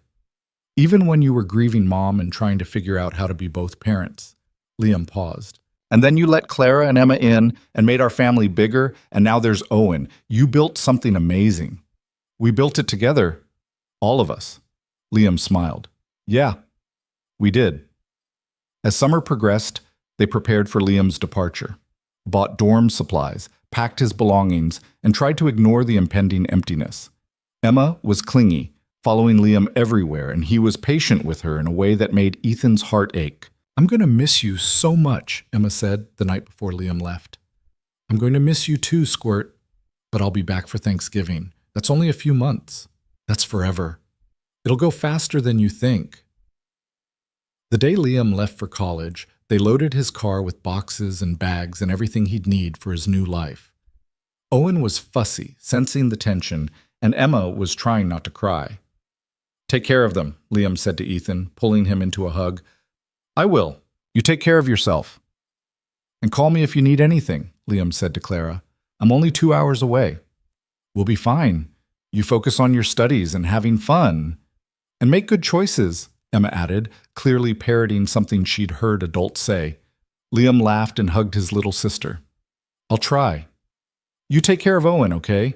Even when you were grieving Mom and trying to figure out how to be both parents. Liam paused. And then you let Clara and Emma in and made our family bigger, and now there's Owen. You built something amazing. We built it together. All of us. Liam smiled. Yeah. We did. As summer progressed, they prepared for Liam's departure, bought dorm supplies, packed his belongings, and tried to ignore the impending emptiness. Emma was clingy, following Liam everywhere, and he was patient with her in a way that made Ethan's heart ache. "I'm going to miss you so much," Emma said the night before Liam left. "I'm going to miss you too, Squirt, but I'll be back for Thanksgiving. That's only a few months. That's forever. It'll go faster than you think." The day Liam left for college, they loaded his car with boxes and bags and everything he'd need for his new life. Owen was fussy, sensing the tension, and Emma was trying not to cry. "Take care of them," Liam said to Ethan, pulling him into a hug. "I will. You take care of yourself." "And call me if you need anything," Liam said to Clara. "I'm only 2 hours away." "We'll be fine. You focus on your studies and having fun. And make good choices," Emma added, clearly parroting something she'd heard adults say. Liam laughed and hugged his little sister. "I'll try. You take care of Owen, okay?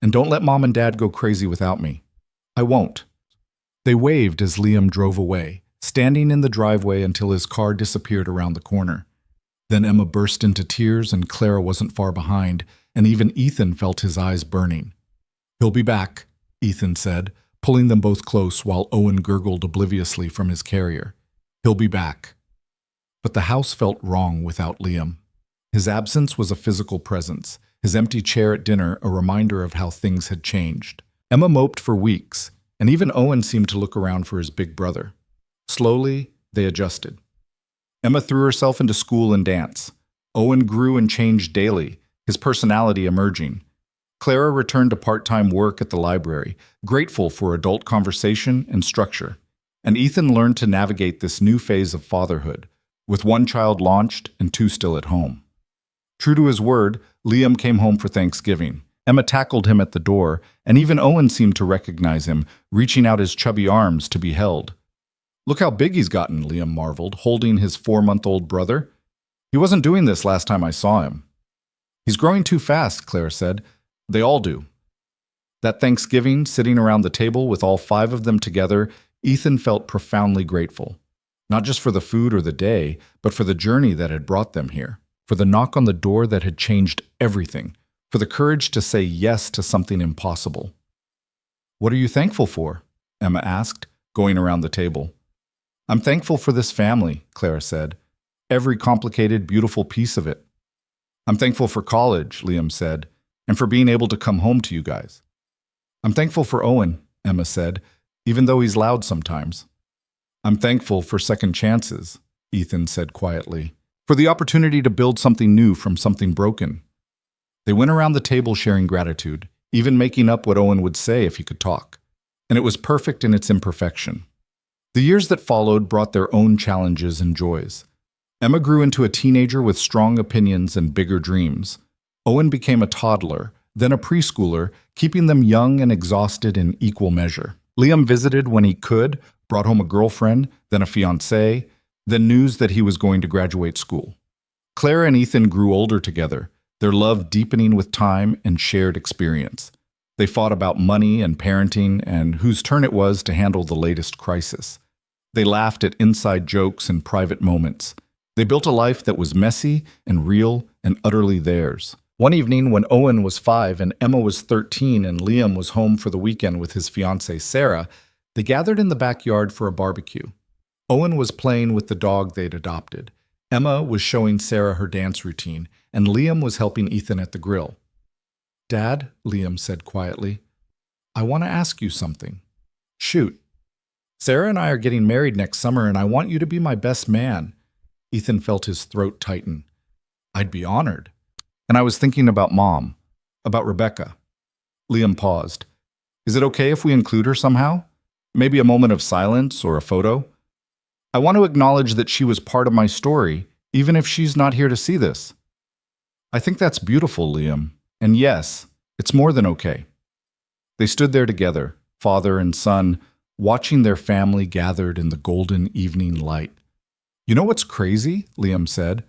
And don't let Mom and Dad go crazy without me." "I won't." They waved as Liam drove away, standing in the driveway until his car disappeared around the corner. Then Emma burst into tears and Clara wasn't far behind, and even Ethan felt his eyes burning. "He'll be back," Ethan said, pulling them both close while Owen gurgled obliviously from his carrier. "He'll be back." But the house felt wrong without Liam. His absence was a physical presence, his empty chair at dinner a reminder of how things had changed. Emma moped for weeks, and even Owen seemed to look around for his big brother. Slowly, they adjusted. Emma threw herself into school and dance. Owen grew and changed daily, his personality emerging. Clara returned to part-time work at the library, grateful for adult conversation and structure. And Ethan learned to navigate this new phase of fatherhood, with 1 child launched and 2 still at home. True to his word, Liam came home for Thanksgiving. Emma tackled him at the door, and even Owen seemed to recognize him, reaching out his chubby arms to be held. "Look how big he's gotten," Liam marveled, holding his 4-month-old brother. "He wasn't doing this last time I saw him." "He's growing too fast," Claire said. "They all do." That Thanksgiving, sitting around the table with all 5 of them together, Ethan felt profoundly grateful. Not just for the food or the day, but for the journey that had brought them here, for the knock on the door that had changed everything, for the courage to say yes to something impossible. "What are you thankful for?" Emma asked, going around the table. "I'm thankful for this family," Clara said. "Every complicated, beautiful piece of it." "I'm thankful for college," Liam said, "and for being able to come home to you guys." "I'm thankful for Owen," Emma said, "even though he's loud sometimes." "I'm thankful for second chances," Ethan said quietly, "for the opportunity to build something new from something broken." They went around the table sharing gratitude, even making up what Owen would say if he could talk. And it was perfect in its imperfection. The years that followed brought their own challenges and joys. Emma grew into a teenager with strong opinions and bigger dreams. Owen became a toddler, then a preschooler, keeping them young and exhausted in equal measure. Liam visited when he could, brought home a girlfriend, then a fiancée, then news that he was going to graduate school. Clara and Ethan grew older together, their love deepening with time and shared experience. They fought about money and parenting and whose turn it was to handle the latest crisis. They laughed at inside jokes and private moments. They built a life that was messy and real and utterly theirs. One evening when Owen was 5 and Emma was 13 and Liam was home for the weekend with his fiancée Sarah, they gathered in the backyard for a barbecue. Owen was playing with the dog they'd adopted. Emma was showing Sarah her dance routine, and Liam was helping Ethan at the grill. "Dad," Liam said quietly, "I want to ask you something." "Shoot." "Sarah and I are getting married next summer, and I want you to be my best man." Ethan felt his throat tighten. "I'd be honored. And I was thinking about Mom, about Rebecca." Liam paused. "Is it okay if we include her somehow? Maybe a moment of silence or a photo? I want to acknowledge that she was part of my story, even if she's not here to see this." "I think that's beautiful, Liam. And yes, it's more than okay." They stood there together, father and son, watching their family gathered in the golden evening light. "You know what's crazy?" Liam said.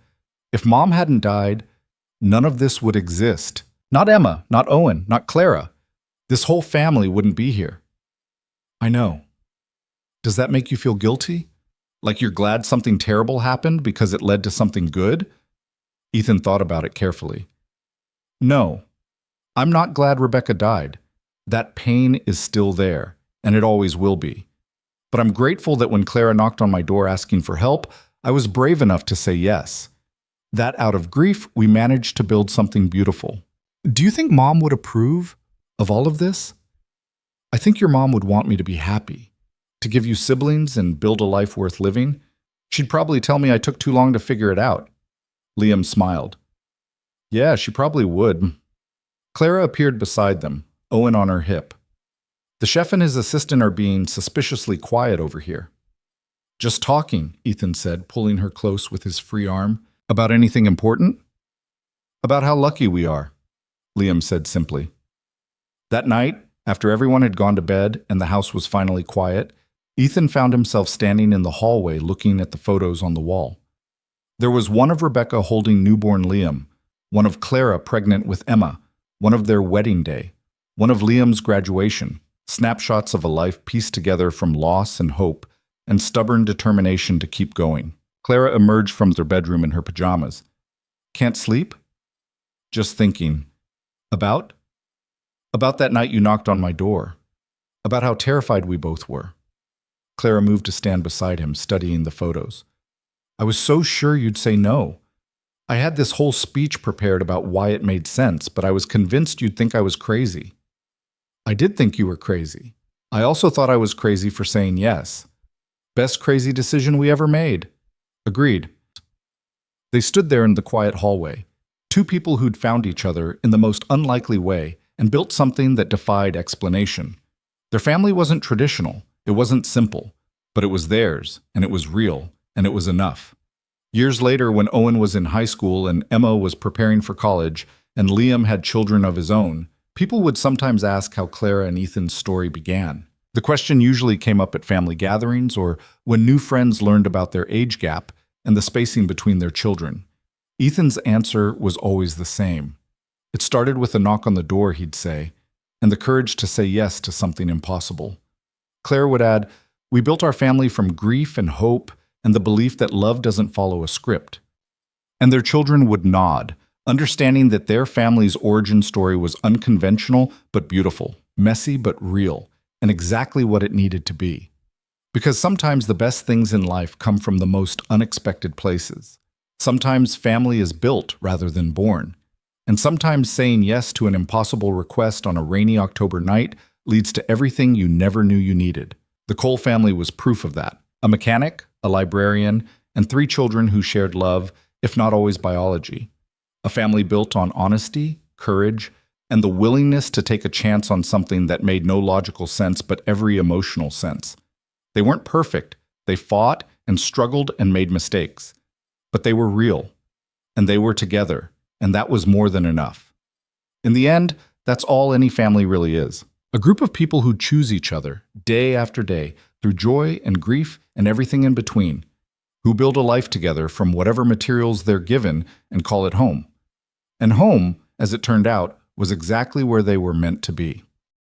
"If Mom hadn't died, none of this would exist. Not Emma, not Owen, not Clara. This whole family wouldn't be here." "I know. Does that make you feel guilty?" Like you're glad something terrible happened because it led to something good? Ethan thought about it carefully. No, I'm not glad Rebecca died. That pain is still there, and it always will be. But I'm grateful that when Clara knocked on my door asking for help, I was brave enough to say yes. That out of grief, we managed to build something beautiful. Do you think Mom would approve of all of this? I think your mom would want me to be happy, to give you siblings and build a life worth living. She'd probably tell me I took too long to figure it out. Liam smiled. Yeah, she probably would. Clara appeared beside them, Owen on her hip. The chef and his assistant are being suspiciously quiet over here. Just talking, Ethan said, pulling her close with his free arm. About anything important? About how lucky we are, Liam said simply. That night, after everyone had gone to bed and the house was finally quiet, Ethan found himself standing in the hallway looking at the photos on the wall. There was one of Rebecca holding newborn Liam, one of Clara pregnant with Emma, one of their wedding day, one of Liam's graduation, snapshots of a life pieced together from loss and hope and stubborn determination to keep going. Clara emerged from their bedroom in her pajamas. Can't sleep? Just thinking. About that night you knocked on my door. About how terrified we both were. Clara moved to stand beside him, studying the photos. I was so sure you'd say no. I had this whole speech prepared about why it made sense, but I was convinced you'd think I was crazy. I did think you were crazy. I also thought I was crazy for saying yes. Best crazy decision we ever made. Agreed. They stood there in the quiet hallway, two people who'd found each other in the most unlikely way and built something that defied explanation. Their family wasn't traditional, it wasn't simple, but it was theirs, and it was real, and it was enough. Years later, when Owen was in high school and Emma was preparing for college, and Liam had children of his own, people would sometimes ask how Clara and Ethan's story began. The question usually came up at family gatherings or when new friends learned about their age gap and the spacing between their children. Ethan's answer was always the same. It started with a knock on the door, he'd say, and the courage to say yes to something impossible. Claire would add, we built our family from grief and hope and the belief that love doesn't follow a script. And their children would nod, understanding that their family's origin story was unconventional but beautiful, messy but real, and exactly what it needed to be. Because sometimes the best things in life come from the most unexpected places. Sometimes family is built rather than born. And sometimes saying yes to an impossible request on a rainy October night leads to everything you never knew you needed. The Cole family was proof of that. A mechanic, a librarian, and 3 children who shared love, if not always biology. A family built on honesty, courage, and the willingness to take a chance on something that made no logical sense but every emotional sense. They weren't perfect. They fought and struggled and made mistakes. But they were real. And they were together. And that was more than enough. In the end, that's all any family really is. A group of people who choose each other, day after day, through joy and grief and everything in between, who build a life together from whatever materials they're given and call it home. And home, as it turned out, was exactly where they were meant to be.